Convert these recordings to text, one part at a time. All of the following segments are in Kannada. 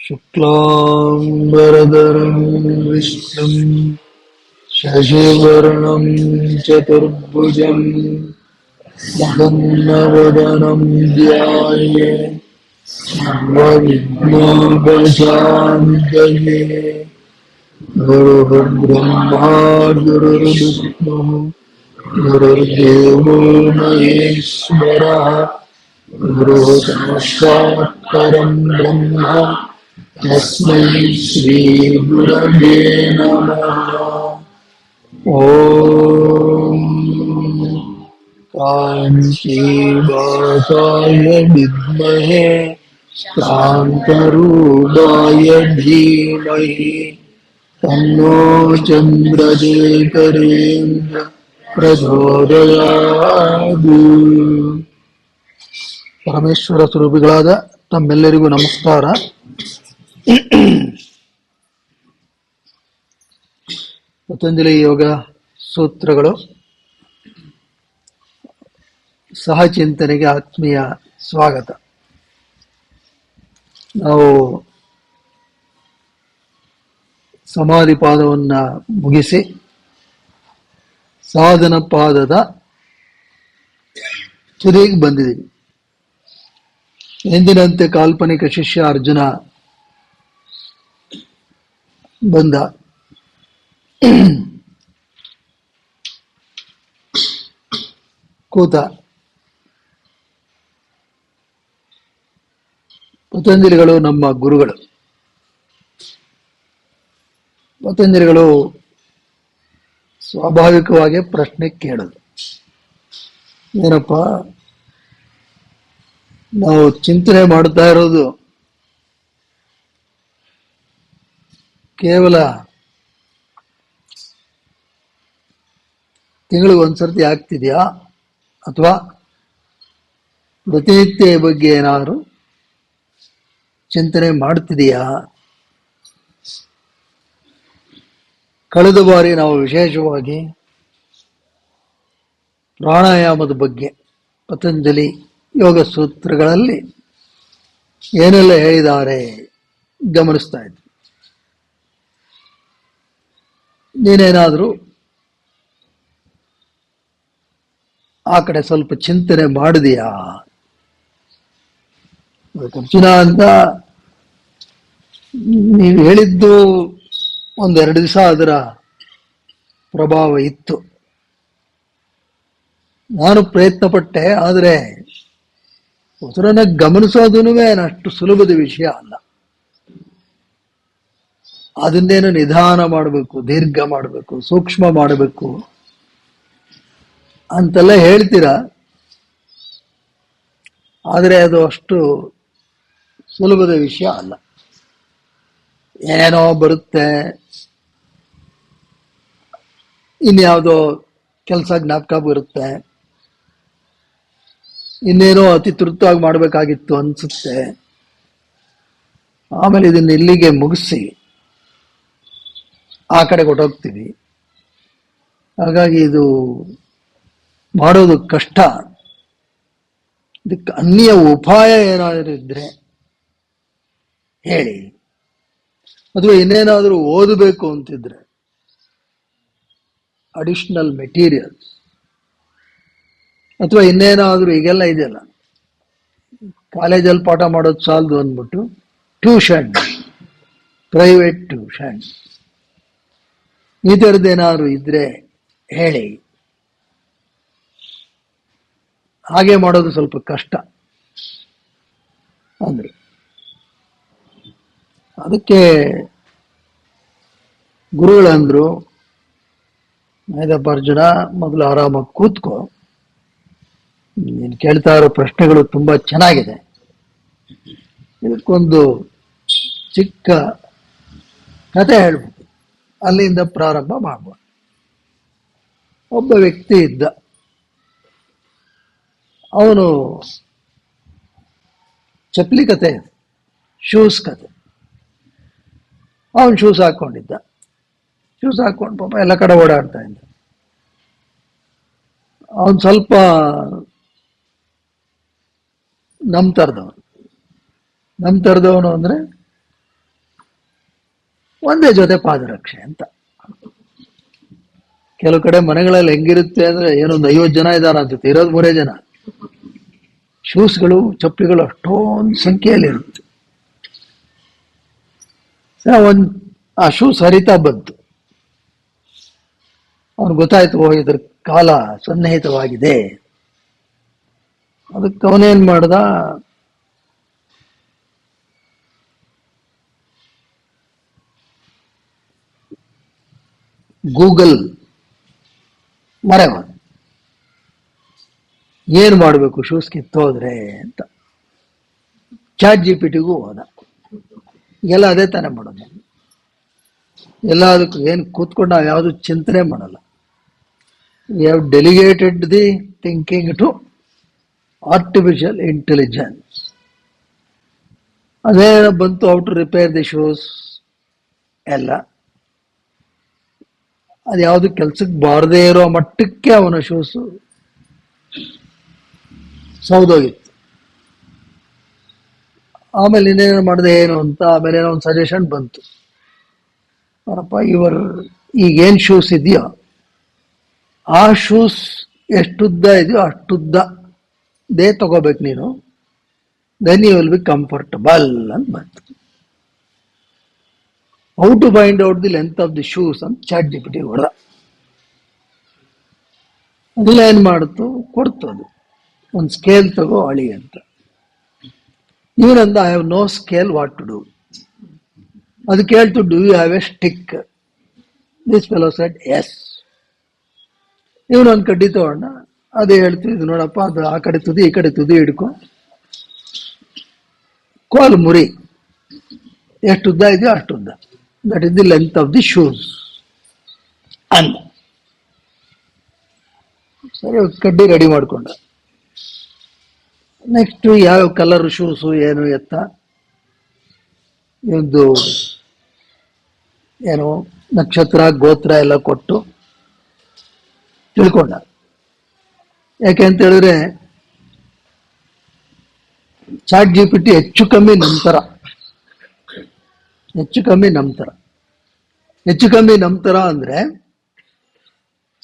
शुक्लाम्बरधरं विष्णुं शशिवर्णं चतुर्भुजं प्रसन्नवदनं ध्यायेत् सर्वविघ्नोपशान्तये। गुरुर्ब्रह्मा गुरुर्विष्णुः गुरुर्देवो महेश्वरः गुरुः साक्षात् परं ब्रह्म तस्मै श्रीगुरवे नमः। ॐ काञ्चीवासाय विद्महे शान्तरूपाय धीमहि तन्नो चन्द्रशेखरेन्द्र ಪ್ರಚೋದಯಾತ್. ಪರಮೇಶ್ವರ ಸ್ವರೂಪಿಗಳಾದ ತಮ್ಮೆಲ್ಲರಿಗೂ ನಮಸ್ಕಾರ. ಪತಂಜಲಿ ಯೋಗ ಸೂತ್ರಗಳು ಸಹಚಿಂತನೆಗೆ ಆತ್ಮೀಯ ಸ್ವಾಗತ. ನಾವು ಸಮಾಧಿ ಪಾದವನ್ನು ಮುಗಿಸಿ ಸಾಧನ ಪಾದದ ತುದಿಗೆ ಬಂದಿದ್ದೀವಿ. ಎಂದಿನಂತೆ ಕಾಲ್ಪನಿಕ ಶಿಷ್ಯ ಅರ್ಜುನ ಬಂದ. ಕೂತ. ಪತಂಜಲಿಗಳು ನಮ್ಮ ಗುರುಗಳು. ಪತಂಜಲಿಗಳು ಸ್ವಾಭಾವಿಕವಾಗಿ ಪ್ರಶ್ನೆ ಕೇಳೋದು, ಏನಪ್ಪ ನಾವು ಚಿಂತನೆ ಮಾಡ್ತಾ ಇರೋದು ಕೇವಲ ತಿಂಗಳಿಗೆ ಒಂದ್ಸರ್ತಿ ಆಗ್ತಿದೆಯಾ ಅಥವಾ ಪ್ರತಿನಿತ್ಯ ಬಗ್ಗೆ ಏನಾದರೂ ಚಿಂತನೆ ಮಾಡ್ತಿದೆಯಾ? ಕಳೆದ ಬಾರಿ ನಾವು ವಿಶೇಷವಾಗಿ ಪ್ರಾಣಾಯಾಮದ ಬಗ್ಗೆ ಪತಂಜಲಿ ಯೋಗ ಸೂತ್ರಗಳಲ್ಲಿ ಏನೆಲ್ಲ ಹೇಳಿದ್ದಾರೆ ಗಮನಿಸ್ತಾ ಇದ್ವಿ. ನೀನೇನಾದರೂ ಆ ಕಡೆ ಸ್ವಲ್ಪ ಚಿಂತನೆ ಮಾಡಿದೆಯಾ? ಅರ್ಜುನ ಅಂತ ನೀವು ಹೇಳಿದ್ದು ಒಂದೆರಡು ದಿವಸ ಅದರ ಪ್ರಭಾವ ಇತ್ತು. ನಾನು ಪ್ರಯತ್ನ ಪಟ್ಟೆ, ಆದರೆ ಉಸಿರನ್ನ ಗಮನಿಸೋದೂ ಅಷ್ಟು ಸುಲಭದ ವಿಷಯ ಅಲ್ಲ. ಅದನ್ನೇನು ನಿಧಾನ ಮಾಡಬೇಕು, ದೀರ್ಘ ಮಾಡಬೇಕು, ಸೂಕ್ಷ್ಮ ಮಾಡಬೇಕು ಅಂತೆಲ್ಲ ಹೇಳ್ತೀರಾ, ಆದರೆ ಅದು ಅಷ್ಟು ಸುಲಭದ ವಿಷಯ ಅಲ್ಲ. ಏನೋ ಬರುತ್ತೆ, ಇನ್ಯಾವುದೋ ಕೆಲಸ ಜ್ಞಾಪಕ ಬರುತ್ತೆ, ಇನ್ನೇನೋ ಅತಿ ತುರ್ತಾಗಿ ಮಾಡಬೇಕಾಗಿತ್ತು ಅನ್ಸುತ್ತೆ, ಆಮೇಲೆ ಇದನ್ನ ಇಲ್ಲಿಗೆ ಮುಗಿಸಿ ಆ ಕಡೆ ಕೊಟ್ಟೋಗ್ತೀವಿ. ಹಾಗಾಗಿ ಇದು ಮಾಡೋದು ಕಷ್ಟ. ಇದಕ್ಕೆ ಅನ್ಯ ಉಪಾಯ ಏನಾದರೂ ಇದ್ರೆ ಹೇಳಿ, ಅಥವಾ ಇನ್ನೇನಾದರೂ ಓದಬೇಕು ಅಂತಿದ್ರೆ ಅಡಿಷನಲ್ ಮೆಟೀರಿಯಲ್ಸ್, ಅಥವಾ ಇನ್ನೇನಾದರೂ ಈಗೆಲ್ಲ ಇದೆಯಲ್ಲ, ಕಾಲೇಜಲ್ಲಿ ಪಾಠ ಮಾಡೋದು ಸಾಲದು ಅಂದ್ಬಿಟ್ಟು ಟ್ಯೂಷನ್, ಪ್ರೈವೇಟ್ ಟ್ಯೂಷನ್, ಈ ಥರದ್ದೇನಾದ್ರು ಇದ್ರೆ ಹೇಳಿ. ಹಾಗೆ ಮಾಡೋದು ಸ್ವಲ್ಪ ಕಷ್ಟ ಅಂದ್ರೆ. ಅದಕ್ಕೆ ಗುರುಗಳಂದ್ರು, ಆಯ್ತಪ್ಪ ಅರ್ಜುನ, ಮೊದಲು ಆರಾಮಾಗಿ ಕೂತ್ಕೋ, ನೀನು ಕೇಳ್ತಾ ಇರೋ ಪ್ರಶ್ನೆಗಳು ತುಂಬಾ ಚೆನ್ನಾಗಿದೆ, ಇದಕ್ಕೊಂದು ಚಿಕ್ಕ ಕತೆ ಹೇಳ್ಬೋದು, ಅಲ್ಲಿಂದ ಪ್ರಾರಂಭ ಮಾಡ್ಬೋದು. ಒಬ್ಬ ವ್ಯಕ್ತಿ ಇದ್ದ, ಅವನು ಚಪ್ಪಲಿ ಕತೆ, ಶೂಸ್ ಕತೆ. ಅವನು ಶೂಸ್ ಹಾಕೊಂಡಿದ್ದ. ಶೂಸ್ ಹಾಕೊಂಡು ಪಾಪ ಎಲ್ಲ ಕಡೆ ಓಡಾಡ್ತಾ ಇದ್ದ. ಅವನು ಸ್ವಲ್ಪ ನಮ್ ತರದವನು ಅಂದ್ರೆ ಒಂದೇ ಜೊತೆ ಪಾದರಕ್ಷೆ ಅಂತ. ಕೆಲವು ಕಡೆ ಮನೆಗಳಲ್ಲಿ ಹೆಂಗಿರುತ್ತೆ ಅಂದ್ರೆ ಏನೊಂದು 50 ಜನ ಇದಾರ ಅನ್ಸುತ್ತೆ, ಇರೋದು 3 ಜನ. ಶೂಸ್ಗಳು ಚಪ್ಪಲಿಗಳು ಅಷ್ಟೊಂದು ಸಂಖ್ಯೆಯಲ್ಲಿ ಇರುತ್ತೆ. ಆ ಶೂಸ್ ಹರಿತಾ ಬಂತು. ಅವನು ಗೊತ್ತಾಯ್ತು, ಓ ಇದ್ರ ಕಾಲ ಸನ್ನಿಹಿತವಾಗಿದೆ. ಅದಕ್ಕೆ ಅವನೇನ್ ಮಾಡ್ದ, ಗೂಗಲ್ ಮರೆವ ಏನ್ ಮಾಡಬೇಕು ಶೂಸ್ ಕಿತ್ತೋದ್ರೆ ಅಂತ ChatGPT-ಗೂ ಹೋದ. ಎಲ್ಲ ಅದೇ ತಾನೇ ಮಾಡೋದು. ಎಲ್ಲದಕ್ಕೂ ಏನು ಕೂತ್ಕೊಂಡು ನಾವು ಯಾವುದು ಚಿಂತನೆ ಮಾಡಲ್ಲ. We have delegated the thinking to artificial intelligence. ಅದೇ ಬಂತು, out to repair the shoes ಎಲ್ಲ. ಅದು ಯಾವುದು ಕೆಲ್ಸಕ್ಕೆ ಬಾರದೇ ಇರೋ ಮಟ್ಟಕ್ಕೆ ಅವನ ಶೂಸು ಸೌದೋಗಿತ್ತು. ಆಮೇಲೆ ಇನ್ನೇನು ಮಾಡಿದೆ ಏನು ಅಂತ, ಆಮೇಲೆ ಏನೋ ಒಂದು ಸಜೆಷನ್ ಬಂತು. ಅವರಪ್ಪ ಈಗೇನು ಶೂಸ್ ಇದೆಯೋ ಆ ಶೂಸ್ ಎಷ್ಟುದ್ದ ಇದೆಯೋ ಅಷ್ಟುದ್ದೇ ತಗೋಬೇಕು ನೀನು, then you will be comfortable ಅಂತ ಬಂತು. How to find out the length of the shoes ಅಂತ ChatGPT ಹೊಡೆದ. ಅದೆಲ್ಲ ಏನ್ ಮಾಡುತ್ತು, ಕೊಡ್ತು ಅದು ಒಂದು ಸ್ಕೇಲ್ ತಗೋ ಅಳಿ ಅಂತ. ಇವನಂದ, I have no scale, what to do. ಅದು ಕೇಳ್ತು, do you have a stick? This fellow said yes. ಇವನೊಂದು ಕಡ್ಡಿ ತಗೊಂಡ, ಅದೇ ಹೇಳ್ತು, ಇದು ನೋಡಪ್ಪ, ಅದು ಆ ಕಡೆ ತುದಿ ಈ ಕಡೆ ತುದಿ ಹಿಡ್ಕೊ, ಕೋಲ್ ಮುರಿ, ಎಷ್ಟು ಉದ್ದ ಇದೆಯೋ ಅಷ್ಟುದ್ದ, that is the length of the shoes ಅಂದ. ಸರಿ, ಕಡ್ಡಿ ರೆಡಿ ಮಾಡ್ಕೊಂಡ. ನೆಕ್ಸ್ಟ್ ಯಾವ ಕಲರ್ ಶೂಸು ಏನು ಎತ್ತ, ಒಂದು ಏನು ನಕ್ಷತ್ರ ಗೋತ್ರ ಎಲ್ಲ ಕೊಟ್ಟು ತಿಳ್ಕೊಂಡ. ಯಾಕೆ ಅಂತ ಹೇಳಿದ್ರೆ ChatGPT ಹೆಚ್ಚು ಕಮ್ಮಿ ನಂತರ ಅಂದ್ರೆ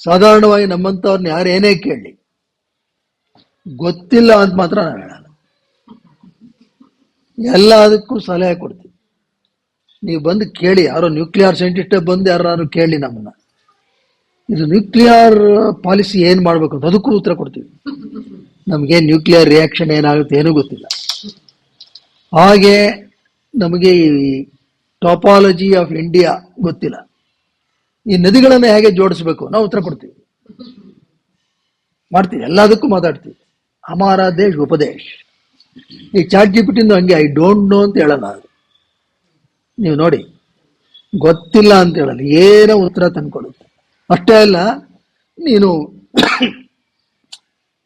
ಸಾಧಾರಣವಾಗಿ ನಮ್ಮಂತವ್ರನ್ನ ಯಾರು ಏನೇ ಕೇಳಿ ಗೊತ್ತಿಲ್ಲ ಅಂತ ಮಾತ್ರ ನಾನು ಹೇಳಲ್ಲ. ಎಲ್ಲದಕ್ಕೂ ಸಲಹೆ ಕೊಡ್ತೀವಿ. ನೀವು ಬಂದು ಕೇಳಿ, ಯಾರೋ ನ್ಯೂಕ್ಲಿಯರ್ ಸೈಂಟಿಸ್ಟೇ ಬಂದು ಯಾರು ಕೇಳಿ ನಮ್ಮನ್ನ, ಇದು ನ್ಯೂಕ್ಲಿಯರ್ ಪಾಲಿಸಿ ಏನ್ ಮಾಡ್ಬೇಕು ಅಂತ, ಅದಕ್ಕೂ ಉತ್ತರ ಕೊಡ್ತೀವಿ. ನಮ್ಗೆ ನ್ಯೂಕ್ಲಿಯರ್ ರಿಯಾಕ್ಷನ್ ಏನಾಗುತ್ತೆ ಏನೂ ಗೊತ್ತಿಲ್ಲ. ಹಾಗೆ ನಮಗೆ ಈ ಟಾಪಾಲಜಿ ಆಫ್ ಇಂಡಿಯಾ ಗೊತ್ತಿಲ್ಲ. ಈ ನದಿಗಳನ್ನ ಹೇಗೆ ಜೋಡಿಸ್ಬೇಕು ನಾವು ಉತ್ತರ ಕೊಡ್ತೀವಿ, ಮಾಡ್ತೀವಿ, ಎಲ್ಲದಕ್ಕೂ ಮಾತಾಡ್ತೀವಿ. ಹಮಾರ ದೇಶ್ ಉಪದೇಶ್. ಈ ChatGPT ಹಂಗೆ ಐ ಡೋಂಟ್ ನೋ ಅಂತ ಹೇಳಲ್ಲ. ನೀವು ನೋಡಿ, ಗೊತ್ತಿಲ್ಲ ಅಂತ ಹೇಳಲ್ಲ, ಏನೋ ಉತ್ತರ ತಂದ್ಕೊಡುತ್ತೆ. ಅಷ್ಟೇ ಅಲ್ಲ, ನೀನು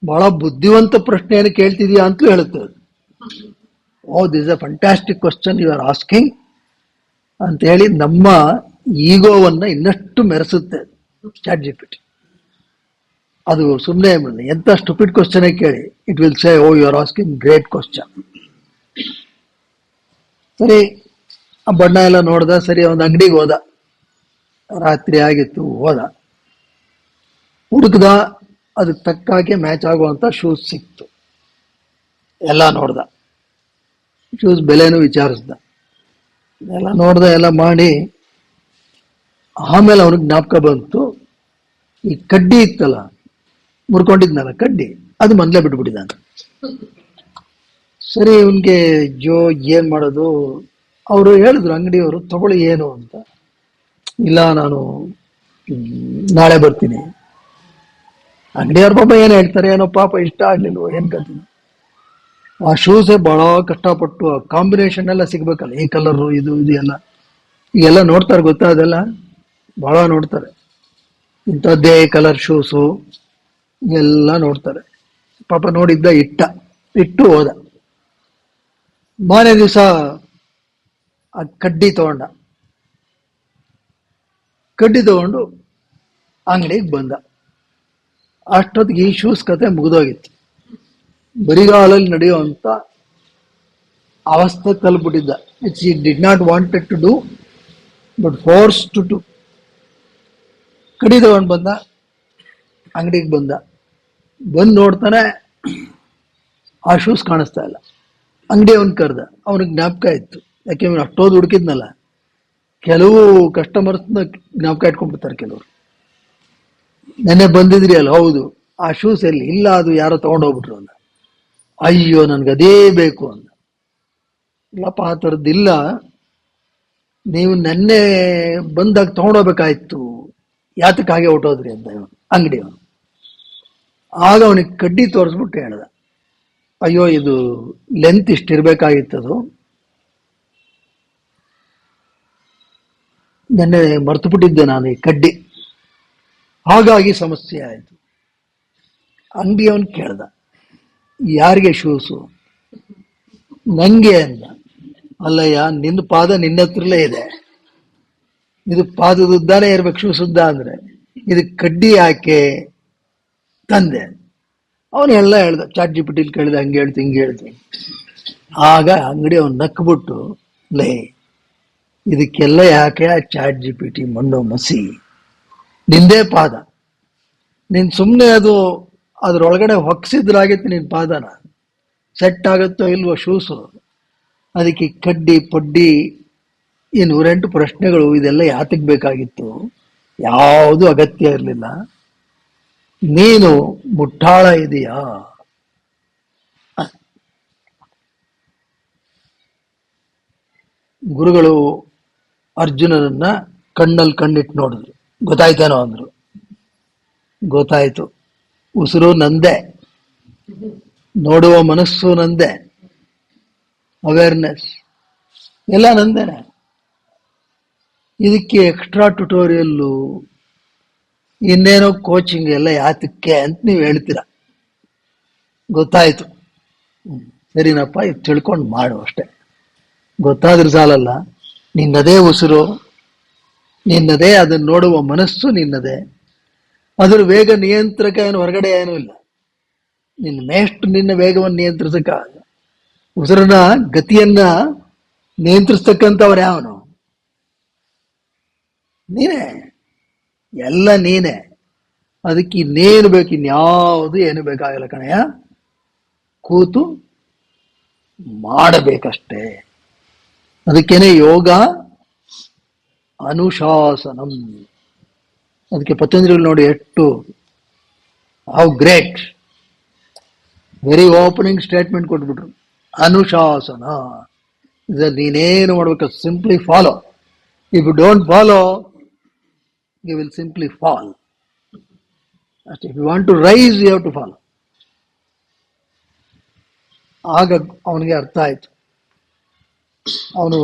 ಬಹಳ ಬುದ್ಧಿವಂತ ಪ್ರಶ್ನೆಯನ್ನು ಕೇಳ್ತಿದೀಯಾ ಅಂತಲೂ ಹೇಳುತ್ತೆ. Oh, this a fantastic question you are asking ಅಂತ ಹೇಳಿ ನಮ್ಮ ಈಗೋವನ್ನ ಇನ್ನಷ್ಟು ಮೆರೆಸುತ್ತೆ ChatGPT. ಅದು ಸುಮ್ಮನೆ ಎಂತ ಸ್ಟುಪಿಡ್ ಕ್ವಶನ್ ಕೇಳಿ, it will say, oh you are asking great question. ಸರಿ, ಆ ಬಣ್ಣ ಎಲ್ಲ ನೋಡ್ದ. ಸರಿ, ಒಂದು ಅಂಗಡಿಗೆ ಹೋದ, ರಾತ್ರಿ ಆಗಿತ್ತು, ಹೋದ, ಹುಡುಕ್ದ, ಅದಕ್ಕೆ ತಕ್ಕಾಗೆ ಮ್ಯಾಚ್ ಆಗುವಂತ ಶೂಸ್ ಸಿಕ್ತು. ಎಲ್ಲ ನೋಡ್ದ, ಶೂಸ್ ಬೆಲೆನೂ ವಿಚಾರಿಸ್ದ, ಎಲ್ಲ ನೋಡ್ದ, ಎಲ್ಲ ಮಾಡಿ ಆಮೇಲೆ ಅವನಿಗೆ ಜ್ಞಾಪಕ ಬಂತು, ಈ ಕಡ್ಡಿ ಇತ್ತಲ್ಲ, ಮುರ್ಕೊಂಡಿದ್ನಲ್ಲ ಕಡ್ಡಿ, ಅದು ಮೊದಲೇ ಬಿಟ್ಬಿಟ್ಟಿದ್ದಾನೆ. ಸರಿ, ಇವನ್ಗೆ ಏನ್ ಮಾಡೋದು? ಅವರು ಹೇಳಿದ್ರು, ಅಂಗಡಿಯವರು, ತಗೊಳ್ಳಿ ಏನು ಅಂತ. ಇಲ್ಲ, ನಾನು ನಾಳೆ ಬರ್ತೀನಿ. ಅಂಗಡಿಯವ್ರ ಪಾಪ ಏನ್ ಹೇಳ್ತಾರೆ ಏನೋ, ಪಾಪ ಇಷ್ಟ ಆಗ್ಲಿಲ್ವೋ ಏನ್ ಕತ್ತೀನಿ. ಆ ಶೂಸೇ ಬಹಳ ಕಷ್ಟಪಟ್ಟು ಕಾಂಬಿನೇಷನ್ ಎಲ್ಲ ಸಿಗ್ಬೇಕಲ್ಲ, ಈ ಕಲರು ಇದು ಎಲ್ಲ ಈಗೆಲ್ಲ ನೋಡ್ತಾರೆ, ಗೊತ್ತಾ? ಅದೆಲ್ಲ ಬಹಳ ನೋಡ್ತಾರೆ, ಇಂಥದ್ದೇ ಕಲರ್ ಶೂಸು ಎಲ್ಲ ನೋಡ್ತಾರೆ. ಪಾಪ ನೋಡಿದ್ದ, ಇಟ್ಟು ಹೋದ. ಮಾರನೇ ದಿವಸ ಆ ಕಡ್ಡಿ ತಗೊಂಡ, ಕಡ್ಡಿ ತಗೊಂಡು ಅಂಗಡಿಗೆ ಬಂದ. ಅಷ್ಟೊತ್ತಿಗೆ ಈ ಶೂಸ್ ಕತೆ ಮುಗಿದೋಗಿತ್ತು. ಬರಿಗಾಲಲ್ಲಿ ನಡೆಯುವಂತ ಅವಸ್ಥೆ ತಲುಪಿಟ್ಟಿದ್ದ. Which he did not wanted to do but force to do. ಕಡಿ ತಗೊಂಡು ಬಂದ, ಅಂಗಡಿಗೆ ಬಂದು ನೋಡ್ತಾನೆ ಆ ಶೂಸ್ ಕಾಣಿಸ್ತಾ ಇಲ್ಲ. ಅಂಗಡಿ ಅವನ್ ಕರೆದ, ಅವನಿಗೆ ಜ್ಞಾಪಕ ಇತ್ತು, ಯಾಕೆ ಅವನು ಅಷ್ಟೋದು ಹುಡುಕಿದ್ನಲ್ಲ. ಕೆಲವು ಕಸ್ಟಮರ್ಸ್ನ ಜ್ಞಾಪಕ ಇಟ್ಕೊಂಡ್ಬಿಡ್ತಾರೆ ಕೆಲವರು. ನೆನ್ನೆ ಬಂದಿದ್ರಿ ಅಲ್ಲ, ಹೌದು, ಆ ಶೂಸ್ ಎಲ್ಲಿ ಇಲ್ಲ, ಅದು ಯಾರೋ ತಗೊಂಡೋಗ್ಬಿಟ್ರು ಅಂದ. ಅಯ್ಯೋ ನನ್ಗೆ ಅದೇ ಬೇಕು ಅಂದ. ಇಲ್ಲಪ್ಪ ಆ ಥರದ್ದಿಲ್ಲ, ನೀವು ನೆನ್ನೆ ಬಂದಾಗ ತಗೊಂಡೋಗ್ಬೇಕಾಯ್ತು, ಯಾತಕ್ಕೆ ಹಾಗೆ ಹೊಟ್ಟೋದ್ರಿ ಅಂತ ಇವನು ಅಂಗಡಿಯವನು. ಆಗ ಅವನಿಗೆ ಕಡ್ಡಿ ತೋರಿಸ್ಬಿಟ್ಟು ಹೇಳ್ದ, ಅಯ್ಯೋ ಇದು ಲೆಂತ್ ಇಷ್ಟಿರ್ಬೇಕಾಗಿತ್ತದು, ನೆನ್ನೆ ಮರ್ತು ಬಿಟ್ಟಿದ್ದೆ ನಾನು ಈ ಕಡ್ಡಿ, ಹಾಗಾಗಿ ಸಮಸ್ಯೆ ಆಯಿತು. ಅಂಗಡಿಯವನು ಕೇಳ್ದ, ಯಾರಿಗೆ ಶೂಸು? ನಂಗೆ ಅಂದ. ಅಲ್ಲಯ್ಯ, ನಿನ್ನ ಪಾದ ನಿನ್ನ ಹತ್ರಲೇ ಇದೆ, ಇದು ಪಾದದುದ್ದಾನೆ ಇರ್ಬೇಕು ಶೂ ಸುದ್ದ ಅಂದ್ರೆ, ಇದಕ್ಕೆ ಕಡ್ಡಿ ಯಾಕೆ ತಂದೆ? ಅವನೆಲ್ಲ ಹೇಳ್ದ, ಚಾಟ್ ಜಿಪಿಟಿಲಿ ಕೇಳಿದ, ಹಂಗೆ ಹೇಳ್ತು ಹಿಂಗೆ ಹೇಳ್ತು. ಆಗ ಅಂಗಡಿ ಅವನು ನಕ್ಬಿಟ್ಟು, ಲೇ ಇದಕ್ಕೆಲ್ಲ ಯಾಕೆ ಆ ಚಾಟ್ ಜಿಪಿಟಿ ಮಣ್ಣು ಮಸಿ, ನಿಂದೇ ಪಾದ, ನೀನ್ ಸುಮ್ಮನೆ ಅದು ಅದ್ರೊಳಗಡೆ ಹೊಕ್ಸಿದ್ರಾಗಿತ್ತು ನಿನ್ ಪಾದನ, ಸೆಟ್ ಆಗುತ್ತೋ ಇಲ್ವೋ ಶೂಸು, ಅದಕ್ಕೆ ಕಡ್ಡಿ ಪಡ್ಡಿ ಈ 108 ಪ್ರಶ್ನೆಗಳು, ಇದೆಲ್ಲ ಯಾತಕ್ಕೆ ಬೇಕಾಗಿತ್ತು? ಯಾವುದು ಅಗತ್ಯ ಇರಲಿಲ್ಲ. ನೀನು ಮುಟ್ಟಾಳ ಇದೆಯಾ? ಗುರುಗಳು ಅರ್ಜುನನನ್ನ ಕಣ್ಣಲ್ಲಿ ಕಣ್ಣಿಟ್ಟು ನೋಡಿದ್ರು. ಗೊತ್ತಾಯ್ತೇನೋ ಅಂದ್ರು. ಗೊತ್ತಾಯ್ತು, ಉಸಿರು ನಂದೆ, ನೋಡುವ ಮನಸ್ಸು ನಂದೆ, ಅವೇರ್ನೆಸ್ ಎಲ್ಲ ನಂದೇನೆ. ಇದಕ್ಕೆ ಎಕ್ಸ್ಟ್ರಾ ಟ್ಯುಟೋರಿಯಲ್ಲು, ಇನ್ನೇನೋ ಕೋಚಿಂಗ್ ಎಲ್ಲ ಯಾತಕ್ಕೆ ಅಂತ ನೀವು ಹೇಳ್ತೀರ. ಗೊತ್ತಾಯ್ತು, ಸರಿನಪ್ಪ, ಇದು ತಿಳ್ಕೊಂಡು ಮಾಡು ಅಷ್ಟೆ. ಗೊತ್ತಾದ್ರೆ ಸಾಲಲ್ಲ, ನಿನ್ನದೇ ಉಸಿರು ನಿನ್ನದೇ, ಅದನ್ನು ನೋಡುವ ಮನಸ್ಸು ನಿನ್ನದೇ, ಅದ್ರ ವೇಗ ನಿಯಂತ್ರಕ ಏನು ಹೊರಗಡೆ ಏನೂ ಇಲ್ಲ. ನಿನ್ನ ಮೇಷ್ಟು ನಿನ್ನ ವೇಗವನ್ನು ನಿಯಂತ್ರಿಸಕ, ಉಸಿರನ್ನ ಗತಿಯನ್ನ ನಿಯಂತ್ರಿಸ್ತಕ್ಕಂಥವ್ರು ಯಾವನು? ನೀನೇ, ಎಲ್ಲ ನೀನೇ. ಅದಕ್ಕೆ ಇನ್ನೇನು ಬೇಕು? ಇನ್ಯಾವುದು ಏನು ಬೇಕಾಗಲ್ಲ ಕಣಯ್ಯ, ಕೂತು ಮಾಡಬೇಕಷ್ಟೇ. ಅದಕ್ಕೇನೆ ಯೋಗ ಅನುಶಾಸನಂ. ಅದಕ್ಕೆ ಪತಂಜಲಿಗಳು ನೋಡಿ ಎಷ್ಟು how great, very opening statement ಕೊಟ್ಬಿಟ್ರು. ಅನುಶಾಸನ, ನೀನೇನು ಮಾಡ್ಬೇಕು, simply follow. If you don't follow you will simply fall ಅಷ್ಟೇ. If you want to rise you have to follow. ಆಗ ಅವನಿಗೆ ಅರ್ಥ ಆಯ್ತು. ಅವನು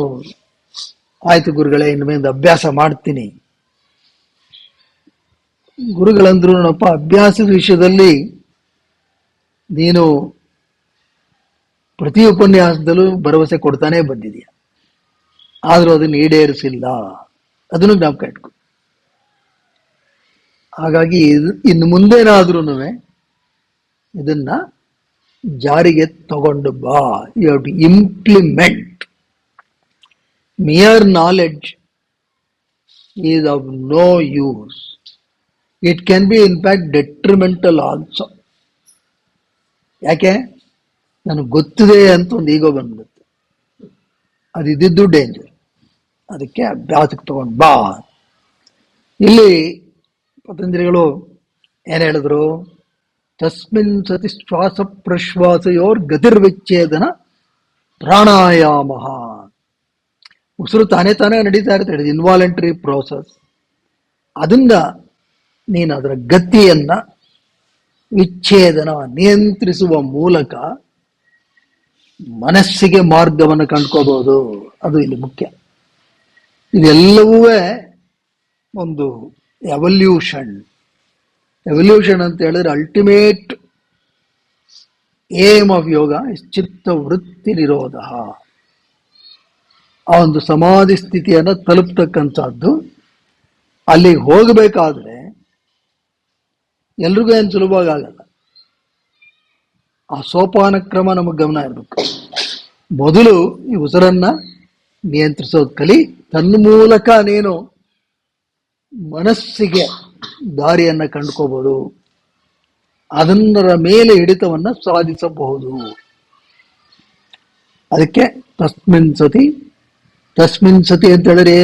ಆಯ್ತು ಗುರುಗಳೇ, ಇನ್ನು ಮೇಲೆ ಅಭ್ಯಾಸ ಮಾಡ್ತೀನಿ. ಗುರುಗಳಂದ್ರು, ನೋಡಪ್ಪ, ಅಭ್ಯಾಸದ ವಿಷಯದಲ್ಲಿ ನೀನು ಪ್ರತಿ ಉಪನ್ಯಾಸದಲ್ಲೂ ಭರವಸೆ ಕೊಡ್ತಾನೆ ಬಂದಿದೀಯ, ಆದ್ರೂ ಅದನ್ನು ಈಡೇರಿಸಿಲ್ಲ, ಅದನ್ನು ಜ್ಞಾಪಕ ಇಟ್ಕೊ. ಹಾಗಾಗಿ ಇನ್ನು ಮುಂದೇನಾದ್ರೂ ಇದನ್ನ ಜಾರಿಗೆ ತಗೊಂಡು ಬಾ. You have to implement. Mere knowledge is of no use. It can be in fact detrimental also. ಯಾಕೆ? ನನಗೆ ಗೊತ್ತಿದೆ ಅಂತ ಒಂದು ಈಗೋ ಬಂದ್ಬಿಡುತ್ತೆ, ಅದು ಇದ್ದಿದ್ದು ಡೇಂಜರ್. ಅದಕ್ಕೆ ಅಭ್ಯಾಸಕ್ಕೆ ತಗೊಂಡು ಬಾ. ಇಲ್ಲಿ ಪತಂಜಲಿಗಳು ಏನ್ ಹೇಳಿದ್ರು? ತಸ್ಮಿನ್ ಸತಿ ಶ್ವಾಸ ಪ್ರಶ್ವಾಸಯೋರ್ ಗತಿರ್ವಿಚ್ಛೇದನ ಪ್ರಾಣಾಯಾಮ. ಉಸಿರು ತಾನೇ ನಡೀತಾ ಇರ್ತಾರೆ, ಇನ್ವಾಲಂಟರಿ ಪ್ರೋಸೆಸ್. ಅದನ್ನ ನೀನು ಅದರ ಗತಿಯನ್ನ ವಿಚ್ಛೇದನ ನಿಯಂತ್ರಿಸುವ ಮೂಲಕ ಮನಸ್ಸಿಗೆ ಮಾರ್ಗವನ್ನು ಕಂಡ್ಕೋಬಹುದು. ಅದು ಇಲ್ಲಿ ಮುಖ್ಯ. ಇದೆಲ್ಲವೂ ಒಂದು ಎವಲ್ಯೂಷನ್. ಎವಲ್ಯೂಷನ್ ಅಂತ ಹೇಳಿದ್ರೆ ultimate aim of yoga is ಚಿತ್ತ ವೃತ್ತಿ ನಿರೋಧ. ಆ ಒಂದು ಸಮಾಧಿ ಸ್ಥಿತಿಯನ್ನು ತಲುಪ್ತಕ್ಕಂಥದ್ದು ಅಲ್ಲಿಗೆ ಹೋಗಬೇಕಾದ್ರೆ ಎಲ್ರಿಗೂ ಏನು ಸುಲಭವಾಗಿ ಆಗಲ್ಲ. ಆ ಸೋಪಾನ ಕ್ರಮ ನಮಗೆ ಗಮನ ಇರಬೇಕು. ಮೊದಲು ಈ ಉಸಿರನ್ನ ನಿಯಂತ್ರಿಸೋದು ಕಲಿ. ತನ್ಮೂಲಕ ನೀನು ಮನಸ್ಸಿಗೆ ದಾರಿಯನ್ನ ಕಂಡುಕೋಬಹುದು, ಅದನ್ನರ ಮೇಲೆ ಹಿಡಿತವನ್ನ ಸಾಧಿಸಬಹುದು. ಅದಕ್ಕೆ ತಸ್ಮಿನ್ ಸತಿ ಅಂತ ಹೇಳಿದ್ರೆ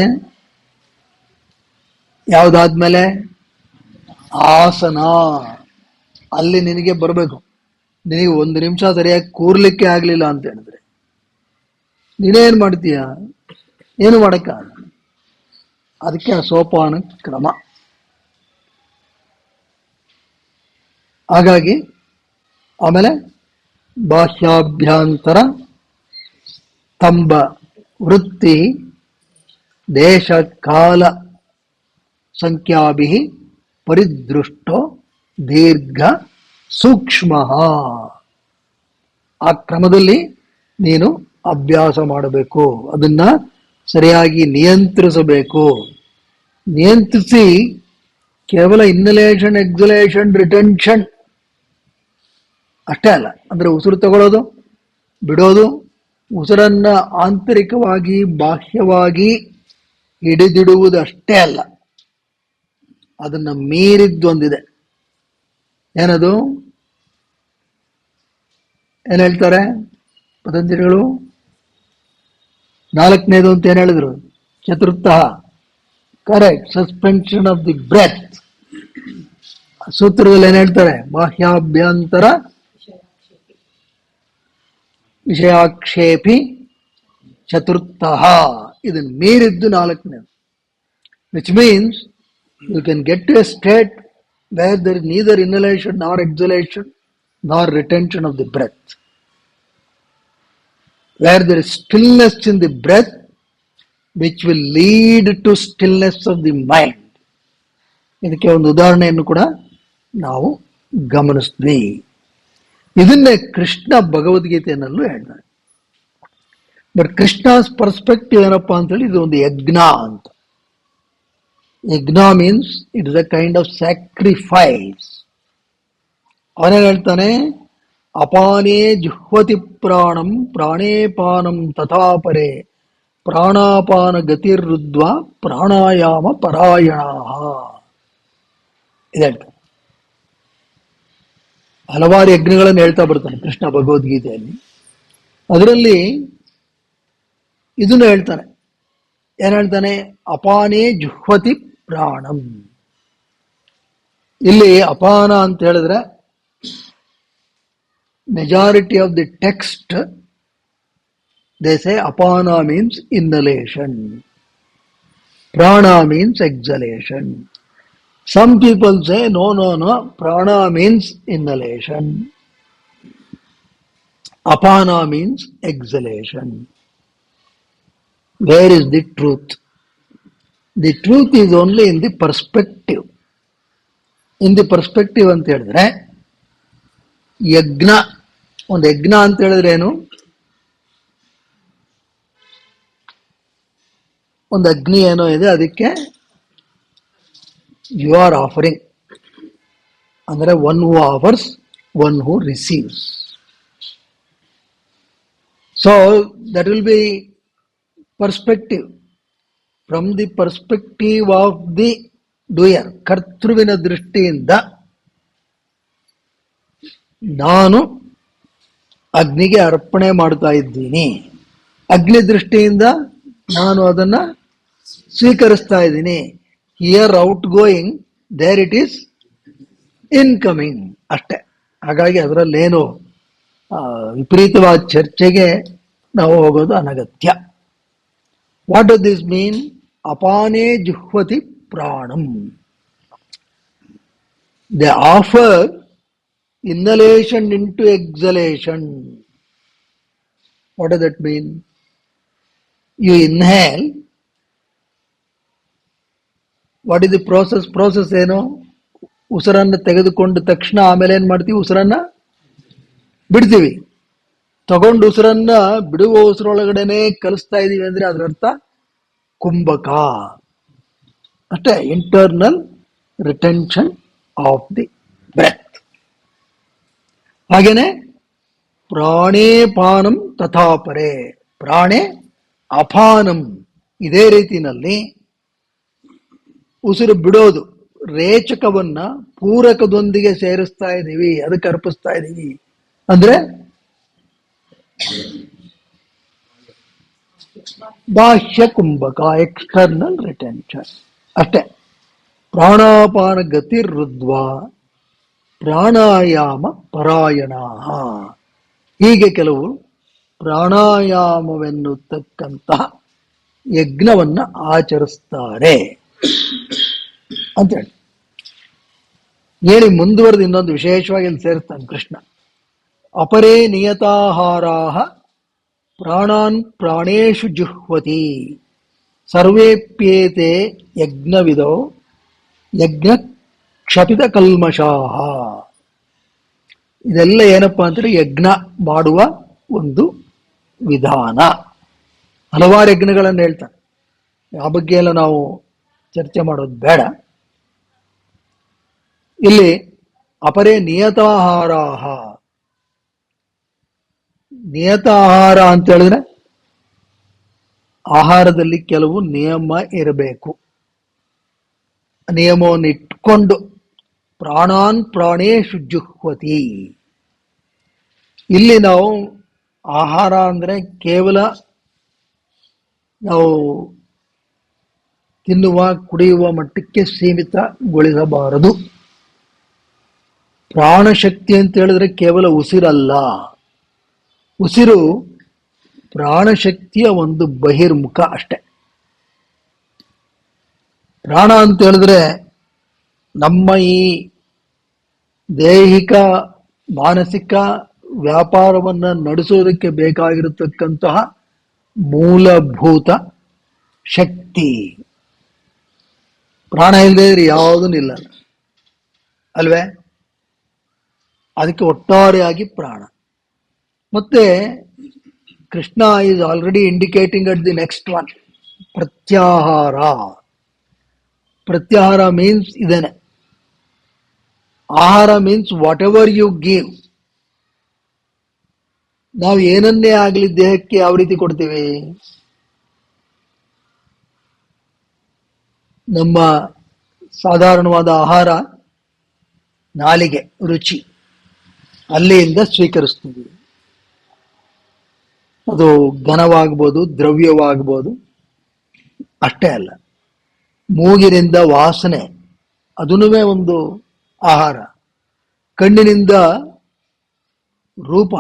ಯಾವ್ದಾದ್ಮೇಲೆ ಆಸನ. ಅಲ್ಲಿ ನಿನಗೆ ಬರಬೇಕು. ನಿನಗೆ 1 ನಿಮಿಷ ಸರಿಯಾಗಿ ಕೂರ್ಲಿಕ್ಕೆ ಆಗ್ಲಿಲ್ಲ ಅಂತ ಹೇಳಿದ್ರೆ ನೀನೇನ್ ಮಾಡ್ತೀಯ? ಏನು ಮಾಡಕ್ಕ. ಅದಕ್ಕೆ ಆ ಸೋಪಾನ ಕ್ರಮ. ಹಾಗಾಗಿ ಆಮೇಲೆ ಬಾಹ್ಯಾಭ್ಯಂತರ ಸ್ತಂಭ ವೃತ್ತಿ ದೇಶ ಕಾಲ ಸಂಖ್ಯಾಭಿ ಪರಿದೃಷ್ಟೋ ದೀರ್ಘ ಸೂಕ್ಷ್ಮ. ಆ ಕ್ರಮದಲ್ಲಿ ನೀನು ಅಭ್ಯಾಸ ಮಾಡಬೇಕು. ಅದನ್ನ ಸರಿಯಾಗಿ ನಿಯಂತ್ರಿಸಬೇಕು. ನಿಯಂತ್ರಿಸಿ ಕೇವಲ ಇನ್ನಲೇಷನ್, ಎಕ್ಸಲೇಷನ್, ರಿಟೆನ್ಷನ್ ಅಷ್ಟೇ ಅಲ್ಲ. ಅಂದ್ರೆ ಉಸಿರು ತಗೊಳ್ಳೋದು, ಬಿಡೋದು, ಉಸಿರನ್ನ ಆಂತರಿಕವಾಗಿ ಬಾಹ್ಯವಾಗಿ ಹಿಡಿದಿಡುವುದು ಅಷ್ಟೇ ಅಲ್ಲ. ಅದನ್ನ ಮೀರಿದ್ದೊಂದಿದೆ. ಏನದು? ಏನ್ ಹೇಳ್ತಾರೆ ಪತಂಜಲಿಗಳು? 4ನೇದು ಅಂತ ಏನ್ ಹೇಳಿದ್ರು? ಚತುರ್ಥ. Correct. Suspension of the breath. ಸೂತ್ರದಲ್ಲಿ ಏನ್ ಹೇಳ್ತಾರೆ? ಬಾಹ್ಯಾಭ್ಯಂತರ ವಿಷಯಾಕ್ಷೇಪಿ ಚತುರ್ಥ. ಇದನ್ನು ಮೀರಿದ್ದು 4ನೇದು. Which means you can get to a state where there is neither inhalation nor exhalation nor retention of the breath, where there is stillness in the breath which will lead to stillness of the mind. ಇದಕ್ಕೆ ಒಂದು ಉದಾಹರಣೆಯನ್ನು ಕೂಡ ನಾವು ಗಮನಿಸಿದ್ವಿ. ಇದನ್ನೇ ಕೃಷ್ಣ ಭಗವದ್ಗೀತೆಯಲ್ಲೂ ಹೇಳ್ತಾರೆ. ಬಟ್ ಕೃಷ್ಣಸ್ ಪರ್ಸ್ಪೆಕ್ಟಿವ್ ಏನಪ್ಪಾ ಅಂತೇಳಿ ಇದು ಒಂದು ಯಜ್ಞ ಅಂತ. ಯಜ್ಞ means it is a kind of sacrifice. ಅವನೇನ್ ಹೇಳ್ತಾನೆ? ಅಪಾನೇ ಜುಹ್ವತಿ ಪ್ರಾಣಂ ಪ್ರಾಣೇ ಪಾನಂ ತಥಾಪರೆ ಪ್ರಾಣಾಪಾನ ಗತಿರುದ್ವ ಪ್ರಾಣಾಯಾಮ ಪರಾಯಣ. ಹೇಳ್ತಾನೆ. ಹಲವಾರು ಯಜ್ಞಗಳನ್ನು ಹೇಳ್ತಾ ಬರ್ತಾನೆ ಕೃಷ್ಣ ಭಗವದ್ಗೀತೆಯಲ್ಲಿ. ಅದರಲ್ಲಿ ಇದನ್ನು ಹೇಳ್ತಾನೆ. ಏನ್ ಹೇಳ್ತಾನೆ? ಅಪಾನೇ ಜುಹ್ವತಿ ಪ್ರಾಣಂ. ಇಲ್ಲಿ ಅಪಾನ ಅಂತ ಹೇಳಿದ್ರೆ majority of the text they say apana means inhalation, prana means exhalation. Some people say no, prana means inhalation, apana means exhalation. Where is the truth? The truth is only in the perspective. In the perspective ಅಂತ ಹೇಳಿದ್ರೆ ಯಜ್ಞ, ಒಂದು ಯಜ್ಞ ಅಂತ ಹೇಳಿದ್ರೆ ಏನು? ಒಂದು ಅಗ್ನಿ ಏನೋ ಇದೆ, ಅದಕ್ಕೆ ಯು ಆರ್ ಆಫರಿಂಗ್. ಅಂದ್ರೆ one who offers, one who receives. So that will be perspective. From the perspective of the doer, ಕರ್ತೃವಿನ ದೃಷ್ಟಿಯಿಂದ ನಾನು ಅಗ್ನಿಗೆ ಅರ್ಪಣೆ ಮಾಡ್ತಾ ಇದ್ದೀನಿ. ಅಗ್ನಿ ದೃಷ್ಟಿಯಿಂದ ನಾನು ಅದನ್ನ ಸ್ವೀಕರಿಸ್ತಾ ಇದ್ದೀನಿ. Here outgoing, there it is incoming ಅಷ್ಟೇ. ಹಾಗಾಗಿ ಅದರಲ್ಲೇನು ವಿಪರೀತವಾದ ಚರ್ಚೆಗೆ ನಾವು ಹೋಗೋದು ಅನಗತ್ಯ. What does this mean? Apane juhvati pranam. They offer inhalation into exhalation. What does that mean? You inhale. What is the process? Process ಏನು? ಉಸಿರನ್ನು ತೆಗೆದುಕೊಂಡ ತಕ್ಷಣ ಆಮೇಲೆ ಏನ್ ಮಾಡ್ತೀವಿ? ಉಸಿರನ್ನ ಬಿಡ್ತೀವಿ. ತಗೊಂಡು ಉಸಿರನ್ನ ಬಿಡುವ ಉಸಿರೊಳಗಡೆನೆ ಕಲಿಸ್ತಾ ಇದೀವಿ ಅಂದ್ರೆ ಅದರ ಅರ್ಥ ಕುಂಭಕ. ಅಷ್ಟೇ, internal retention of the breath. ಹಾಗೇನೆ ಪ್ರಾಣೇ ಪಾನಂ ತಥಾಪರೆ, ಪ್ರಾಣೇ ಅಪಾನಂ, ಇದೇ ರೀತಿಯಲ್ಲಿ ಉಸಿರು ಬಿಡೋದು, ರೇಚಕವನ್ನ ಪೂರಕದೊಂದಿಗೆ ಸೇರಿಸ್ತಾ ಇದ್ದೀವಿ, ಅದಕ್ಕೆ ಅರ್ಪಿಸ್ತಾ ಇದ್ದೀವಿ. ಅಂದ್ರೆ ಬಾಹ್ಯ ಕುಂಭಕ, ಎಕ್ಸ್ಟರ್ನಲ್ ರಿಟೆನ್ಷನ್ ಅಷ್ಟೇ. ಪ್ರಾಣಾಪಾನ ಗತಿ ರುದ್ವ ಪ್ರಾಣಾಯಾಮ ಪರಾಯಣ, ಹೀಗೆ ಕೆಲವು ಪ್ರಾಣಾಯಾಮವೆನ್ನುತಕ್ಕಂತಹ ಯಜ್ಞವನ್ನ ಆಚರಿಸ್ತಾರೆ ಅಂತ ಹೇಳಿ ಹೇಳಿ ಮುಂದುವರೆದು ಇನ್ನೊಂದು ವಿಶೇಷವಾಗಿ ಇಲ್ಲಿ ಸೇರಿಸ್ತಾನೆ ಕೃಷ್ಣ. ಅಪರೇ ನಿಯತಾಹಾರಾಹ ಪ್ರಾಣಾನ್ ಪ್ರಾಣೇಶು ಜುಹ್ವತಿ ಸರ್ವೇಪ್ಯೇತೆ ಯಜ್ಞವಿದೋ ಯಜ್ಞ ಕ್ಷಪಿತ ಕಲ್ಮಷಾಹ. ಇದೆಲ್ಲ ಏನಪ್ಪಾ ಅಂತಂದ್ರೆ ಯಜ್ಞ ಮಾಡುವ ಒಂದು ವಿಧಾನ. ಹಲವಾರು ಯಜ್ಞಗಳನ್ನು ಹೇಳ್ತಾನೆ, ಆ ಬಗ್ಗೆ ಎಲ್ಲ ನಾವು ಚರ್ಚೆ ಮಾಡೋದು ಬೇಡ. ಇಲ್ಲಿ ಅಪರೇ ನಿಯತಾಹಾರಾಹ, ನಿಯತಾಹಾರ ಅಂತ ಹೇಳಿದ್ರೆ ಆಹಾರದಲ್ಲಿ ಕೆಲವು ನಿಯಮ ಇರಬೇಕು. ನಿಯಮವನ್ನು ಇಟ್ಕೊಂಡು ಪ್ರಾಣಾನ್ ಪ್ರಾಣೇಶು ಜುಹ್ವತಿ. ಇಲ್ಲಿ ನಾವು ಆಹಾರ ಅಂದ್ರೆ ಕೇವಲ ನಾವು ತಿನ್ನುವ ಕುಡಿಯುವ ಮಟ್ಟಕ್ಕೆ ಸೀಮಿತಗೊಳಿಸಬಾರದು. ಪ್ರಾಣಶಕ್ತಿ ಅಂತ ಹೇಳಿದ್ರೆ ಕೇವಲ ಉಸಿರಲ್ಲ, ಉಸಿರು ಪ್ರಾಣಶಕ್ತಿಯ ಒಂದು ಬಹಿರ್ಮುಖ ಅಷ್ಟೆ. ಪ್ರಾಣ ಅಂತ ಹೇಳಿದ್ರೆ ನಮ್ಮ ಈ ದೈಹಿಕ ಮಾನಸಿಕ ವ್ಯಾಪಾರವನ್ನ ನಡೆಸೋದಕ್ಕೆ ಬೇಕಾಗಿರತಕ್ಕಂತಹ ಮೂಲಭೂತ ಶಕ್ತಿ. ಪ್ರಾಣ ಇಲ್ಲದೆ ಇದ್ರೆ ಯಾವುದೂ ನಿಲ್ಲಲ್ಲ ಅಲ್ವೇ? ಅದಕ್ಕೆ ಒಟ್ಟಾರೆಯಾಗಿ ಪ್ರಾಣ. ಮತ್ತೆ Krishna is already indicating at the next one, pratyahara. Pratyahara means ಇದೇನೆ. ಆಹಾರ means whatever you give. ನಾವು ಏನನ್ನೇ ಆಗಲಿ ದೇಹಕ್ಕೆ ಯಾವ ರೀತಿ ಕೊಡ್ತೀವಿ? ನಮ್ಮ ಸಾಧಾರಣವಾದ ಆಹಾರ ನಾಲಿಗೆ ರುಚಿ, ಅಲ್ಲಿಂದ ಸ್ವೀಕರಿಸ್ತೀವಿ. ಅದು ಘನವಾಗ್ಬೋದು, ದ್ರವ್ಯವಾಗ್ಬೋದು. ಅಷ್ಟೇ ಅಲ್ಲ, ಮೂಗಿನಿಂದ ವಾಸನೆ, ಅದನ್ನೂ ಒಂದು ಆಹಾರ. ಕಣ್ಣಿನಿಂದ ರೂಪ,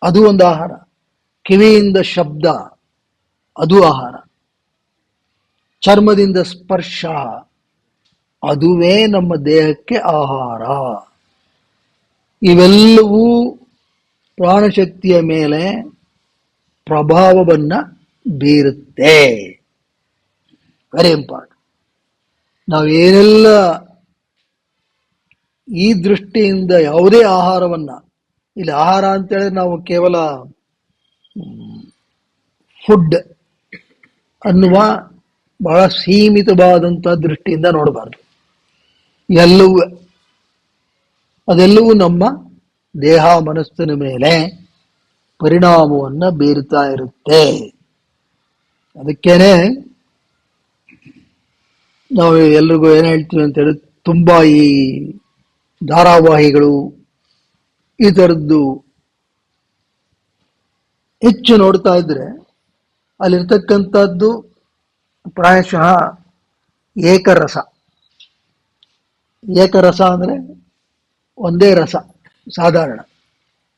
ಅದು ಒಂದು ಆಹಾರ. ಕಿವಿಯಿಂದ ಶಬ್ದ, ಅದು ಆಹಾರ. ಚರ್ಮದಿಂದ ಸ್ಪರ್ಶ, ಅದುವೇ ನಮ್ಮ ದೇಹಕ್ಕೆ ಆಹಾರ. ಇವೆಲ್ಲವೂ ಪ್ರಾಣಶಕ್ತಿಯ ಮೇಲೆ ಪ್ರಭಾವವನ್ನ ಬೀರುತ್ತೆ. Very important. ನಾವೇನೆಲ್ಲ ಈ ದೃಷ್ಟಿಯಿಂದ ಯಾವುದೇ ಆಹಾರವನ್ನ, ಇಲ್ಲಿ ಆಹಾರ ಅಂತ ಹೇಳಿದ್ರೆ ನಾವು ಕೇವಲ ಫುಡ್ ಅನ್ನುವ ಬಹಳ ಸೀಮಿತವಾದಂತಹ ದೃಷ್ಟಿಯಿಂದ ನೋಡಬಾರ್ದು. ಅದೆಲ್ಲವೂ ನಮ್ಮ ದೇಹ ಮನಸ್ಸಿನ ಮೇಲೆ ಪರಿಣಾಮವನ್ನ ಬೀರ್ತಾ ಇರುತ್ತೆ. ಅದಕ್ಕೇನೆ ನಾವು ಎಲ್ರಿಗೂ ಏನ್ ಹೇಳ್ತೀವಿ ಅಂತ ಹೇಳಿ, ತುಂಬಾ ಈ ಧಾರಾವಾಹಿಗಳು ಈ ಥರದ್ದು ಹೆಚ್ಚು ನೋಡ್ತಾ ಇದ್ರೆ ಅಲ್ಲಿರ್ತಕ್ಕಂಥದ್ದು ಪ್ರಾಯಶಃ ಏಕರಸ. ಏಕರಸ ಅಂದ್ರೆ ಒಂದೇ ರಸ, ಸಾಧಾರಣ.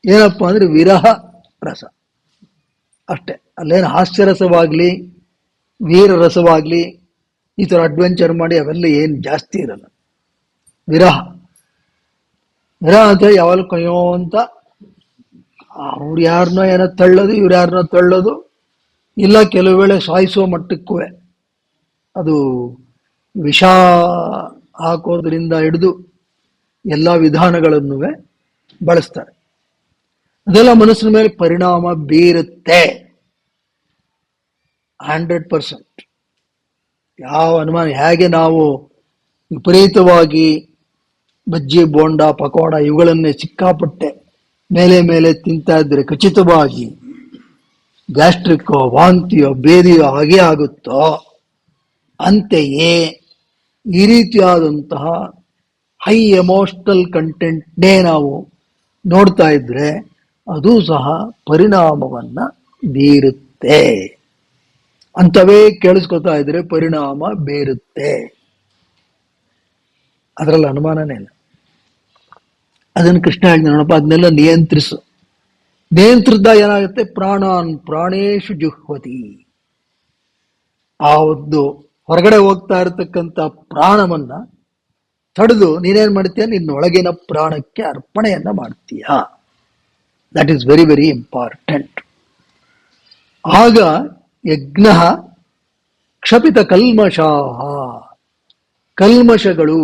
ಏನಪ್ಪ ಅಂದ್ರೆ ವಿರಹ ರಸ ಅಷ್ಟೆ. ಅಲ್ಲೇನು ಹಾಸ್ಯರಸವಾಗ್ಲಿ ವೀರ ರಸವಾಗ್ಲಿ ಈ ಥರ ಅಡ್ವೆಂಚರ್ ಮಾಡಿ ಅವೆಲ್ಲ ಏನು ಜಾಸ್ತಿ ಇರಲ್ಲ. ವಿರಹ ಅಂತ ಯಾವಾಗಲೂ ಕಯ್ಯೋ ಅಂತ ಅವ್ರು ಯಾರನ್ನೋ ಏನೋ ತಳ್ಳೋದು, ಇವ್ರು ಯಾರನ್ನೋ ತಳ್ಳೋದು, ಇಲ್ಲ ಕೆಲವು ವೇಳೆ ಸಾಯಿಸುವ ಮಟ್ಟಕ್ಕೂ ಅದು ವಿಷ ಹಾಕೋದ್ರಿಂದ ಹಿಡಿದು ಎಲ್ಲ ವಿಧಾನಗಳನ್ನು ಬಳಸ್ತಾರೆ. ಅದೆಲ್ಲ ಮನಸ್ಸಿನ ಮೇಲೆ ಪರಿಣಾಮ ಬೀರುತ್ತೆ 100%. ಯಾವ ಅನುಮಾನ. ಹೇಗೆ ನಾವು ವಿಪರೀತವಾಗಿ ಬಜ್ಜಿ ಬೋಂಡ ಪಕೋಡ ಇವುಗಳನ್ನೇ ಸಿಕ್ಕಾಪಟ್ಟೆ ಮೇಲೆ ಮೇಲೆ ತಿಂತಾ ಇದ್ರೆ ಖಚಿತವಾಗಿ ಗ್ಯಾಸ್ಟ್ರಿಕ್ಕೋ ವಾಂತಿಯೋ ಬೇದಿಯೋ ಹಾಗೆ ಆಗುತ್ತೋ, ಅಂತೆಯೇ ಈ ರೀತಿಯಾದಂತಹ ಹೈ ಎಮೋಷನಲ್ ಕಂಟೆಂಟ್ನೇ ನಾವು ನೋಡ್ತಾ ಇದ್ರೆ ಅದು ಸಹ ಪರಿಣಾಮವನ್ನ ಬೀರುತ್ತೆ. ಅಂಥವೇ ಕೇಳಿಸ್ಕೊತಾ ಇದ್ರೆ ಪರಿಣಾಮ ಬೀರುತ್ತೆ, ಅದರಲ್ಲಿ ಅನುಮಾನನೇ ಇಲ್ಲ. ಅದನ್ನು ಕೃಷ್ಣ ಹೇಳಿದ ನೋಡಪ್ಪ, ಅದನ್ನೆಲ್ಲ ನಿಯಂತ್ರಿಸಿದ ಏನಾಗುತ್ತೆ, ಪ್ರಾಣಾನ್ ಪ್ರಾಣೇಶು ಜುಹ್ವತಿ. ಆ ಒಂದು ಹೊರಗಡೆ ಹೋಗ್ತಾ ಇರತಕ್ಕಂಥ ಪ್ರಾಣವನ್ನ ತಡೆದು ನೀನೇನ್ ಮಾಡ್ತೀಯ, ನಿನ್ನೊಳಗಿನ ಪ್ರಾಣಕ್ಕೆ ಅರ್ಪಣೆಯನ್ನ ಮಾಡ್ತೀಯ. That is very very important. ಆಗ ಯಜ್ಞ ಕ್ಷಪಿತ ಕಲ್ಮಷಾಹ, ಕಲ್ಮಶಗಳು,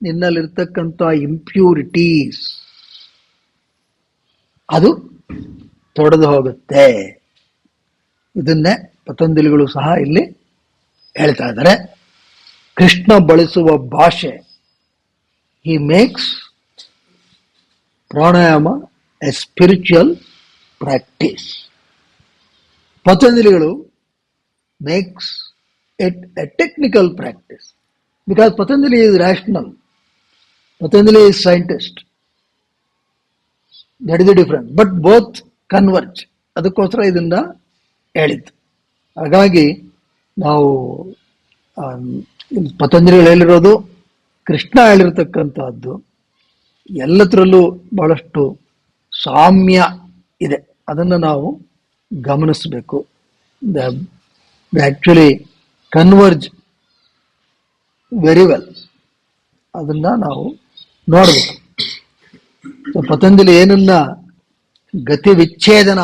ನಿನ್ನಲ್ಲಿರ್ತಕ್ಕಂಥ ಇಂಪ್ಯೂರಿಟೀಸ್ ಅದು ತೊಡೆದು ಹೋಗುತ್ತೆ. ಇದನ್ನೇ ಪತಂಜಲಿಗಳು ಸಹ ಇಲ್ಲಿ ಹೇಳ್ತಾ ಇದ್ದಾರೆ. ಕೃಷ್ಣ ಬಳಸುವ ಭಾಷೆ, he makes pranayama a spiritual practice. ಪತಂಜಲಿಗಳು makes it a technical practice, because Patanjali is rational, Patanjali is scientist. That is the difference, but both converge. ಅದಕ್ಕೋಸ್ಕರ ಇದನ್ನ ಹೇಳಿದ್ದು. ಹಾಗಾಗಿ ನಾವು ಪತಂಜಲಿಗಳು ಹೇಳಿರೋದು, ಕೃಷ್ಣ ಹೇಳಿರ್ತಕ್ಕಂಥದ್ದು ಎಲ್ಲದರಲ್ಲೂ ಬಹಳಷ್ಟು ಸಾಮ್ಯ ಇದೆ. ಅದನ್ನು ನಾವು ಗಮನಿಸಬೇಕು. ಆಕ್ಚುಲಿ ಕನ್ವರ್ಜ್ ವೆರಿ ವೆಲ್, ಅದನ್ನ ನಾವು ನೋಡಬೇಕು. ಪತಂಜಲಿ ಏನನ್ನ ಗತಿ ವಿಚ್ಛೇದನ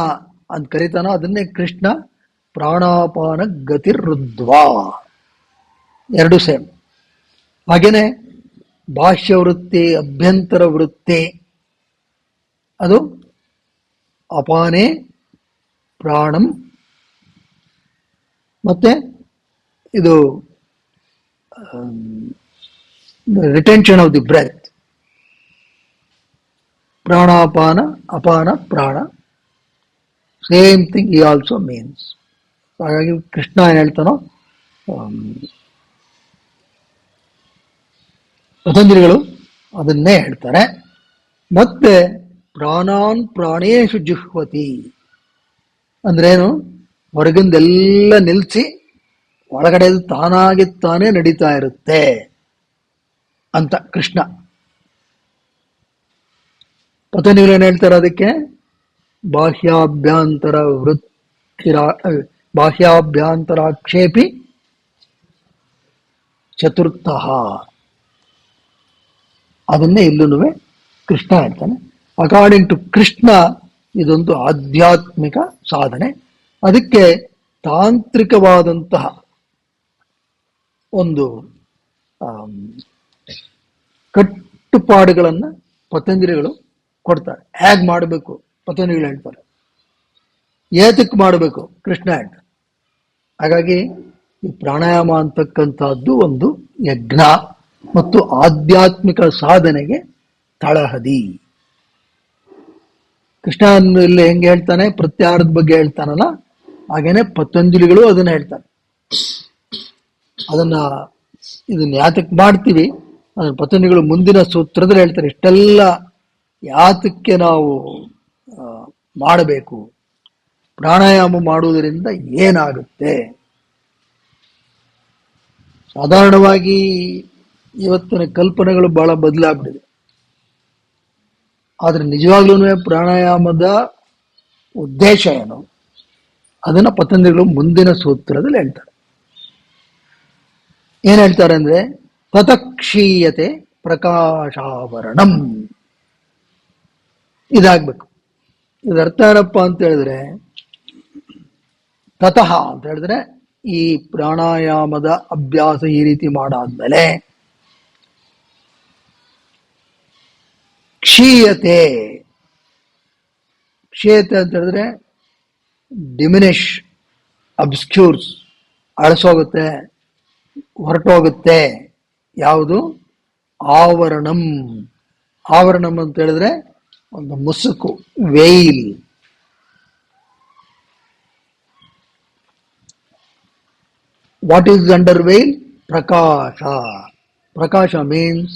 ಅಂತ ಕರೀತಾನೋ ಅದನ್ನೇ ಕೃಷ್ಣ ಪ್ರಾಣಾಪಾನ ಗತಿರುದ್ವಾ, ಎರಡು ಸೇಮ್. ಹಾಗೇನೆ ಬಾಹ್ಯ ವೃತ್ತಿ ಅಭ್ಯಂತರ ವೃತ್ತಿ ಅದು ಅಪಾನೇ ಪ್ರಾಣಂ, ಮತ್ತೆ ಇದು ರಿಟೆನ್ಷನ್ ಆಫ್ ದಿ ಬ್ರೆತ್, ಪ್ರಾಣಾಪಾನ ಅಪಾನ ಪ್ರಾಣ, ಸೇಮ್ ಥಿಂಗ್ ಈ ಆಲ್ಸೋ ಮೀನ್ಸ್. ಹಾಗಾಗಿ ಕೃಷ್ಣ ಏನ್ ಹೇಳ್ತಾನೋ ಪತಂಜಲಿಗಳು ಅದನ್ನೇ ಹೇಳ್ತಾರೆ. ಮತ್ತೆ ಪ್ರಾಣಾನ್ ಪ್ರಾಣೇಶು ಜುಹ್ವತಿ ಅಂದ್ರೇನು, ಹೊರಗಿಂದೆಲ್ಲ ನಿಲ್ಲಿಸಿ ಒಳಗಡೆ ತಾನಾಗಿ ತಾನೇ ನಡೀತಾ ಇರುತ್ತೆ ಅಂತ ಕೃಷ್ಣ. ಪತಂಜಲಿಗಳು ಏನ್ ಹೇಳ್ತಾರೆ ಅದಕ್ಕೆ, ಬಾಹ್ಯಾಭ್ಯಂತರ ಬಾಹ್ಯಾಭ್ಯಂತರಾಕ್ಷೇಪಿ ಚತುರ್ಥ, ಅದನ್ನೇ ಇಲ್ಲೂ ಕೃಷ್ಣ ಹೇಳ್ತಾನೆ. ಅಕಾರ್ಡಿಂಗ್ ಟು ಕೃಷ್ಣ ಇದೊಂದು ಆಧ್ಯಾತ್ಮಿಕ ಸಾಧನೆ. ಅದಕ್ಕೆ ತಾಂತ್ರಿಕವಾದಂತಹ ಒಂದು ಕಟ್ಟುಪಾಡುಗಳನ್ನ ಪತಂಜಲಿಗಳು ಕೊಡ್ತಾರೆ. ಹೇಗ್ ಮಾಡಬೇಕು ಪತಂಜಲಿಗಳು ಹೇಳ್ತಾರೆ, ಏತಕ್ಕೆ ಮಾಡಬೇಕು ಕೃಷ್ಣ ಹೇಳ್ತಾರೆ. ಹಾಗಾಗಿ ಈ ಪ್ರಾಣಾಯಾಮ ಅಂತಕ್ಕಂಥದ್ದು ಒಂದು ಯಜ್ಞ ಮತ್ತು ಆಧ್ಯಾತ್ಮಿಕ ಸಾಧನೆಗೆ ತಳಹದಿ. ಕೃಷ್ಣ ಇಲ್ಲಿ ಹೆಂಗೆ ಹೇಳ್ತಾನೆ, ಪ್ರತ್ಯಾಹಾರದ ಬಗ್ಗೆ ಹೇಳ್ತಾನಲ್ಲ, ಹಾಗೇನೆ ಪತಂಜಲಿಗಳು ಅದನ್ನ ಹೇಳ್ತಾರೆ. ಇದನ್ನ ಯಾತಕ್ಕೆ ಮಾಡ್ತೀವಿ ಅದನ್ನ ಪತಂಜಲಿಗಳು ಮುಂದಿನ ಸೂತ್ರದಲ್ಲಿ ಹೇಳ್ತಾರೆ. ಇಷ್ಟೆಲ್ಲ ಯಾತಕ್ಕೆ ನಾವು ಮಾಡಬೇಕು, ಪ್ರಾಣಾಯಾಮ ಮಾಡುವುದರಿಂದ ಏನಾಗುತ್ತೆ. ಸಾಧಾರಣವಾಗಿ ಇವತ್ತಿನ ಕಲ್ಪನೆಗಳು ಬಹಳ ಬದಲಾಗ್ಬಿಟ್ಟಿದೆ. ಆದ್ರೆ ನಿಜವಾಗ್ಲೂ ಪ್ರಾಣಾಯಾಮದ ಉದ್ದೇಶ ಏನು ಅದನ್ನ ಪತಂಜಲಿಗಳು ಮುಂದಿನ ಸೂತ್ರದಲ್ಲಿ ಹೇಳ್ತಾರೆ. ಏನ್ ಹೇಳ್ತಾರೆ ಅಂದ್ರೆ, ತತಕ್ಷೀಯತೆ ಪ್ರಕಾಶಾವರಣಂ, ಇದಾಗ್ಬೇಕು. ಇದರ್ಥ ಏನಪ್ಪ ಅಂತ ಹೇಳಿದ್ರೆ, ತತಃ ಅಂತ ಹೇಳಿದ್ರೆ ಈ ಪ್ರಾಣಾಯಾಮದ ಅಭ್ಯಾಸ ಈ ರೀತಿ ಮಾಡಾದ್ಮೇಲೆ ಕ್ಷೀಯತೆ, ಕ್ಷೀಯತೆ ಅಂತ ಹೇಳಿದ್ರೆ ಡಿಮಿನಿಷ್, ಅಬ್ಸ್ಕ್ಯೂರ್ಸ್, ಅಳಸೋಗುತ್ತೆ, ಹೊರಟೋಗುತ್ತೆ. ಯಾವುದು? ಆವರಣಂ. ಆವರಣಂ ಅಂತ ಹೇಳಿದ್ರೆ ಒಂದು ಮುಸುಕು, veil. What is under veil? ಪ್ರಕಾಶ. ಪ್ರಕಾಶ ಮೀನ್ಸ್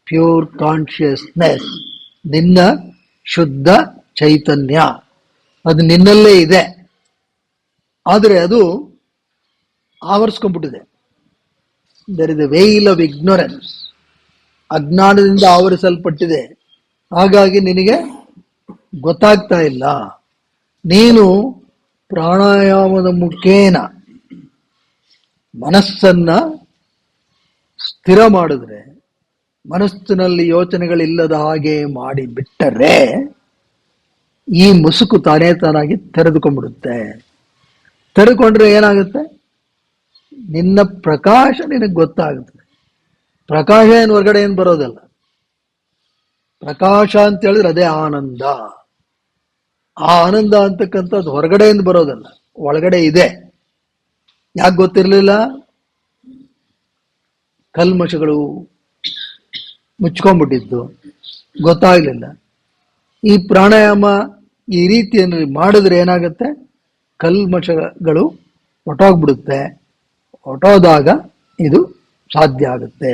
ಪ್ಯೂರ್ ಕಾನ್ಶಿಯಸ್ನೆಸ್, ನಿನ್ನ ಶುದ್ಧ ಚೈತನ್ಯ. ಅದು ನಿನ್ನಲ್ಲೇ ಇದೆ, ಆದರೆ ಅದು ಆವರಿಸ್ಕೊಂಡ್ಬಿಟ್ಟಿದೆ. There is a veil of ignorance. ಅಜ್ಞಾನದಿಂದ ಆವರಿಸಲ್ಪಟ್ಟಿದೆ, ಹಾಗಾಗಿ ನಿನಗೆ ಗೊತ್ತಾಗ್ತಾ ಇಲ್ಲ. ನೀನು ಪ್ರಾಣಾಯಾಮದ ಮುಖೇನ ಮನಸ್ಸನ್ನ ಸ್ಥಿರ ಮಾಡಿದ್ರೆ, ಮನಸ್ಸಿನಲ್ಲಿ ಯೋಚನೆಗಳಿಲ್ಲದ ಹಾಗೆ ಮಾಡಿ ಬಿಟ್ಟರೆ ಈ ಮುಸುಕು ತಾನೇ ತಾನಾಗಿ ತೆರೆದುಕೊಂಡ್ಬಿಡುತ್ತೆ. ತೆರೆದುಕೊಂಡ್ರೆ ಏನಾಗುತ್ತೆ? ನಿನ್ನ ಪ್ರಕಾಶ ನಿನಗೆ ಗೊತ್ತಾಗುತ್ತದೆ. ಪ್ರಕಾಶ ಏನು ಹೊರಗಡೆ ಏನು ಬರೋದಲ್ಲ. ಪ್ರಕಾಶ ಅಂತ ಹೇಳಿದ್ರೆ ಅದೇ ಆನಂದ. ಆ ಆನಂದ ಅಂತಕ್ಕಂಥದ್ದು ಹೊರಗಡೆಯಿಂದ ಬರೋದಲ್ಲ, ಒಳಗಡೆ ಇದೆ. ಯಾಕೆ ಗೊತ್ತಿರಲಿಲ್ಲ? ಕಲ್ಮಶಗಳು ಮುಚ್ಕೊಂಡ್ಬಿಟ್ಟಿದ್ದು, ಗೊತ್ತಾಗ್ಲಿಲ್ಲ. ಈ ಪ್ರಾಣಾಯಾಮ ಈ ರೀತಿಯಲ್ಲಿ ಮಾಡಿದ್ರೆ ಏನಾಗುತ್ತೆ? ಕಲ್ಮಶಗಳು ಹೊಟ್ಟೋಗ್ಬಿಡುತ್ತೆ. ಹೊಟ್ಟೋದಾಗ ಇದು ಸಾಧ್ಯ ಆಗುತ್ತೆ.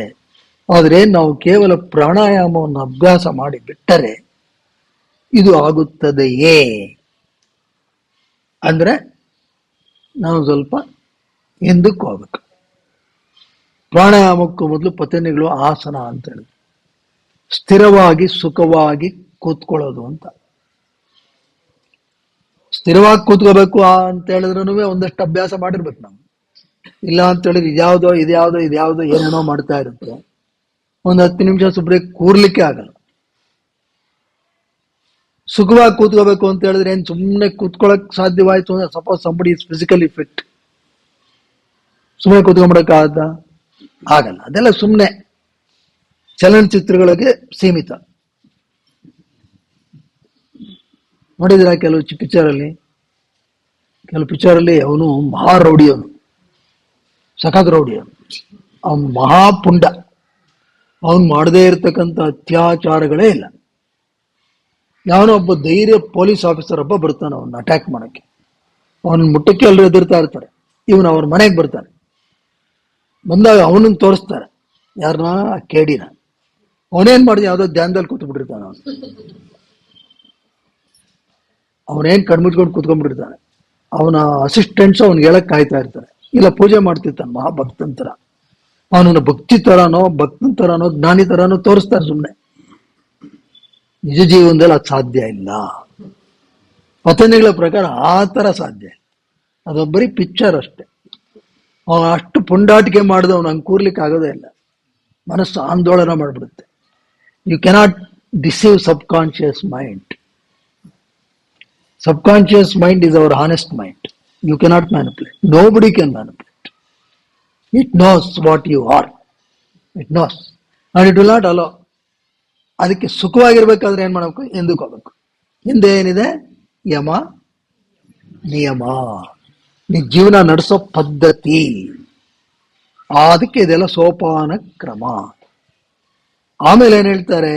ಆದರೆ ನಾವು ಕೇವಲ ಪ್ರಾಣಾಯಾಮವನ್ನು ಅಭ್ಯಾಸ ಮಾಡಿ ಬಿಟ್ಟರೆ ಇದು ಆಗುತ್ತದೆಯೇ ಅಂದ್ರೆ ನಾವು ಸ್ವಲ್ಪ ಹಿಂದಕ್ಕೆ ಹೋಗ್ಬೇಕು. ಪ್ರಾಣಾಯಾಮಕ್ಕೂ ಮೊದಲು ಪತಂಜಲಿಗಳು ಆಸನ ಅಂತ ಹೇಳಿದ್ರು, ಸ್ಥಿರವಾಗಿ ಸುಖವಾಗಿ ಕೂತ್ಕೊಳ್ಳೋದು ಅಂತ. ಸ್ಥಿರವಾಗಿ ಕೂತ್ಕೋಬೇಕು ಅಂತ ಹೇಳಿದ್ರು ಒಂದಷ್ಟು ಅಭ್ಯಾಸ ಮಾಡಿರ್ಬೇಕು ನಾವು. ಇಲ್ಲ ಅಂತ ಹೇಳಿದ್ರೆ ಇದ್ಯಾವುದೋ ಏನೇನೋ ಮಾಡ್ತಾ ಇರುತ್ತೆ. ಒಂದು 10 ನಿಮಿಷ ಸುಬ್ರೆ ಕೂರ್ಲಿಕ್ಕೆ ಆಗಲ್ಲ. ಸುಖವಾಗಿ ಕೂತ್ಕೋಬೇಕು ಅಂತ ಹೇಳಿದ್ರೆ ಏನ್ ಸುಮ್ಮನೆ ಕೂತ್ಕೊಳ್ಳಕ್ ಸಾಧ್ಯವಾಯ್ತು ಅಂದ್ರೆ, suppose somebody is physically fit, ಸುಮ್ಮನೆ ಕೂತ್ಕೊಂಡ್ಬಿಡಕ್ಕಾಗತ್ತ? ಆಗಲ್ಲ. ಅದೆಲ್ಲ ಸುಮ್ಮನೆ ಚಲನಚಿತ್ರಗಳಿಗೆ ಸೀಮಿತ. ನೋಡಿದ್ರ ಕೆಲವು ಪಿಕ್ಚರಲ್ಲಿ ಅವನು ಮಹಾ ರೌಡಿ, ಅವನು ಸಖತ್ ರೌಡಿ, ಅವನು ಮಹಾಪುಂಡ. ಅವನು ಮಾಡದೇ ಇರತಕ್ಕಂಥ ಅತ್ಯಾಚಾರಗಳೇ ಇಲ್ಲ. ಯಾವನೋ ಒಬ್ಬ ಧೈರ್ಯ ಪೊಲೀಸ್ ಆಫೀಸರ್ ಒಬ್ಬ ಬರ್ತಾನೆ ಅವನ್ನ ಅಟ್ಯಾಕ್ ಮಾಡಕ್ಕೆ. ಅವನ ಮುಟ್ಟಕ್ಕೆ ಎಲ್ಲರೂ ಎದುರ್ತಾ ಇರ್ತಾರೆ. ಇವನು ಅವ್ರ ಮನೆಗೆ ಬರ್ತಾನೆ. ಬಂದಾಗ ಅವನನ್ನು ತೋರಿಸ್ತಾರೆ, ಯಾರನ್ನ? ಕೇಡಿನ. ಅವನೇನ್ ಮಾಡಿದ? ಯಾವ್ದೋ ಧ್ಯಾನದಲ್ಲಿ ಕೂತ್ಬಿಟ್ಟಿರ್ತಾನೆ. ಅವನೇನ್ ಕಣ್ಮುಚ್ಕೊಂಡು ಕೂತ್ಕೊಂಡ್ಬಿಟ್ಟಿರ್ತಾನೆ. ಅವನ ಅಸಿಸ್ಟೆಂಟ್ಸ್ ಅವ್ನಿಗೆ ಹೇಳಕ್ ಕಾಯ್ತಾ ಇರ್ತಾರೆ. ಇಲ್ಲ ಪೂಜೆ ಮಾಡ್ತಿರ್ತಾನೆ ಮಹಾಭಕ್ತನ್ ತರ. ಅವನನ್ನ ಭಕ್ತಿ ತರಾನೋ ಭಕ್ತನ್ ತರಾನೋ ಜ್ಞಾನಿ ತರಾನೋ ತೋರಿಸ್ತಾರೆ ಸುಮ್ಮನೆ. ನಿಜ ಜೀವನದಲ್ಲಿ ಅದು ಸಾಧ್ಯ ಇಲ್ಲ. ಪತಂಜಲಿಗಳ ಪ್ರಕಾರ ಆ ತರ ಸಾಧ್ಯ ಇಲ್ಲ. ಅದೊಬ್ಬರಿ ಪಿಕ್ಚರ್ ಅಷ್ಟೇ. ಅವನು ಅಷ್ಟು ಪುಂಡಾಟಿಕೆ ಮಾಡಿದ ಅವನು ಹಂಗೆ ಕೂರ್ಲಿಕ್ಕೆ ಆಗೋದೇ ಇಲ್ಲ. ಮನಸ್ಸು ಆಂದೋಲನ ಮಾಡಿಬಿಡುತ್ತೆ. You cannot deceive subconscious mind. Subconscious mind is our honest mind. You cannot manipulate. Nobody can manipulate. It knows what you are. It knows. And it will not allow. ಅದಕ್ಕೆ ಸುಖವಾಗಿರ್ಬೇಕಾದ್ರೆ ಏನ್ ಮಾಡಬೇಕು? ಹಿಂದಕ್ಕೆ ಹೋಗ್ಬೇಕು. ಹಿಂದೆ ಏನಿದೆ? ಯಮ ನಿಯಮ, ನೀ ಜೀವನ ನಡೆಸೋ ಪದ್ಧತಿ. ಅದಕ್ಕೆ ಇದೆಲ್ಲ ಸೋಪಾನ ಕ್ರಮ. ಆಮೇಲೆ ಏನ್ ಹೇಳ್ತಾರೆ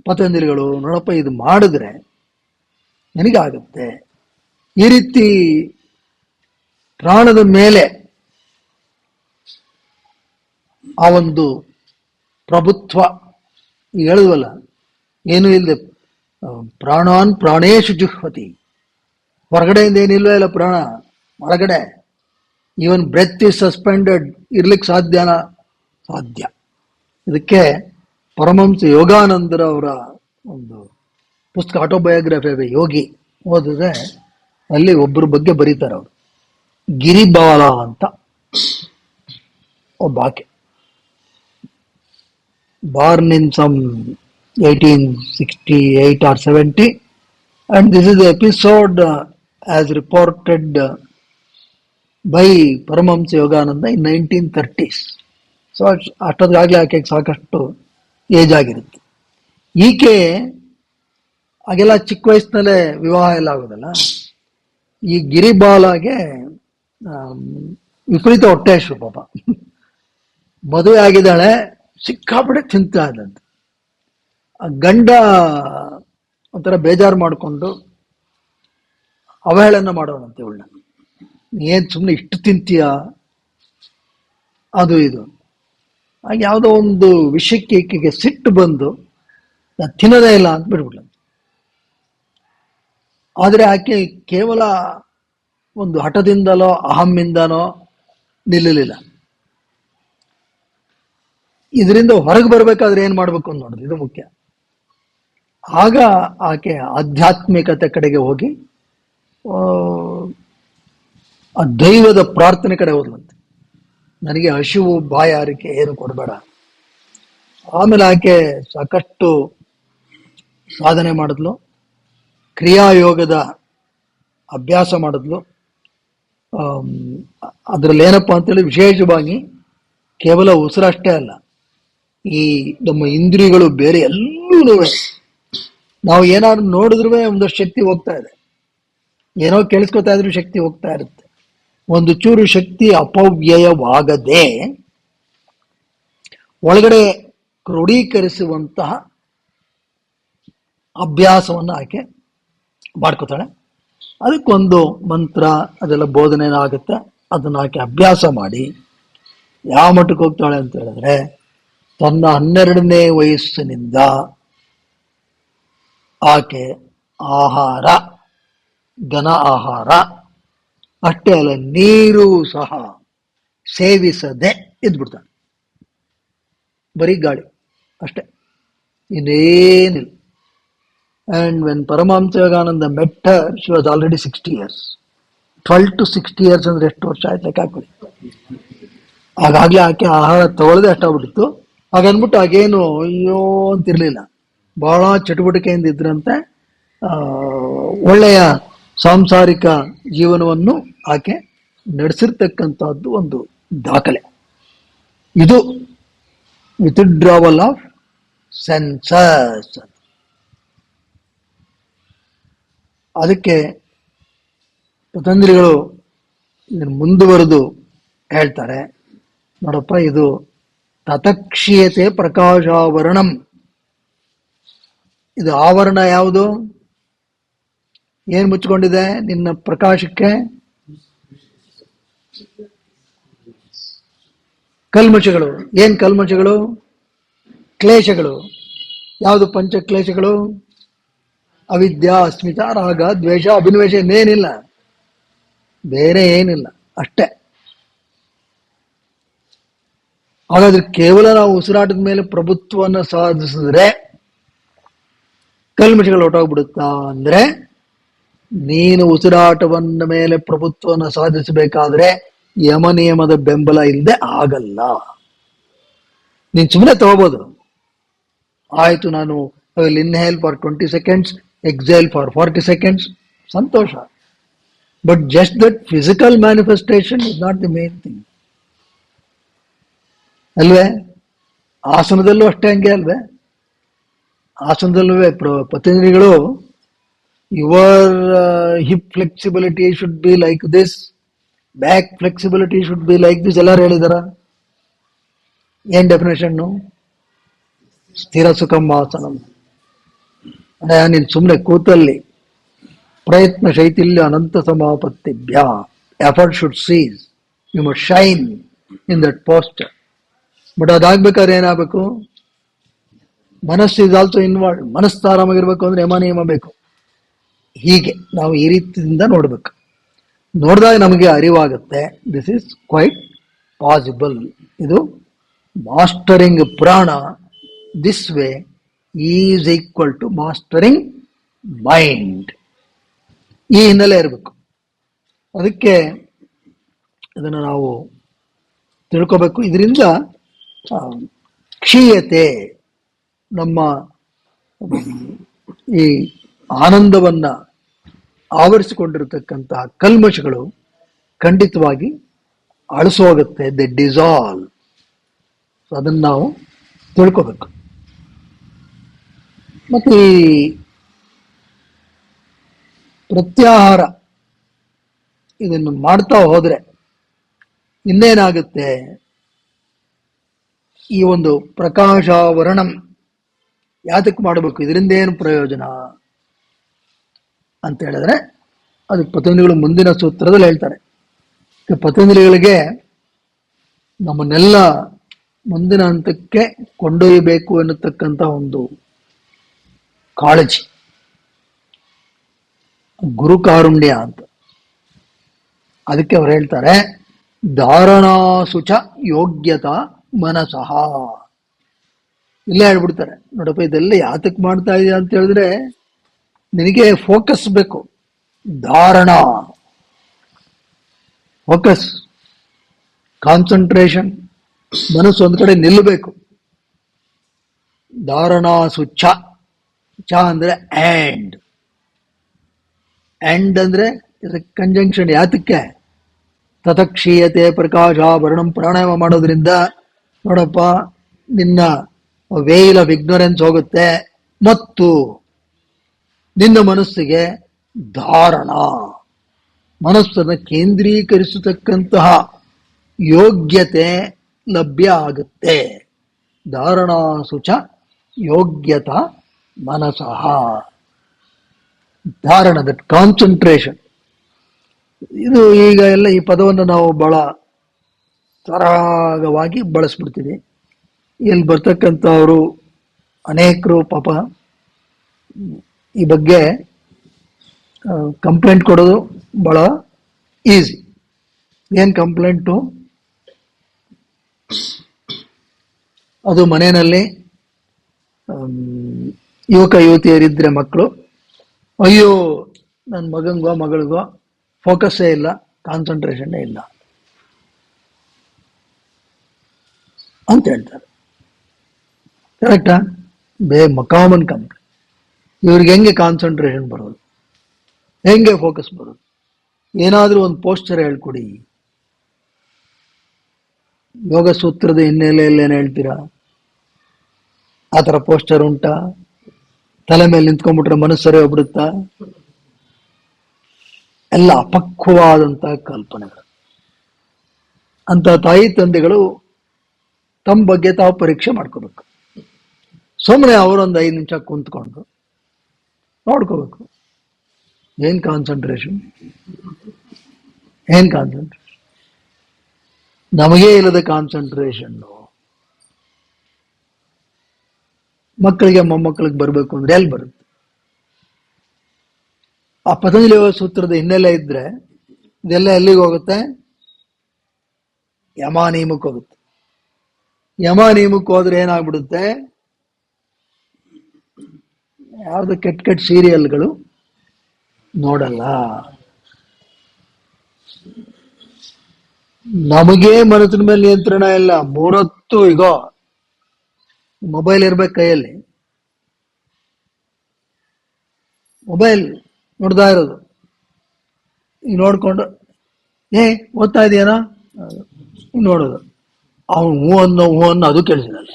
ಪತಂಜಲಿಗಳು? ನೋಡಪ್ಪ, ಇದು ಮಾಡಿದ್ರೆ ನನಗಾಗುತ್ತೆ. ಈ ರೀತಿ ಪ್ರಾಣದ ಮೇಲೆ ಆ ಒಂದು ಪ್ರಭುತ್ವ ಹೇಳುವಲ್ಲ, ಏನು ಇಲ್ಲದೆ ಪ್ರಾಣಾನ್ ಪ್ರಾಣೇಶು ಜುಹ್ವತಿ. ಹೊರಗಡೆಯಿಂದ ಏನಿಲ್ವೇ ಇಲ್ಲ ಪ್ರಾಣ, ಒಳಗಡೆ. Even breath is suspended. ಇರ್ಲಿಕ್ಕೆ ಸಾಧ್ಯನಾ? ಸಾಧ್ಯ. ಇದಕ್ಕೆ ಪರಮಹಂಸ ಯೋಗಾನಂದರ ಅವರ ಒಂದು ಪುಸ್ತಕ, ಆಟೋಬಯೋಗ್ರಫಿ ಯೋಗಿ, ಓದಿದ್ರೆ ಅಲ್ಲಿ ಒಬ್ಬರ ಬಗ್ಗೆ ಬರೀತಾರೆ ಅವರು. ಗಿರಿಬಾಲ ಅಂತ ಒಬ್ಬ ಆಕೆ. Born in some 1868 or 70, and this is the episode as reported by Paramahansa Yogananda in 1930s. So ಅಷ್ಟೊತ್ತಿಗಾಗಲೇ ಆಕೆಗೆ ಸಾಕಷ್ಟು ಏಜ್ ಆಗಿರುತ್ತೆ. ಈಕೆ ಹಾಗೆಲ್ಲ ಚಿಕ್ಕ ವಯಸ್ಸಿನಲ್ಲೇ ವಿವಾಹ ಎಲ್ಲ ಆಗೋದಲ್ಲ. ಈ ಗಿರಿಬಾಲಾಗೆ ವಿಪರೀತ ಹೊಟ್ಟೆ ಅಷ್ಟು ಪಾಪ. ಮದುವೆ ಆಗಿದ್ದಾಳೆ, ಸಿಕ್ಕಾಪಟ್ಟೆ ತಿಂತಾ ಇದ್ದಂತೆ. ಆ ಗಂಡ ಒಂಥರ ಬೇಜಾರು ಮಾಡಿಕೊಂಡು ಅವಹೇಳನ ಮಾಡೋಣಂತೆ ಇವಳನ್ನ. ಏನ್ ಸುಮ್ಮನೆ ಇಷ್ಟು ತಿಂತೀಯ, ಅದು ಇದು. ಆಗ ಯಾವುದೋ ಒಂದು ವಿಷಯಕ್ಕೆ ಈಕೆಗೆ ಸಿಟ್ಟು ಬಂದು ನಾನು ತಿನ್ನೋದೇ ಇಲ್ಲ ಅಂತ ಬಿಡ್ಬಿಡ್ಲಂತೆ. ಆದರೆ ಆಕೆ ಕೇವಲ ಒಂದು ಹಠದಿಂದಲೋ ಅಹಮ್ಮಿಂದನೋ ನಿಲ್ಲಲಿಲ್ಲ. ಇದರಿಂದ ಹೊರಗೆ ಬರಬೇಕಾದ್ರೆ ಏನ್ ಮಾಡ್ಬೇಕು ಅಂತ ನೋಡಿದ್ರು, ಇದು ಮುಖ್ಯ. ಆಗ ಆಕೆ ಆಧ್ಯಾತ್ಮಿಕತೆ ಕಡೆಗೆ ಹೋಗಿ ಆ ದೈವದ ಪ್ರಾರ್ಥನೆ ಕಡೆ ಹೋದ್ಲಂತೆ. ನನಗೆ ಹಸಿವು ಬಾಯಾರಿಕೆ ಏನು ಕೊಡಬೇಡ. ಆಮೇಲೆ ಆಕೆ ಸಾಕಷ್ಟು ಸಾಧನೆ ಮಾಡಿದ್ಲು, ಕ್ರಿಯಾಯೋಗದ ಅಭ್ಯಾಸ ಮಾಡಿದ್ಲು. ಅದರಲ್ಲಿ ಏನಪ್ಪ ಅಂತೇಳಿ ವಿಶೇಷವಾಗಿ ಕೇವಲ ಉಸಿರಷ್ಟೇ ಅಲ್ಲ, ಈ ನಮ್ಮ ಇಂದ್ರಿಯಗಳು ಬೇರೆ ಎಲ್ಲೂ ನಾವು ಏನಾದ್ರು ನೋಡಿದ್ರೂ ಒಂದಷ್ಟು ಶಕ್ತಿ ಹೋಗ್ತಾ ಇದೆ, ಏನೋ ಕೇಳಿಸ್ಕೊತಾ ಇದ್ರೂ ಶಕ್ತಿ ಹೋಗ್ತಾ ಇರುತ್ತೆ. ಒಂದು ಚೂರು ಶಕ್ತಿ ಅಪವ್ಯಯವಾಗದೆ ಒಳಗಡೆ ಕ್ರೋಢೀಕರಿಸುವಂತಹ ಅಭ್ಯಾಸವನ್ನು ಆಕೆ ಮಾಡ್ಕೋತಾಳೆ. ಅದಕ್ಕೊಂದು ಮಂತ್ರ ಅದೆಲ್ಲ ಬೋಧನೆ ಆಗುತ್ತೆ. ಅದನ್ನ ಆಕೆ ಅಭ್ಯಾಸ ಮಾಡಿ ಯಾವ ಮಟ್ಟಕ್ಕೆ ಹೋಗ್ತಾಳೆ ಅಂತ ಹೇಳಿದ್ರೆ, ತನ್ನ 12ನೇ ವಯಸ್ಸಿನಿಂದ ಆಕೆ ಆಹಾರ, ಘನ ಆಹಾರ ಅಷ್ಟೇ ಅಲ್ಲ, ನೀರು ಸಹ ಸೇವಿಸದೆ ಇದ್ಬಿಡ್ತಾಳೆ. ಬರೀ ಗಾಳಿ ಅಷ್ಟೇ, ಇನ್ನೇನಿಲ್ಲ. And when Paramahamsa Yogananda met her, she was already 60 years. 12 to 60 years ಅಂದ್ರೆ ಎಷ್ಟು ವರ್ಷ ಆಯ್ತು ಲೆಕ್ಕ ಹಾಕೊಳ್ಳಿ. ಆಗಾಗ್ಲೇ ಆಕೆ ಆಹಾರ ತಗೊಳ್ಳದೆ ಅಷ್ಟಾಗ್ಬಿಟ್ಟಿತ್ತು. ಹಾಗನ್ಬಿಟ್ಟು ಆಗೇನು ಅಯ್ಯೋ ಅಂತಿರ್ಲಿಲ್ಲ, ಬಹಳ ಚಟುವಟಿಕೆಯಿಂದ ಇದ್ರಂತೆ. ಒಳ್ಳೆಯ ಸಾಂಸಾರಿಕ ಜೀವನವನ್ನು ಆಕೆ ನಡೆಸಿರ್ತಕ್ಕಂಥದ್ದು ಒಂದು ದಾಖಲೆ. ಇದು ವಿತ್ಡ್ರಾವಲ್ ಆಫ್ ಸೆನ್ಸಸ್. ಅದಕ್ಕೆ ಪತಂಜಲಿಗಳು ಇದನ್ನು ಮುಂದುವರೆದು ಹೇಳ್ತಾರೆ, ನೋಡಪ್ಪ, ಇದು ತತಕ್ಷೀಯತೆ ಪ್ರಕಾಶಾವರಣಂ. ಇದು ಆವರಣ ಯಾವುದು? ಏನ್ ಮುಚ್ಚಿಕೊಂಡಿದೆ ನಿನ್ನ ಪ್ರಕಾಶಕ್ಕೆ? ಕಲ್ಮಶಗಳು. ಏನ್ ಕಲ್ಮಶಗಳು? ಕ್ಲೇಶಗಳು. ಯಾವುದು ಪಂಚ ಕ್ಲೇಶಗಳು? ಅವಿದ್ಯಾ, ಅಸ್ಮಿತಾ, ರಾಗ, ದ್ವೇಷ, ಅಭಿನಿವೇಶ. ಇನ್ನೇನಿಲ್ಲ, ಬೇರೆ ಏನಿಲ್ಲ, ಅಷ್ಟೇ. ಹಾಗಾದ್ರೆ ಕೇವಲ ನಾವು ಉಸಿರಾಟದ ಮೇಲೆ ಪ್ರಭುತ್ವವನ್ನು ಸಾಧಿಸಿದ್ರೆ ಕಲ್ಮಶಗಳು ಹೊರಟೋಗ್ಬಿಡುತ್ತಾ ಅಂದ್ರೆ, ನೀನು ಉಸಿರಾಟವನ್ನ ಮೇಲೆ ಪ್ರಭುತ್ವವನ್ನು ಸಾಧಿಸಬೇಕಾದ್ರೆ ಯಮ ನಿಯಮದ ಬೆಂಬಲ ಇಲ್ಲದೆ ಆಗಲ್ಲ. ನೀನ್ ಸುಮ್ಮನೆ ತಗೋಬಹುದು, ಆಯ್ತು ನಾನು will inhale for 20 seconds, exhale for 40 seconds, ಸಂತೋಷ. But just that physical manifestation is not the main thing, ಅಲ್ವೇ? ಆಸನದಲ್ಲೂ ಅಷ್ಟೇ, ಹಂಗೆ ಅಲ್ವೇ? ಆಸನದಲ್ಲೂ ಪತಂಜಲಿಗಳು your hip flexibility should be like this, back flexibility should be like this ಎಲ್ಲರೂ ಹೇಳಿದಾರ. ಏನ್ ಡೆಫಿನೇಷನ್ನು? ಸ್ಥಿರ ಸುಖಂ ಆಸನಂ. ನೀನು ಸುಮ್ಮನೆ ಕೂತಲ್ಲಿ ಪ್ರಯತ್ನ ಶೈಥಿಲ್ಯ ಅನಂತ ಸಮಾಪತ್ತಿಭ್ಯ, effort should cease, you must shine in that posture. But ಅದಾಗ್ಬೇಕಾದ್ರೆ ಏನಾಗಬೇಕು? ಮನಸ್ಸು ಇಸ್ ಆಲ್ಸೋ ಇನ್ವಾಲ್ವ್. ಮನಸ್ಸು ಆರಾಮಾಗಿರ್ಬೇಕು ಅಂದ್ರೆ ಯಮ ನಿಯಮ ಬೇಕು. ಹೀಗೆ ನಾವು ಈ ರೀತಿಯಿಂದ ನೋಡ್ಬೇಕು. ನೋಡಿದಾಗ ನಮಗೆ ಅರಿವಾಗುತ್ತೆ, ದಿಸ್ ಇಸ್ ಕ್ವೈಟ್ ಪಾಸಿಬಲ್. ಇದು mastering prana this way is equal to mastering mind. ಈ ಹಿನ್ನೆಲೆ ಇರಬೇಕು. ಅದಕ್ಕೆ ಅದನ್ನು ನಾವು ತಿಳ್ಕೋಬೇಕು. ಇದರಿಂದ ಕ್ಷೀಯತೆ, ನಮ್ಮ ಈ ಆನಂದವನ್ನ ಆವರಿಸಿಕೊಂಡಿರತಕ್ಕಂತಹ ಕಲ್ಮಶಗಳು ಖಂಡಿತವಾಗಿ ಅಳಿಸೋಗುತ್ತೆ. ದೆ ಡಿಸಾಲ್ವ್. ಅದನ್ನು ನಾವು ತಿಳ್ಕೋಬೇಕು. ಮತ್ತೆ ಈ ಪ್ರತ್ಯಾಹಾರ ಇದನ್ನು ಮಾಡ್ತಾ ಹೋದ್ರೆ ಇನ್ನೇನಾಗುತ್ತೆ, ಈ ಒಂದು ಪ್ರಕಾಶಾವರಣಂ ಯಾತಕ್ಕೆ ಮಾಡಬೇಕು, ಇದರಿಂದ ಏನು ಪ್ರಯೋಜನ ಅಂತ ಹೇಳಿದ್ರೆ ಅದಕ್ಕೆ ಪತಂಜಲಿಗಳು ಮುಂದಿನ ಸೂತ್ರದಲ್ಲಿ ಹೇಳ್ತಾರೆ. ಪತಂಜಲಿಗಳಿಗೆ ನಮ್ಮನ್ನೆಲ್ಲ ಮುಂದಿನ ಹಂತಕ್ಕೆ ಕೊಂಡೊಯ್ಯಬೇಕು ಎನ್ನತಕ್ಕಂಥ ಒಂದು ಕಾಳಜಿ, ಗುರುಕಾರುಣ್ಯ ಅಂತ. ಅದಕ್ಕೆ ಅವ್ರು ಹೇಳ್ತಾರೆ ಧಾರಣಾಸುಚ ಯೋಗ್ಯತಾ ಮನಸಃ. ಇಲ್ಲೇ ಹೇಳ್ಬಿಡ್ತಾರೆ, ನೋಡಪ್ಪ ಇದೆಲ್ಲ ಯಾತಕ್ಕೆ ಮಾಡ್ತಾ ಇದೆಯಾ ಅಂತ ಹೇಳಿದ್ರೆ ನಿನಗೆ ಫೋಕಸ್ ಬೇಕು. ಧಾರಣ, ಫೋಕಸ್, ಕಾನ್ಸಂಟ್ರೇಷನ್, ಮನಸ್ಸು ಒಂದ್ ಕಡೆ ನಿಲ್ಲಬೇಕು. ಧಾರಣಾಸುಚ, ಚ ಅಂದ್ರೆ ಆ್ಯಂಡ್ ಅಂದ್ರೆ ಕಂಜಂಕ್ಷನ್. ಯಾತಕ್ಕೆ? ತತಕ್ಷೀಯತೆ ಪ್ರಕಾಶಾಭರಣಂ. ಪ್ರಾಣಾಯಾಮ ಮಾಡೋದ್ರಿಂದ ನೋಡಪ್ಪ ನಿನ್ನ ವೇಲ್ ಆಫ್ ಇಗ್ನೋರೆನ್ಸ್ ಹೋಗುತ್ತೆ ಮತ್ತು ನಿನ್ನ ಮನಸ್ಸಿಗೆ ಧಾರಣ, ಮನಸ್ಸನ್ನು ಕೇಂದ್ರೀಕರಿಸತಕ್ಕಂತಹ ಯೋಗ್ಯತೆ ಲಭ್ಯ ಆಗುತ್ತೆ. ಧಾರಣಾಸುಚ ಯೋಗ್ಯತಾ ಮನಸಃ. ಧಾರಣ, ದಟ್ ಕಾನ್ಸಂಟ್ರೇಷನ್. ಇದು ಈಗ ಎಲ್ಲ ಈ ಪದವನ್ನು ನಾವು ಬಹಳ ಸರಾಗವಾಗಿ ಬಳಸ್ಬಿಡ್ತೀವಿ. ಇಲ್ಲಿ ಬರ್ತಕ್ಕಂಥವರು ಅನೇಕರು ಪಾಪ ಈ ಬಗ್ಗೆ ಕಂಪ್ಲೇಂಟ್ ಕೊಡೋದು ಬಹಳ ಈಸಿ. ಏನ್ ಕಂಪ್ಲೇಂಟು? ಅದು ಮನೆಯಲ್ಲಿ ಯುವಕ ಯುವತಿಯರಿದ್ರೆ ಮಕ್ಕಳು, ಅಯ್ಯೋ ನನ್ನ ಮಗಂಗೋ ಮಗಳಿಗೋ ಫೋಕಸ್ಸೇ ಇಲ್ಲ, ಕಾನ್ಸಂಟ್ರೇಷನ್ನೇ ಇಲ್ಲ ಅಂತ ಹೇಳ್ತಾರೆ. ಕರೆಕ್ಟಾ? Common complaint. ಇವ್ರಿಗೆ ಹೆಂಗೆ ಕಾನ್ಸಂಟ್ರೇಷನ್ ಬರೋದು, ಹೆಂಗೆ ಫೋಕಸ್ ಬರೋದು? ಏನಾದರೂ ಒಂದು ಪೋಸ್ಚರ್ ಹೇಳ್ಕೊಡಿ. ಯೋಗ ಸೂತ್ರದ ಹಿನ್ನೆಲೆಯಲ್ಲಿ ಏನು ಹೇಳ್ತೀರಾ? ಆ ಥರ ಪೋಸ್ಟರ್ ಉಂಟಾ? ತಲೆ ಮೇಲೆ ನಿಂತ್ಕೊಂಡ್ಬಿಟ್ರೆ ಮನಸ್ಸು ಸರಿ ಹೋಗ್ಬಿಡುತ್ತಾ? ಎಲ್ಲ ಅಪಕ್ವವಾದಂತಹ ಕಲ್ಪನೆಗಳು. ಅಂತ ತಾಯಿ ತಂದೆಗಳು ತಮ್ಮ ಬಗ್ಗೆ ತಾವು ಪರೀಕ್ಷೆ ಮಾಡ್ಕೋಬೇಕು. ಸುಮ್ಮನೆ ಅವರೊಂದು 5 ನಿಮಿಷ ಕುಂತ್ಕೊಂಡು ನೋಡ್ಕೋಬೇಕು. ಏನ್ ಕಾನ್ಸಂಟ್ರೇಷನ್, ಏನ್ ಕಾನ್ಸಂಟ್ರೇಷನ್? ನಮಗೇ ಇಲ್ಲದ ಕಾನ್ಸಂಟ್ರೇಷನ್ ಮಕ್ಕಳಿಗೆ ಮೊಮ್ಮಕ್ಕಳಿಗೆ ಬರಬೇಕು ಅಂದ್ರೆ ಎಲ್ಲಿ ಬರುತ್ತೆ? ಆ ಪತಂಜಲಿ ಯೋಗ ಸೂತ್ರದ ಹಿನ್ನೆಲೆ ಇದ್ರೆ ಇದೆಲ್ಲ ಎಲ್ಲಿಗೆ ಹೋಗುತ್ತೆ? ಯಮ ನಿಯಮಕ್ಕೆ ಹೋಗುತ್ತೆ. ಯಮ ನಿಯಮಕ್ಕೆ ಹೋದ್ರೆ ಏನಾಗ್ಬಿಡುತ್ತೆ? ಯಾವ್ದು ಕೆಟ್ಟ ಕೆಟ್ಟ ಸೀರಿಯಲ್ಗಳು ನೋಡಲ್ಲ. ನಮಗೇ ಮನಸ್ಸಿನ ಮೇಲೆ ನಿಯಂತ್ರಣ ಇಲ್ಲ. 3 ಹೊತ್ತು ಈಗ ಮೊಬೈಲ್ ಇರ್ಬೇಕು ಕೈಯಲ್ಲಿ, ಮೊಬೈಲ್ ನೋಡ್ತಾ ಇರೋದು. ಈಗ ನೋಡ್ಕೊಂಡು ಓದ್ತಾ ಇದೆಯೇನೋ ನೋಡೋದು. ಅವನು ಹೂ ಅನ್ನೋ ಅದು ಕೇಳಿಸಿದಲ್ಲ,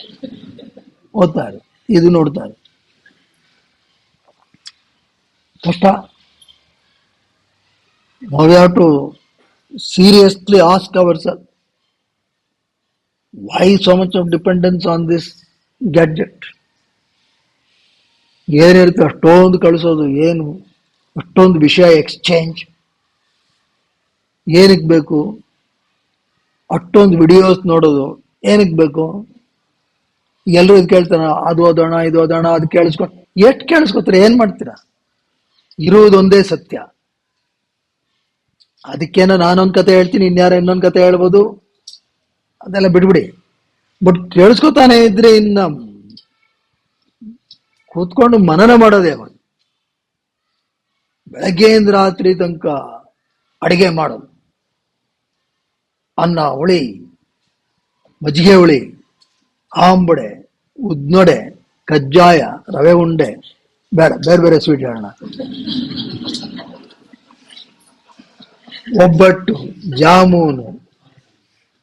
ಓದ್ತಾ ಇರೋದು, ಇದು ನೋಡ್ತಾ ಇರೋದು. ಕಷ್ಟ. Now we have to seriously ask ourselves, why so much of dependence on this gadget? ಏನಿರುತ್ತೆ ಅಷ್ಟೊಂದು ಕಳಿಸೋದು, ಏನು ಅಷ್ಟೊಂದು ವಿಷಯ ಎಕ್ಸ್ಚೇಂಜ್ ಏನಕ್ಕೆ ಬೇಕು? ಅಷ್ಟೊಂದು ವಿಡಿಯೋಸ್ ನೋಡೋದು ಏನಕ್ಕೆ ಬೇಕು? ಎಲ್ಲರೂ ಇದು ಕೇಳ್ತಾರ, ಅದು ಓದೋಣ ಇದು ಓದೋಣ, ಅದು ಎಷ್ಟು ಕೇಳಿಸ್ಕೊತಾರೆ? ಏನ್ ಮಾಡ್ತೀರಾ? ಇರುವುದೊಂದೇ ಸತ್ಯ. ಅದಕ್ಕೇನೋ ನಾನೊಂದ್ ಕತೆ ಹೇಳ್ತೀನಿ, ಇನ್ಯಾರ ಇನ್ನೊಂದ್ ಕತೆ ಹೇಳ್ಬೋದು, ಅದೆಲ್ಲ ಬಿಡ್ಬಿಡಿ. ಬಟ್ ಕೇಳಿಸ್ಕೊತಾನೆ ಇದ್ರೆ ಇನ್ನ ಕೂತ್ಕೊಂಡು ಮನನ ಮಾಡೋದೇ ಯಾವಾಗ? ಬೆಳಗ್ಗೆಯಿಂದ ರಾತ್ರಿ ತನಕ ಅಡಿಗೆ ಮಾಡೋದು, ಅನ್ನ, ಹುಳಿ, ಮಜ್ಜಿಗೆ ಹುಳಿ, ಆಂಬುಡೆ, ಉದ್ನೊಡೆ, ಕಜ್ಜಾಯ, ರವೆ ಉಂಡೆ, ಬೇಡ ಬೇರೆ ಬೇರೆ ಸ್ವೀಟ್ ಹೇಳೋಣ, ಒಬ್ಬಟ್ಟು, ಜಾಮೂನು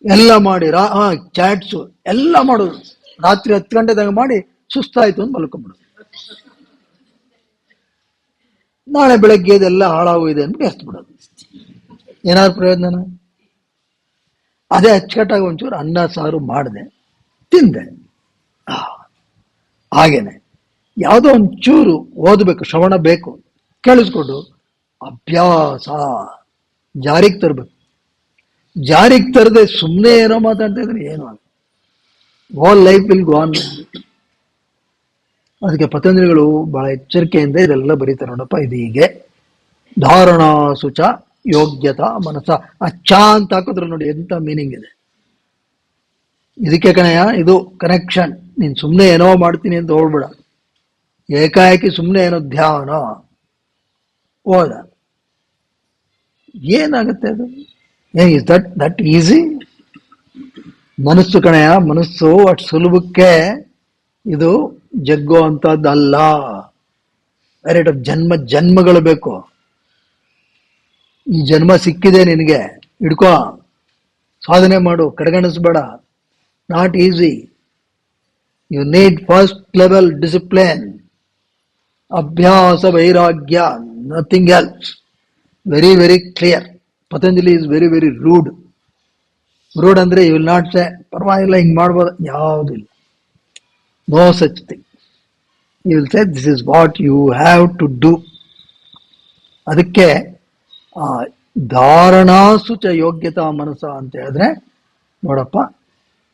ಎಲ್ಲ ಮಾಡಿ ಚಾಟ್ಸು ಎಲ್ಲ ಮಾಡೋದು. ರಾತ್ರಿ 10 ಗಂಟೆದಾಗ ಮಾಡಿ ಸುಸ್ತಾಯ್ತು ಅಂತ ಮಲ್ಕೊಂಡ್ಬಿಡೋದು. ನಾಳೆ ಬೆಳಗ್ಗೆ ಇದೆಲ್ಲ ಹಾಳಾಗೋಗಿದೆ ಅಂತ ಎಸ್ತ್ ಬಿಡೋದು. ಏನಾದ್ರು ಪ್ರಯೋಜನ? ಅದೇ ಅಚ್ಚುಕಟ್ಟಾಗಿ ಒಂಚೂರು ಅನ್ನ ಸಾರು ಮಾಡಿದೆ, ತಿಂದೆ. ಆ, ಹಾಗೇನೆ ಯಾವುದೋ ಒಂಚೂರು ಓದಬೇಕು, ಶ್ರವಣ ಬೇಕು, ಕೇಳಿಸ್ಕೊಂಡು ಅಭ್ಯಾಸ ಜಾರಿಗೆ ತರಬೇಕು. ಜಾರಿಗೆ ತರದೆ ಸುಮ್ಮನೆ ಏನೋ ಮಾತಾಡ್ತಾ ಇದ್ರೆ ಏನೋ all life will go on. ಅದಕ್ಕೆ ಪತಂಜಲಿಗಳು ಬಹಳ ಎಚ್ಚರಿಕೆಯಿಂದ ಇದೆಲ್ಲ ಬರೀತಾರೆ ನೋಡಪ್ಪ. ಇದು ಹೀಗೆ ಧಾರಣಾ ಸುಚ ಯೋಗ್ಯತಾ ಮನಸ. ಆ ಚ ಅಂತ ಹಾಕಿದ್ರು ನೋಡಿ ಎಂತ ಮೀನಿಂಗ್ ಇದೆ. ಇದಕ್ಕೆ ಕಣಯ್ಯ ಇದು ಕನೆಕ್ಷನ್. ನೀನ್ ಸುಮ್ಮನೆ ಏನೋ ಮಾಡ್ತೀನಿ ಅಂತ ಹೋಗ್ಬೇಡ. ಏಕಾಏಕಿ ಸುಮ್ಮನೆ ಏನೋ ಧ್ಯಾನ ಹೋದ ಏನಾಗುತ್ತೆ ಅದು? Is that easy? ಮನಸ್ಸು ಕಣಯ್ಯ, ಮನಸ್ಸು ಅಷ್ಟು ಸುಲಭಕ್ಕೆ ಇದು ಜಗ್ಗೋ ಅಂತದ್ದಲ್ಲ. ವೆರೈಟಿ ಆಫ್ ಜನ್ಮಗಳು ಬೇಕು. ಈ ಜನ್ಮ ಸಿಕ್ಕಿದೆ ನಿನಗೆ, ಹಿಡ್ಕೋ, ಸಾಧನೆ ಮಾಡು, ಕಡೆಗಣಿಸ್ಬೇಡ. Not easy. You need first level discipline, ಅಭ್ಯಾಸ, ವೈರಾಗ್ಯ, nothing else. Very very clear. Patanjali is very very rude. Rude ಅಂದ್ರೆ ಯು ವಿಲ್ ನಾಟ್ ಸೇ ಪರವಾಗಿಲ್ಲ ಹಿಂಗ್ ಮಾಡ್ಬೋದು, ಯಾವುದಿಲ್ಲ. No such thing. You will say this is what you have to do. ಅದಕ್ಕೆ ಧಾರಣಾಸುಚ ಯೋಗ್ಯತಾ ಮನಸ ಅಂತ ಹೇಳಿದ್ರೆ ನೋಡಪ್ಪ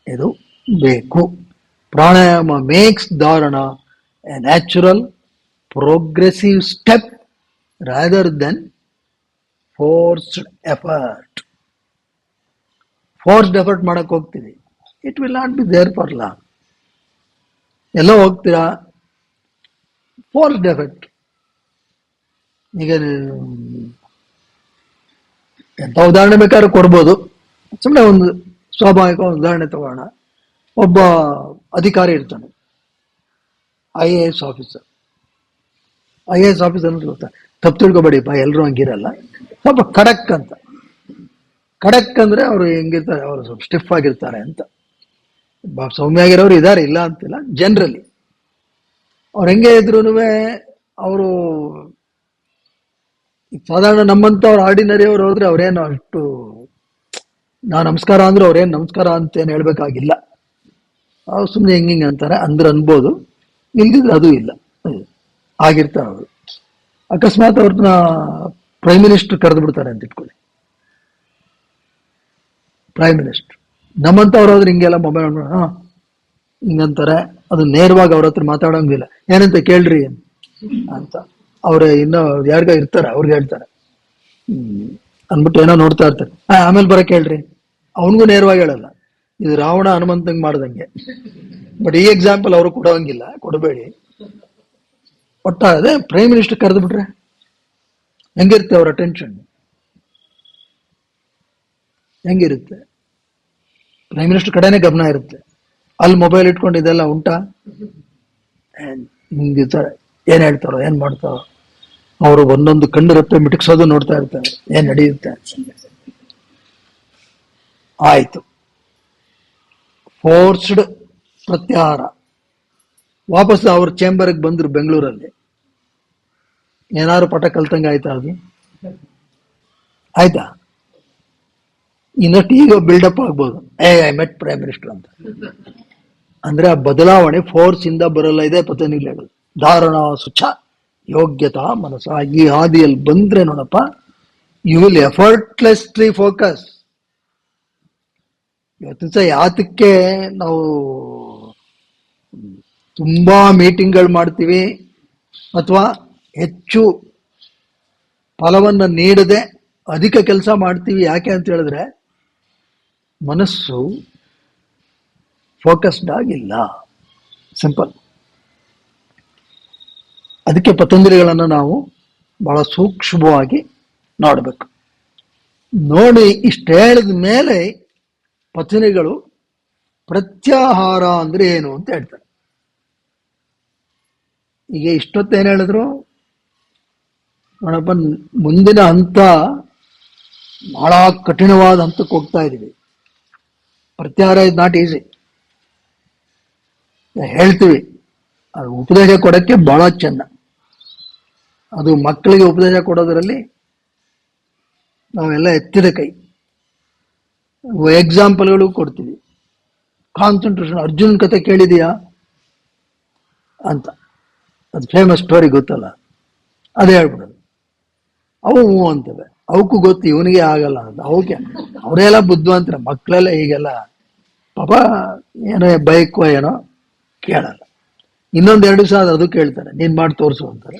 ಇದು ಬೇಕು. ಪ್ರಾಣಾಯಾಮ ಮೇಕ್ಸ್ ಧಾರಣ a natural progressive step rather than forced effort. Forced effort ಮಾಡಕ್ ಹೋಗ್ತೀವಿ, it will not be there for long. ಎಲ್ಲೋ ಹೋಗ್ತೀರಾ, ಫೋರ್ಸ್ಡ್ ಎಫರ್ಟ್. ಈಗ ಎಂಥ ಉದಾಹರಣೆ ಬೇಕಾದ್ರೂ ಕೊಡ್ಬೋದು. ಸುಮ್ಮನೆ ಒಂದು ಸ್ವಾಭಾವಿಕ ಉದಾಹರಣೆ ತಗೋಣ. ಒಬ್ಬ ಅಧಿಕಾರಿ ಇರ್ತಾನೆ, IAS ಆಫೀಸರ್. IAS ಆಫೀಸರ್ ಅಂತ ಗೊತ್ತಾ? ತಪ್ಪು ತಿಳ್ಕೊಬೇಡಿಪ್ಪ, ಎಲ್ಲರೂ ಹಂಗಿರಲ್ಲ. ಸ್ವಲ್ಪ ಖಡಕ್ ಅಂತ. ಖಡಕ್ ಅಂದ್ರೆ ಅವರು ಹೆಂಗಿರ್ತಾರೆ, ಅವರು ಸ್ವಲ್ಪ ಸ್ಟಿಫ್ ಆಗಿರ್ತಾರೆ ಅಂತ. ಸೌಮ್ಯ ಆಗಿರೋರು ಇದ್ದಾರೆ, ಇಲ್ಲ ಅಂತಿಲ್ಲ. ಜನರಲಿ ಅವ್ರು ಹೆಂಗೆ ಇದ್ರು ಅವರು ಸಾಧಾರಣ ನಮ್ಮಂತವ್ರು ಆರ್ಡಿನರಿ ಅವ್ರು ಹೋದ್ರೆ ಅವ್ರೇನು ಅಷ್ಟು ನಾ ನಮಸ್ಕಾರ ಅಂದ್ರೆ ಅವ್ರೇನು ನಮಸ್ಕಾರ ಅಂತೇನು ಹೇಳ್ಬೇಕಾಗಿಲ್ಲ. ಅವ್ರು ಸುಮ್ಮನೆ ಹೆಂಗಿಂಗ್ ಅಂತಾರೆ ಅಂದ್ರೆ ಅನ್ಬೋದು, ಇಲ್ದಿದ್ರೆ ಅದು ಇಲ್ಲ, ಆಗಿರ್ತಾರೆ ಅವರು. ಅಕಸ್ಮಾತ್ ಅವ್ರನ್ನ ಪ್ರೈಮ್ ಮಿನಿಸ್ಟರ್ ಕರೆದು ಬಿಡ್ತಾರೆ ಅಂತ ಇಟ್ಕೊಳ್ಳಿ. ಪ್ರೈಮ್ ಮಿನಿಸ್ಟರ್ ನಮ್ಮಂತವ್ರು ಹೋದ್ರೆ ಹಿಂಗೆಲ್ಲ ಮೊಬೈಲ್ ಹಿಂಗಂತಾರೆ. ಅದು ನೇರವಾಗಿ ಅವ್ರ ಹತ್ರ ಮಾತಾಡೋಂಗಿಲ್ಲ. ಏನಂತ ಕೇಳ್ರಿ ಅಂತ ಅವ್ರ ಇನ್ನೂ ಯಾರಿಗ ಇರ್ತಾರೆ, ಅವ್ರಿಗೆ ಹೇಳ್ತಾರೆ. ಅಂದ್ಬಿಟ್ಟು ಏನೋ ನೋಡ್ತಾ ಇರ್ತಾರೆ. ಆಮೇಲೆ ಬರಕ್ ಹೇಳ್ರಿ, ಅವನಿಗೂ ನೇರವಾಗಿ ಹೇಳಲ್ಲ. ಇದು ರಾವಣ ಹನುಮಂತಂಗ್ ಮಾಡ್ದಂಗೆ. ಬಟ್ ಈ ಎಕ್ಸಾಂಪಲ್ ಅವರು ಕೊಡೋಂಗಿಲ್ಲ, ಕೊಡಬೇಡಿ. ಒಟ್ಟಾರೆ ಪ್ರೈಮ್ ಮಿನಿಸ್ಟರ್ ಕರೆದು ಬಿಟ್ರೆ ಹೆಂಗಿರುತ್ತೆ ಅವ್ರ ಅಟೆನ್ಷನ್? ಹೆಂಗಿರುತ್ತೆ? ಪ್ರೈಮ್ ಮಿನಿಸ್ಟರ್ ಕಡೆನೇ ಗಮನ ಇರುತ್ತೆ. ಅಲ್ಲಿ ಮೊಬೈಲ್ ಇಟ್ಕೊಂಡು ಇದೆಲ್ಲ ಉಂಟಾ? ಹಿಂಗಿರ್ತಾರೆ. ಏನ್ ಹೇಳ್ತಾರೋ, ಏನ್ ಮಾಡ್ತಾರೋ, ಅವರು ಒಂದೊಂದು ಕಣ್ಣು ರೆಪ್ಪೆ ಮಿಟಕ್ಸೋದು ನೋಡ್ತಾ ಇರ್ತಾರೆ, ಏನ್ ನಡೆಯುತ್ತೆ. ಆಯ್ತು, ಫೋರ್ಸ್ಡ್ ಪ್ರತ್ಯಾಹಾರ. ವಾಪಸ್ ಅವ್ರ ಚೇಂಬರ್ಗೆ ಬಂದ್ರು ಬೆಂಗಳೂರಲ್ಲಿ. ಏನಾದ್ರು ಪಟ ಕಲ್ತಂಗ ಆಯ್ತಾ? ಅದು ಆಯ್ತಾ? ಇನ್ನಷ್ಟು ಈಗ ಬಿಲ್ಡಪ್ ಆಗ್ಬೋದು, ಐ ಮೆಟ್ ಪ್ರೈಮ್ ಮಿನಿಸ್ಟರ್ ಅಂತ. ಅಂದ್ರೆ ಆ ಬದಲಾವಣೆ ಫೋರ್ಸ್ ಇಂದ ಬರಲ್ಲ. ಇದೆ ಪತಂಜಲಿ ಹೇಳೋದು, ಧಾರಣಾ ಸುಚ ಯೋಗ್ಯತಾ ಮನಸ. ಈ ಹಾದಿಯಲ್ಲಿ ಬಂದ್ರೆ ನೋಡಪ್ಪ, ಯು ವಿಲ್ ಎಫರ್ಟ್ಲೆಸ್ಲಿ ಫೋಕಸ್. ಇವತ್ತು ಯಾತಕ್ಕೆ ನಾವು ತುಂಬಾ ಮೀಟಿಂಗ್ಗಳು ಮಾಡ್ತೀವಿ ಅಥವಾ ಹೆಚ್ಚು ಫಲವನ್ನು ನೀಡದೆ ಅಧಿಕ ಕೆಲಸ ಮಾಡ್ತೀವಿ? ಯಾಕೆ ಅಂತ ಹೇಳಿದ್ರೆ ಮನಸ್ಸು ಫೋಕಸ್ಡ್ ಆಗಿಲ್ಲ. ಸಿಂಪಲ್. ಅದಕ್ಕೆ ಪತಂಜಲಿಗಳನ್ನು ನಾವು ಬಹಳ ಸೂಕ್ಷ್ಮವಾಗಿ ನೋಡಬೇಕು. ನೋಡಿ ಇಷ್ಟು ಹೇಳಿದ ಮೇಲೆ ಪತಂಜಲಿಗಳು ಪ್ರತ್ಯಾಹಾರ ಅಂದ್ರೆ ಏನು ಅಂತ ಹೇಳ್ತಾರೆ. ಈಗ ಇಷ್ಟೊತ್ತೇನು ಹೇಳಿದ್ರು ನೋಡಪ್ಪ, ಮುಂದಿನ ಹಂತ ಬಹಳ ಕಠಿಣವಾದ ಹಂತಕ್ಕೆ ಹೋಗ್ತಾ ಇದೀವಿ. ಪ್ರತ್ಯಾಹಾರ ಇಸ್ ನಾಟ್ ಈಸಿ. ಹೇಳ್ತೀವಿ, ಅದು ಉಪದೇಶ ಕೊಡಕ್ಕೆ ಬಹಳ ಚೆನ್ನ. ಅದು ಮಕ್ಕಳಿಗೆ ಉಪದೇಶ ಕೊಡೋದ್ರಲ್ಲಿ ನಾವೆಲ್ಲ ಎತ್ತಿದ ಕೈ. ಎಕ್ಸಾಂಪಲ್ಗಳು ಕೊಡ್ತೀವಿ. ಕಾನ್ಸಂಟ್ರೇಷನ್, ಅರ್ಜುನ್ ಕತೆ ಕೇಳಿದೀಯಾ ಅಂತ, ಅದು ಫೇಮಸ್ ಸ್ಟೋರಿ ಗೊತ್ತಲ್ಲ, ಅದೇ ಹೇಳ್ಬಿಡೋದು. ಅವು ಹೂ ಅಂತವೆ, ಅವಕ್ಕೂ ಗೊತ್ತು ಇವನಿಗೆ ಆಗಲ್ಲ ಅಂತ. ಅವಕ್ಕೆ ಅವರೆಲ್ಲ ಬುದ್ಧಿವಂತರ, ಮಕ್ಕಳೆಲ್ಲ ಹೀಗೆಲ್ಲ ಪಾಪ ಏನೋ ಬೈಕೋ ಏನೋ ಕೇಳಲ್ಲ. ಇನ್ನೊಂದು 2 ಅದು ಕೇಳ್ತಾರೆ, ನೀನ್ ಮಾಡಿ ತೋರಿಸು ಅಂತಾರೆ.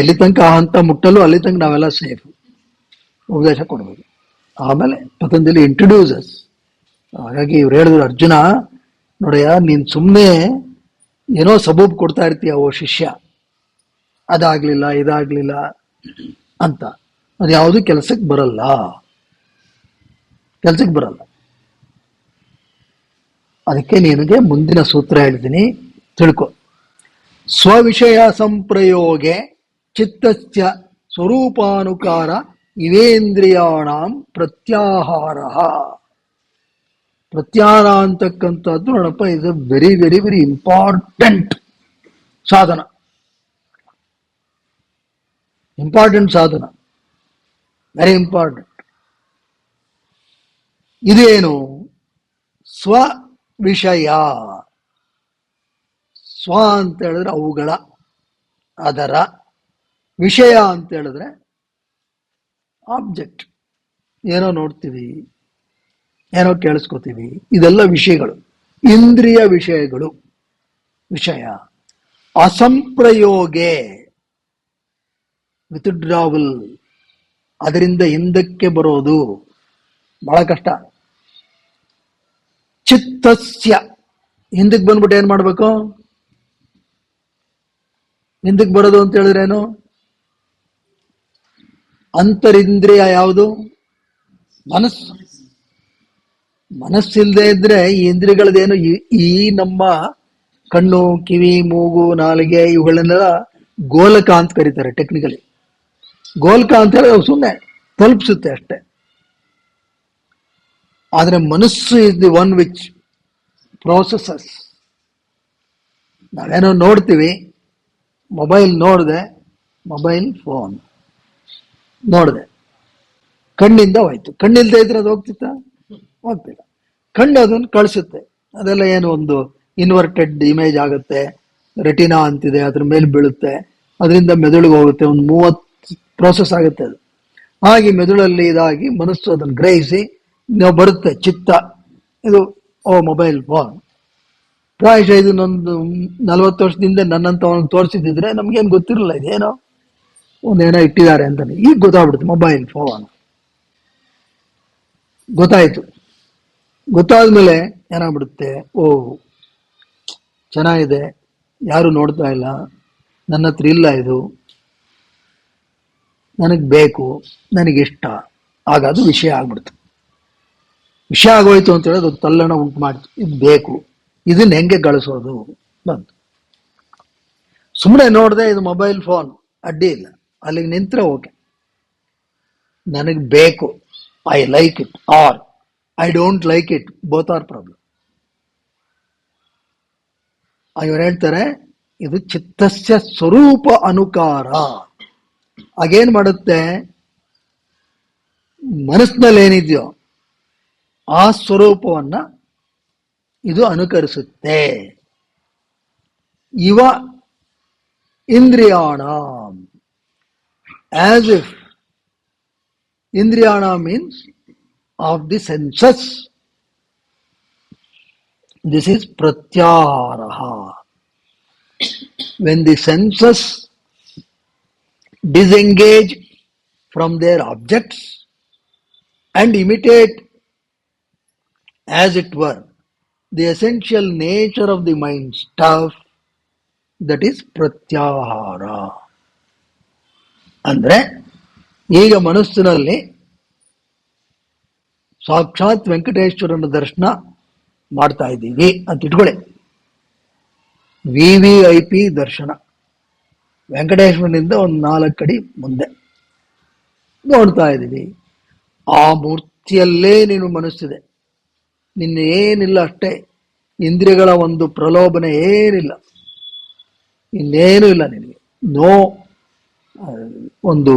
ಎಲ್ಲಿ ತನಕ ಆ ಹಂತ ಮುಟ್ಟಲು ಅಲ್ಲಿ ತನಕ ನಾವೆಲ್ಲ ಸೇಫ್, ಉಪದೇಶ ಕೊಡ್ಬೋದು. ಆಮೇಲೆ ಪತಂಜಲಿ ಇಂಟ್ರೊಡ್ಯೂಸಸ್. ಹಾಗಾಗಿ ಇವ್ರು ಹೇಳಿದ್ರು, ಅರ್ಜುನ ನೋಡಯ್ಯ, ನೀನ್ ಸುಮ್ಮನೆ ಏನೋ ಸಬೂಬ್ ಕೊಡ್ತಾ ಇರ್ತೀಯ ಓ ಶಿಷ್ಯ, ಅದಾಗ್ಲಿಲ್ಲ ಇದಾಗ್ಲಿಲ್ಲ ಅಂತ, ಅದು ಯಾವುದು ಕೆಲಸಕ್ಕೆ ಬರಲ್ಲ, ಕೆಲಸಕ್ಕೆ ಬರಲ್ಲ. ಅದಕ್ಕೆ ನಿನಗೆ ಮುಂದಿನ ಸೂತ್ರ ಹೇಳ್ತೀನಿ, ತಿಳ್ಕೊ. ಸ್ವವಿಷಯ ಸಂಪ್ರಯೋಗೆ ಚಿತ್ತಸ್ಯ ಸ್ವರೂಪಾನುಕಾರ ಇವೇಂದ್ರಿಯಾಣಂ ಪ್ರತ್ಯಾಹಾರ. ಪ್ರತ್ಯಾಹಾರ ಅಂತಕ್ಕಂಥದ್ದು ನೋಡಪ್ಪ, is a very very very important ಸಾಧನ, ಇಂಪಾರ್ಟೆಂಟ್ ಸಾಧನ, ವೆರಿ ಇಂಪಾರ್ಟೆಂಟ್. ಇದೇನು? ಸ್ವ ವಿಷಯ. ಸ್ವ ಅಂತ ಹೇಳಿದ್ರೆ ಅವುಗಳ, ಅದರ. ವಿಷಯ ಅಂತ ಹೇಳಿದ್ರೆ ಆಬ್ಜೆಕ್ಟ್, ಏನೋ ನೋಡ್ತೀವಿ, ಏನೋ ಕೇಳಿಸ್ಕೋತೀವಿ, ಇದೆಲ್ಲ ವಿಷಯಗಳು, ಇಂದ್ರಿಯ ವಿಷಯಗಳು. ವಿಷಯ ಅಸಂಪ್ರಯೋಗೆ, ವಿತ್ಡ್ರಾವಲ್, ಅದರಿಂದ ಹಿಂದಕ್ಕೆ ಬರೋದು ಬಹಳ ಕಷ್ಟ. ಚಿತ್ತಸ್ಯ, ಹಿಂದಕ್ಕೆ ಬಂದ್ಬಿಟ್ಟು ಏನ್ ಮಾಡ್ಬೇಕು? ಹಿಂದಕ್ಕೆ ಬರೋದು ಅಂತ ಹೇಳಿದ್ರೇನು? ಅಂತರಿಂದ್ರಿಯ ಯಾವುದು? ಮನಸ್ಸು. ಮನಸ್ಸಿಲ್ಲದೆ ಇದ್ರೆ ಈ ಇಂದ್ರಿಯಗಳದೇನು, ಈ ನಮ್ಮ ಕಣ್ಣು, ಕಿವಿ, ಮೂಗು, ನಾಲಿಗೆ ಇವುಗಳನ್ನೆಲ್ಲ ಗೋಲಕ ಅಂತ ಕರೀತಾರೆ ಟೆಕ್ನಿಕಲಿ. ಗೋಲಕ ಅಂತ ಹೇಳಿದ್ರೆ ಸುಮ್ಮನೆ ತಲುಪಿಸುತ್ತೆ ಅಷ್ಟೇ. ಆದ್ರೆ ಮನಸ್ಸು is the one which processes. ನಾವೇನೋ ನೋಡ್ತೀವಿ, ಮೊಬೈಲ್ ನೋಡಿದೆ, ಮೊಬೈಲ್ ಫೋನ್ ನೋಡಿದೆ, ಕಣ್ಣಿಂದ ಹೋಯ್ತು. ಕಣ್ಣಿಲ್ದೇ ಇದ್ರೆ ಅದು ಹೋಗ್ತಿತ್ತ? ಹೋಗ್ತಿಲ್ಲ. ಕಣ್ಣು ಅದನ್ನು ಕಳಿಸುತ್ತೆ. ಅದೆಲ್ಲ ಏನು ಒಂದು ಇನ್ವರ್ಟೆಡ್ ಇಮೇಜ್ ಆಗುತ್ತೆ, ರೆಟಿನಾ ಅಂತಿದೆ, ಅದ್ರ ಮೇಲೆ ಬೀಳುತ್ತೆ, ಅದರಿಂದ ಮೆದುಳಿಗೆ ಹೋಗುತ್ತೆ, ಒಂದು 30 ಪ್ರೋಸೆಸ್ ಆಗುತ್ತೆ ಅದು. ಹಾಗೆ ಮೆದುಳಲ್ಲಿ ಇದಾಗಿ ಮನಸ್ಸು ಅದನ್ನು ಗ್ರಹಿಸಿ ನಾವು ಬರುತ್ತೆ ಚಿತ್ತ, ಇದು ಓ ಮೊಬೈಲ್ ಫೋನ್. ಪ್ರಾಯಶಃ ಇದನ್ನೊಂದು 40 ವರ್ಷದಿಂದ ನನ್ನಂತವನು ತೋರಿಸಿದ್ರೆ ನಮ್ಗೇನು ಗೊತ್ತಿರಲಿಲ್ಲ, ಇದೇನೋ ಒಂದೇನೋ ಇಟ್ಟಿದ್ದಾರೆ ಅಂತಾನೆ. ಈಗ ಗೊತ್ತಾಗ್ಬಿಡುತ್ತೆ ಮೊಬೈಲ್ ಫೋನ್. ಗೊತ್ತಾಯ್ತು. ಗೊತ್ತಾದ್ಮೇಲೆ ಏನಾಗ್ಬಿಡುತ್ತೆ, ಓ ಚೆನ್ನಾಗಿದೆ, ಯಾರು ನೋಡ್ತಾ ಇಲ್ಲ, ನನ್ನ ಹತ್ರ ಇಲ್ಲ, ಇದು ನನಗೆ ಬೇಕು, ನನಗಿಷ್ಟ, ಆಗ ಅದು ವಿಷಯ ಆಗ್ಬಿಡ್ತು. ವಿಷಯ ಆಗೋಯ್ತು ಅಂತ ಹೇಳೋದು ಅದು ತಲ್ಲಣ ಉಂಟು ಮಾಡ್ತು. ಇದು ಬೇಕು, ಇದನ್ನ ಹೆಂಗೆ ಗಳಿಸೋದು ಬಂತು. ಸುಮ್ಮನೆ ನೋಡಿದೆ, ಇದು ಮೊಬೈಲ್ ಫೋನ್, ಅಡ್ಡಿ ಇಲ್ಲ, ಅಲ್ಲಿಗೆ ನಿಂತ್ರೆ ಓಕೆ. ನನಗೆ ಬೇಕು, I like it or I don't like it, both are problem. ಇವರು ಹೇಳ್ತಾರೆ, ಇದು ಚಿತ್ತಸ್ಯ ಸ್ವರೂಪ ಅನುಕಾರ. ಆಗೇನ್ ಮಾಡುತ್ತೆ, ಮನಸ್ಸಿನಲ್ಲಿ ಏನಿದೆಯೋ ಆ ಸ್ವರೂಪವನ್ನ ಇದು ಅನುಕರಿಸುತ್ತೆ. ಇವ ಇಂದ್ರಿಯಾಣ, ಆಸ್ ಇಫ್ ಇಂದ್ರಿಯಾಣ means of the senses. This is pratyahara. When the senses disengage from their objects and imitate, as it were, the essential nature of the mind stuff, that is pratyahara. ಅಂದ್ರೆ ಈಗ ಮನಸ್ಸಿನಲ್ಲಿ ಸಾಕ್ಷಾತ್ ವೆಂಕಟೇಶ್ವರನ ದರ್ಶನ ಮಾಡ್ತಾ ಇದ್ದೀವಿ ಅಂತ ಇಟ್ಕೊಳ್ಳಿ. VVIP ದರ್ಶನ, ವೆಂಕಟೇಶ್ವರನಿಂದ ಒಂದು 4 ಅಡಿ ಮುಂದೆ ನೋಡ್ತಾ ಇದ್ದೀವಿ. ಆ ಮೂರ್ತಿಯಲ್ಲೇ ನೀನು ಮನಸ್ಸಿದೆ, ನಿನ್ನ ಏನಿಲ್ಲ, ಅಷ್ಟೇ ಇಂದ್ರಿಯಗಳ ಒಂದು ಪ್ರಲೋಭನೆ ಏನಿಲ್ಲ, ಇನ್ನೇನು ಇಲ್ಲ ನಿನಗೆ. ನೋ ಒಂದು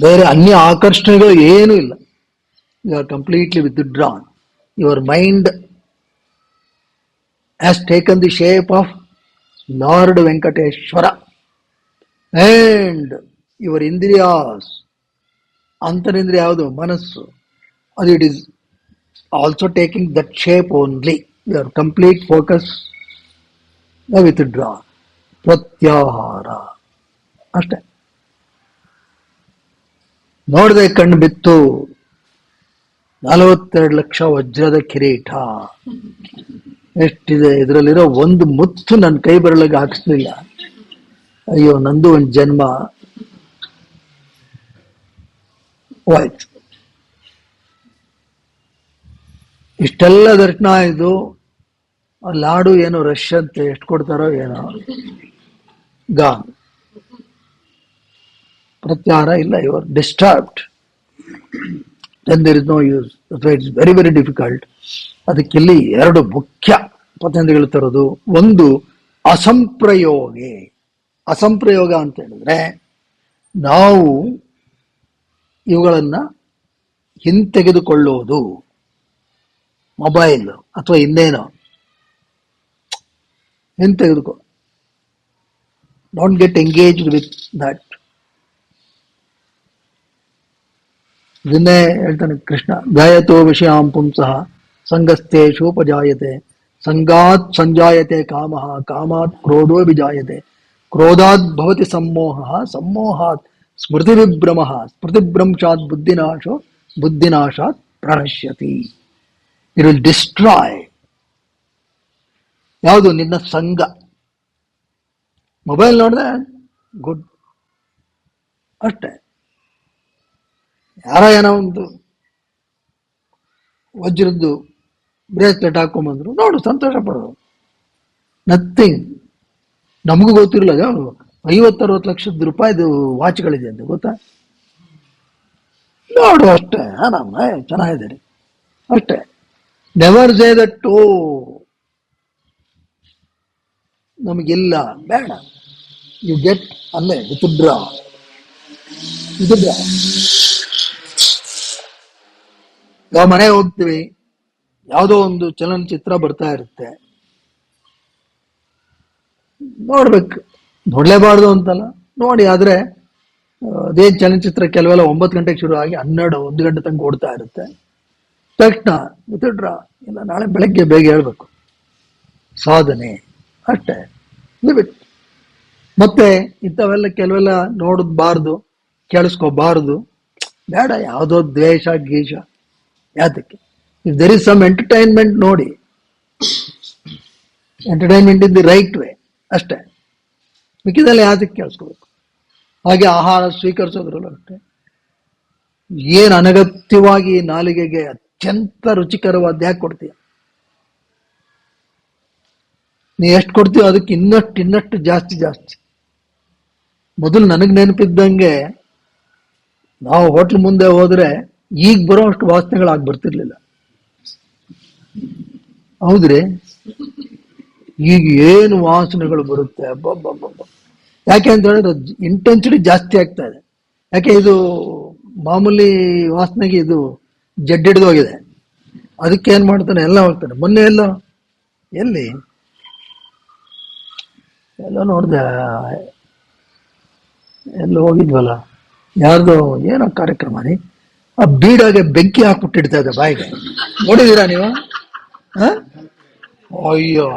ಬೇರೆ ಅನ್ಯ ಆಕರ್ಷಣೆಗಳು ಏನೂ ಇಲ್ಲ. You are completely withdrawn. Your mind has taken the shape of lord Venkateshwara and your ಇಂದ್ರಿಯಾಸ್, ಅಂತರಿಂದ್ರಿಯ ಯಾವುದು ಮನಸ್ಸು, ಅದು it is also taking that shape only. Your complete focus withdraw, ಪ್ರತ್ಯಾಹಾರ ಅಷ್ಟೇ. ನೋಡದೆ ಕಣ್ಣು ಬಿತ್ತು 42 ಲಕ್ಷ ವಜ್ರದ ಕಿರೀಟ ಎಷ್ಟಿದೆ, ಇದರಲ್ಲಿರೋ ಒಂದು ಮುತ್ತು ನನ್ನ ಕೈ ಬರಲಿಕ್ಕೆ ಹಾಕಿಸ್ಲಿಲ್ಲ. ಅಯ್ಯೋ, ನಂದು ಒಂದು ಜನ್ಮ ಹೋಯ್ತು. ಇಷ್ಟೆಲ್ಲ ದರ್ಶನ ಇದು. ಲಾಡು ಏನೋ ರಶ್ ಅಂತೆ, ಎಷ್ಟು ಕೊಡ್ತಾರೋ ಏನೋ, ಗಾನ್. ಪ್ರತ್ಯಾಹಾರ ಇಲ್ಲ. You are disturbed, then there is no use. So it's very very difficult. ಅದಕ್ಕಿಲ್ಲಿ 2 ಮುಖ್ಯ ಪತಂಜಲಿಗಳು ತರೋದು. ಒಂದು ಅಸಂಪ್ರಯೋಗೆ. ಅಸಂಪ್ರಯೋಗ ಅಂತ ಹೇಳಿದ್ರೆ ನಾವು ಇವುಗಳನ್ನ ಹಿಂತೆಗೆದುಕೊಳ್ಳುವುದು, ಮೊಬೈಲ್ ಅಥವಾ ಇನ್ನೇನೋ ಹಿಂತೆಗೆದುಕೊ, don't get engaged with that. ಇದನ್ನೇ ಹೇಳ್ತಾನೆ ಕೃಷ್ಣ, ಗಾಯತೋ ವಿಷಯಾಂ ಪುಂಸಃ ಸಂಗಸ್ತೇಷೂಪಜಾಯತೆ, ಸಂಗಾತ್ ಸಂಜಾಯತೆ ಕಾಮಃ, ಕಾಮಾತ್ ಕ್ರೋಧೋ ವಿಜಾಯತೆ, ಕ್ರೋಧಾತ್ ಭವತಿ ಸಮ್ಮೋಹಃ, ಸಮ್ಮೋಹಾತ್ ಸ್ಮೃತಿ ವಿಭ್ರಮಃ, ಸ್ಮೃತಿಭ್ರಂಶಾತ್ ಬುದ್ಧಿನಾಶೋ, ಬುದ್ಧಿನಾಶಾತ್ ಪ್ರಣಶ್ಯತಿ. It will destroy. ಯಾವುದು? ನಿನ್ನ ಸಂಘ. ಮೊಬೈಲ್ ನೋಡಿದ್ರೆ ಗುಡ್ ಅಷ್ಟೇ. ಯಾರ ಏನೋ ಒಂದು ವಜ್ರದ್ದು ಬ್ರೇಸ್ಲೆಟ್ ಹಾಕೊಂಬಂದ್ರು, ನೋಡು, ಸಂತೋಷ ಪಡೋದು. ನಥಿಂಗ್. ನಮಗೂ ಗೊತ್ತಿರಲಿಲ್ಲ 50-60 ಲಕ್ಷದ ರೂಪಾಯಿದು ವಾಚ್ಗಳಿದೆ ಅಂತ, ಗೊತ್ತಾ? ನೋಡು ಅಷ್ಟೇ, ನಮ್ಮ ಚೆನ್ನಾಗಿದೆ ಅಷ್ಟೇ. ನೆವರ್ ಸೇ ದಟ್ ಓ ನಮಗಿಲ್ಲ, ಬೇಡ. ಯು ಗೆಟ್ ಅಲ್ಲೇ ವಿತ್ಡ್ರಾ. ಯಾವ ಮನೆಗೆ ಹೋಗ್ತೀವಿ, ಯಾವುದೋ ಒಂದು ಚಲನಚಿತ್ರ ಬರ್ತಾ ಇರುತ್ತೆ, ನೋಡ್ಬೇಕು. ನೋಡ್ಲೇಬಾರ್ದು ಅಂತಲ್ಲ, ನೋಡಿ. ಆದ್ರೆ ಅದೇನ್ ಚಲನಚಿತ್ರ ಕೆಲವೆಲ್ಲ 9 ಗಂಟೆಗೆ ಶುರು ಆಗಿ 12-1 ಗಂಟೆ ತನಕ ಓಡ್ತಾ ಇರುತ್ತೆ. ತಕ್ಷಣ ವಿತ್ಡ್ರಾ. ಇಲ್ಲ, ನಾಳೆ ಬೆಳಗ್ಗೆ ಬೇಗ ಹೇಳ್ಬೇಕು, ಸಾಧನೆ ಅಷ್ಟೇ, ಲಿಮಿಟ್. ಮತ್ತೆ ಇಂಥವೆಲ್ಲ ಕೆಲವೆಲ್ಲ ನೋಡಬಾರ್ದು, ಕೇಳಿಸ್ಕೋಬಾರ್ದು, ಬೇಡ. ಯಾವುದೋ ದ್ವೇಷ ಗೀಷ ಯಾತಕ್ಕೆ? If there is some entertainment, ನೋಡಿ. Entertainment in the right way ಅಷ್ಟೇ. ಮಿಕ್ಕಿದಲ್ಲಿ ಯಾತಕ್ಕೆ ಕೇಳಿಸ್ಕೋಬೇಕು? ಹಾಗೆ ಆಹಾರ ಸ್ವೀಕರಿಸೋದ್ರಲ್ಲೂ ಅಷ್ಟೇ. ಏನು ಅನಗತ್ಯವಾಗಿ ನಾಲಿಗೆಗೆ ಅತ್ಯಂತ ರುಚಿಕರವಾದ ಯಾಕೆ ಕೊಡ್ತೀಯ? ನೀ ಎಷ್ಟು ಕೊಡ್ತೀಯೋ ಅದಕ್ಕೆ ಇನ್ನಷ್ಟು ಜಾಸ್ತಿ. ಮೊದಲು ನನಗೆ ನೆನಪಿದ್ದಂಗೆ ನಾವು ಹೋಟ್ಲ್ ಮುಂದೆ ಹೋದ್ರೆ ಈಗ ಬರೋ ಅಷ್ಟು ವಾಸನೆಗಳಾಗಿ ಬರ್ತಿರ್ಲಿಲ್ಲ. ಹೌದ್ರಿ? ಈಗ ಏನು ವಾಸನೆಗಳು ಬರುತ್ತೆ, ಅಬ್ಬಬ್ಬಬ್ಬ. ಯಾಕೆ ಅಂತ ಹೇಳಿದ್ರೆ ಇಂಟೆನ್ಸಿಟಿ ಜಾಸ್ತಿ ಆಗ್ತಾ ಇದೆ. ಯಾಕೆ? ಇದು ಮಾಮೂಲಿ ವಾಸನೆಗೆ ಇದು ಜಡ್ಡಿಡ್ದೋಗಿದೆ. ಅದಕ್ಕೆ ಏನ್ ಮಾಡ್ತಾನೆ, ಎಲ್ಲ ಹೋಗ್ತಾನೆ. ಮೊನ್ನೆ ಎಲ್ಲಿ ನೋಡ್ದೆ, ಎಲ್ಲ ಹೋಗಿದ್ವಲ್ಲ, ಯಾರ್ದು ಏನೋ ಕಾರ್ಯಕ್ರಮ ರೀ, ಆ ಬೀಡಾಗೆ ಬೆಂಕಿ ಹಾಕ್ಬಿಟ್ಟಿಡ್ತಾ ಇದೆ ಬಾಯಿಗೆ. ನೋಡಿದೀರಾ ನೀವು? ಅಯ್ಯೋ,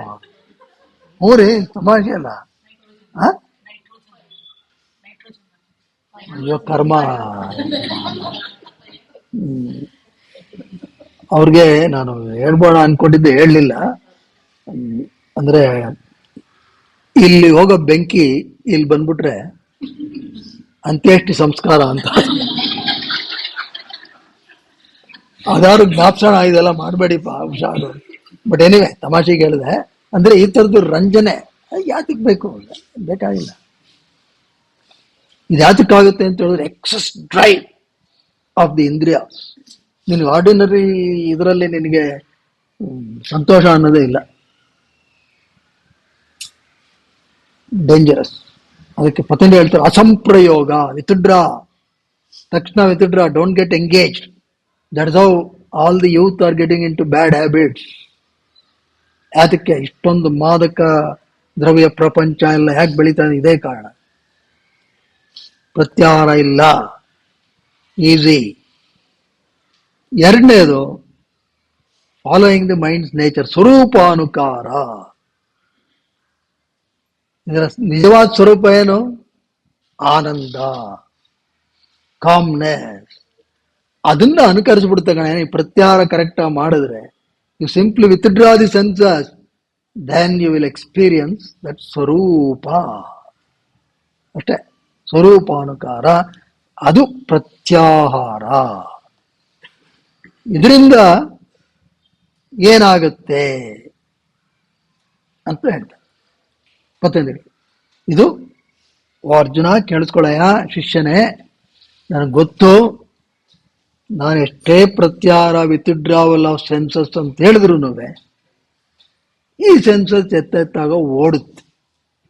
ಊರಿ ತಮಾಷೆ ಅಲ್ಲ. ಅಯ್ಯೋ ಕರ್ಮ. ಅವ್ರಿಗೆ ನಾನು ಹೇಳ್ಬೋಣ ಅನ್ಕೊಂಡಿದ್ದೆ, ಹೇಳಲಿಲ್ಲ. ಅಂದ್ರೆ ಇಲ್ಲಿ ಹೋಗೋ ಬೆಂಕಿ ಇಲ್ಲಿ ಬಂದ್ಬಿಟ್ರೆ ಅಂತ್ಯೇಷ್ಟಿ ಸಂಸ್ಕಾರ ಅಂತ. ಅದಾರು ಜ್ಞಾಪಸಣ, ಇದೆಲ್ಲ ಮಾಡಬೇಡಿಪ್ಪ, ಹುಷಾರು. ಬಟ್ ಎನಿವೆ, ತಮಾಷೆಗೆ ಹೇಳಿದೆ. ಅಂದ್ರೆ ಈ ತರದ್ದು ರಂಜನೆ ಯಾತಕ್ ಬೇಕು? ಬೇಕಾಗಿಲ್ಲ. ಇದು ಯಾತಕ್ಕಾಗುತ್ತೆ ಅಂತ ಹೇಳಿದ್ರೆ ಎಕ್ಸಸ್ ಡ್ರೈವ್ ಆಫ್ ದಿ ಇಂದ್ರಿಯಾಸ್. ನಿನಗೆ ಆರ್ಡಿನರಿ ಇದರಲ್ಲಿ ನಿನಗೆ ಸಂತೋಷ ಅನ್ನೋದೇ ಇಲ್ಲ. ಡೇಂಜರಸ್. ಅದಕ್ಕೆ ಪತಂಜಲಿ ಹೇಳ್ತಾರೆ, ಅಸಂಪ್ರಯೋಗ, ವಿತ್ಡ್ರಾ. ತಕ್ಷಣ withdraw, don't get engaged. That's how all the youth are getting into bad habits. ಯಾತಕ್ಕೆ ಇಷ್ಟೊಂದು ಮಾದಕ ದ್ರವ್ಯ ಪ್ರಪಂಚ ಎಲ್ಲ ಯಾಕೆ ಬೆಳೀತಾ ಇದೆ? ಇದೇ ಕಾರಣ. ಪ್ರತ್ಯಾಹಾರ ಇಲ್ಲ, ಈಸಿ. ಎರಡನೇದು, ಫಾಲೋಯಿಂಗ್ ದಿ ಮೈಂಡ್ಸ್ ನೇಚರ್, ಸ್ವರೂಪಾನುಕಾರ. ಇದರ ನಿಜವಾದ ಸ್ವರೂಪ ಏನು? ಆನಂದ, ಕಾಮ್ನೆಸ್. ಅದನ್ನ ಅನುಕರಿಸ್ಬಿಡುತ್ತೆ ಕಣ. ಈ ಪ್ರತ್ಯಾಹಾರ ಕರೆಕ್ಟ್ ಮಾಡಿದ್ರೆ, you simply withdraw the senses, then you will experience that ಸ್ವರೂಪ. ಅಷ್ಟೇ, ಸ್ವರೂಪಾನುಕಾರ, ಅದು ಪ್ರತ್ಯಾಹಾರ. ಇದರಿಂದ ಏನಾಗುತ್ತೆ ಅಂತ ಹೇಳ್ತಾರೆ ಪತಂಜಲಿ. ಇದು ಅರ್ಜುನ ಕೇಳಿಸ್ಕೊಳ್ಳಯ್ಯ ಶಿಷ್ಯನೇ, ನನಗೆ ಗೊತ್ತು, ನಾನು ಎಷ್ಟೇ ಪ್ರತ್ಯಾಹಾರ ವಿತ್ಡ್ರಾವಲ್ ಆಫ್ ಸೆನ್ಸಸ್ ಅಂತ ಹೇಳಿದ್ರು ಈ ಸೆನ್ಸಸ್ ಎತ್ತೆತ್ತಾಗ ಓಡುತ್ತೆ.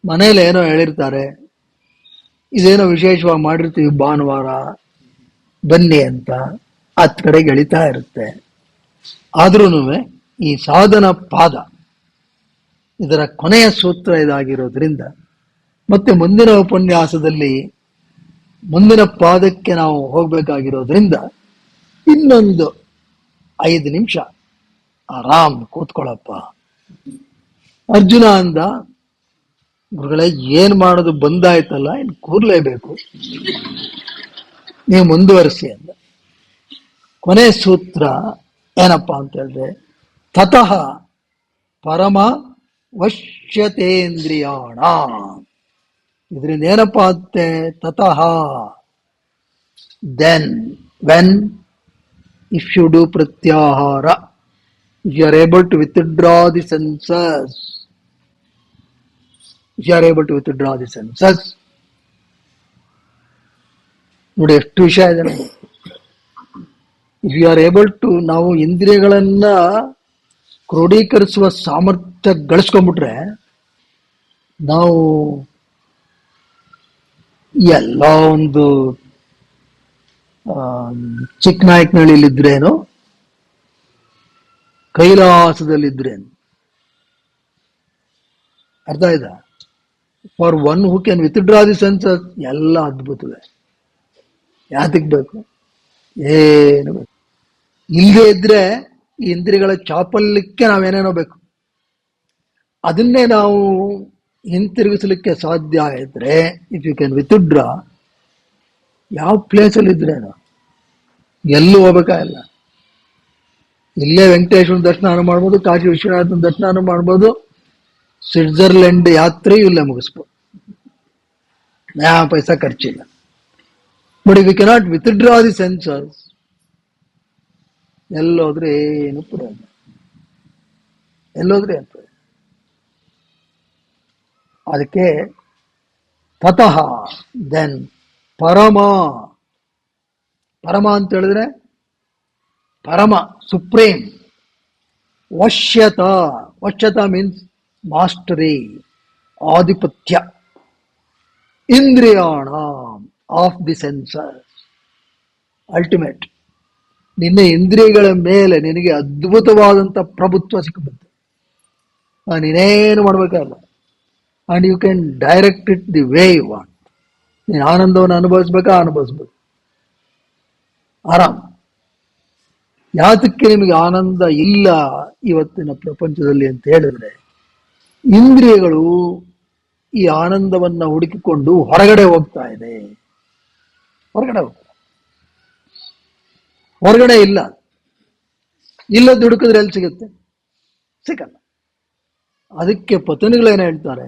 ಮನೇಲಿ ಏನೋ ಹೇಳಿರ್ತಾರೆ, ಇದೇನೋ ವಿಶೇಷವಾಗಿ ಮಾಡಿರ್ತೀವಿ ಭಾನುವಾರ ಬನ್ನಿ ಅಂತ, ಹತ್ತು ಕಡೆಗೆ ಎಳಿತಾ ಇರುತ್ತೆ. ಆದ್ರೂ ಈ ಸಾಧನ ಪಾದ, ಇದರ ಕೊನೆಯ ಸೂತ್ರ ಇದಾಗಿರೋದ್ರಿಂದ, ಮತ್ತೆ ಮುಂದಿನ ಉಪನ್ಯಾಸದಲ್ಲಿ ಮುಂದಿನ ಪಾದಕ್ಕೆ ನಾವು ಹೋಗ್ಬೇಕಾಗಿರೋದ್ರಿಂದ ಇನ್ನೊಂದು 5 ನಿಮಿಷ ಆರಾಮ್ ಕೂತ್ಕೊಳ್ಳಪ್ಪ. ಅರ್ಜುನ ಅಂದ, ಗುರುಗಳೇ ಏನ್ ಮಾಡೋದು ಬಂದಾಯ್ತಲ್ಲ, ಇನ್ನು ಕೂರ್ಲೇಬೇಕು, ನೀವು ಮುಂದುವರಿಸಿ ಅಂದ. ಕೊನೆ ಸೂತ್ರ ಏನಪ್ಪಾ ಅಂತ ಹೇಳಿದ್ರೆ, ತತಃ ಪರಮ ವಶ್ಯತೇಂದ್ರಿಯಾಣ. ಇದರಿಂದ ಏನಪ್ಪಾ ಅಂತೆ? ತತಃ, then, when, if you do pratyahara, if you are able to withdraw the senses, if you are able to withdraw the senses, ನೋಡಿ ಎಷ್ಟು ವಿಷಯ ಇದೆ. If you are able to, ನಾವು ಇಂದ್ರಿಯಗಳನ್ನ ಕ್ರೋಢೀಕರಿಸುವ ಸಾಮರ್ಥ್ಯ ಗಳಿಸ್ಕೊಂಡ್ಬಿಟ್ರೆ, ನಾವು ಎಲ್ಲ ಒಂದು ಚಿಕ್ಕನಾಯಕನಹಳ್ಳಿಲಿದ್ರೇನು, ಕೈಲಾಸದಲ್ಲಿದ್ರೇನು, ಅರ್ಥ ಆಯ್ತಾ? For one who can withdraw the senses, ಎಲ್ಲ ಅದ್ಭುತವೇ. ಯಾತಕ್ ಬೇಕು? ಏನು ಬೇಕು? ಇಲ್ಲದೆ ಇದ್ರೆ ಈ ಇಂದ್ರಿಯಗಳ ಚಾಪಲ್ಯಕ್ಕೆ ನಾವೇನೇನೋ ಬೇಕು. ಅದನ್ನೇ ನಾವು ಹಿಂತಿರುಗಿಸಲಿಕ್ಕೆ ಸಾಧ್ಯ ಇದ್ರೆ, ಇಫ್ ಯು ಕ್ಯಾನ್ ವಿತ್ಡ್ರಾ, ಯಾವ ಪ್ಲೇಸಲ್ಲಿ ಇದ್ರೇನು, ಎಲ್ಲೂ ಹೋಗ್ಬೇಕಾಗಿಲ್ಲ. ಇಲ್ಲೇ ವೆಂಕಟೇಶ್ವರನ ದರ್ಶನ ಮಾಡ್ಬೋದು, ಕಾಶಿ ವಿಶ್ವನಾಥನ ದರ್ಶನ ಮಾಡ್ಬೋದು, ಸ್ವಿಟ್ಜರ್ಲೆಂಡ್ ಯಾತ್ರೆಯೂ ಇಲ್ಲೇ ಮುಗಿಸ್ಬೋದು, ಪೈಸಾ ಖರ್ಚಿಲ್ಲ. But we cannot withdraw the senses, ಎಲ್ಲೋದ್ರೆ ಏನು ಪ್ರಯೋಜನ, ಎಲ್ಲೋದ್ರೆ ಏನು ಪ್ರಯೋಜನ. ಅದಕ್ಕೆ ತತಃ, ದೆನ್ ಪರಮ. ಪರಮ ಅಂತ ಹೇಳಿದ್ರೆ ಪರಮ, ಸುಪ್ರೀಂ. ವಶ್ಯತ, ವಶ್ಯತ ಮೀನ್ಸ್ ಮಾಸ್ಟರಿ, ಆಧಿಪತ್ಯ. ಇಂದ್ರಿಯಾಣ, ಆಫ್ ದಿ ಸೆನ್ಸಸ್, ಅಲ್ಟಿಮೇಟ್. ನಿನ್ನ ಇಂದ್ರಿಯಗಳ ಮೇಲೆ ನಿನಗೆ ಅದ್ಭುತವಾದಂಥ ಪ್ರಭುತ್ವ ಸಿಕ್ಕುತ್ತೆ. ನೀನೇನು ಮಾಡಬೇಕಾಗಲ್ಲ. And you can direct it the way you want. ನೀನು ಆನಂದವನ್ನು ಅನುಭವಿಸ್ಬೇಕಾ, ಅನುಭವಿಸ್ಬೇಕು ಆರಾಮ್. ಯಾತಕ್ಕೆ ನಿಮಗೆ ಆನಂದ ಇಲ್ಲ ಇವತ್ತಿನ ಪ್ರಪಂಚದಲ್ಲಿ ಅಂತ ಹೇಳಿದ್ರೆ, ಇಂದ್ರಿಯಗಳು ಈ ಆನಂದವನ್ನ ಹುಡುಕಿಕೊಂಡು ಹೊರಗಡೆ ಹೋಗ್ತಾ ಇದೆ. ಹೊರಗಡೆ ಇಲ್ಲ. ಇಲ್ಲದ್ದು ಹುಡುಕಿದ್ರೆ ಎಲ್ಲಿ ಸಿಗುತ್ತೆ? ಸಿಗಲ್ಲ. ಅದಕ್ಕೆ ಪತಂಜಲಿಗಳೇನು ಹೇಳ್ತಾರೆ,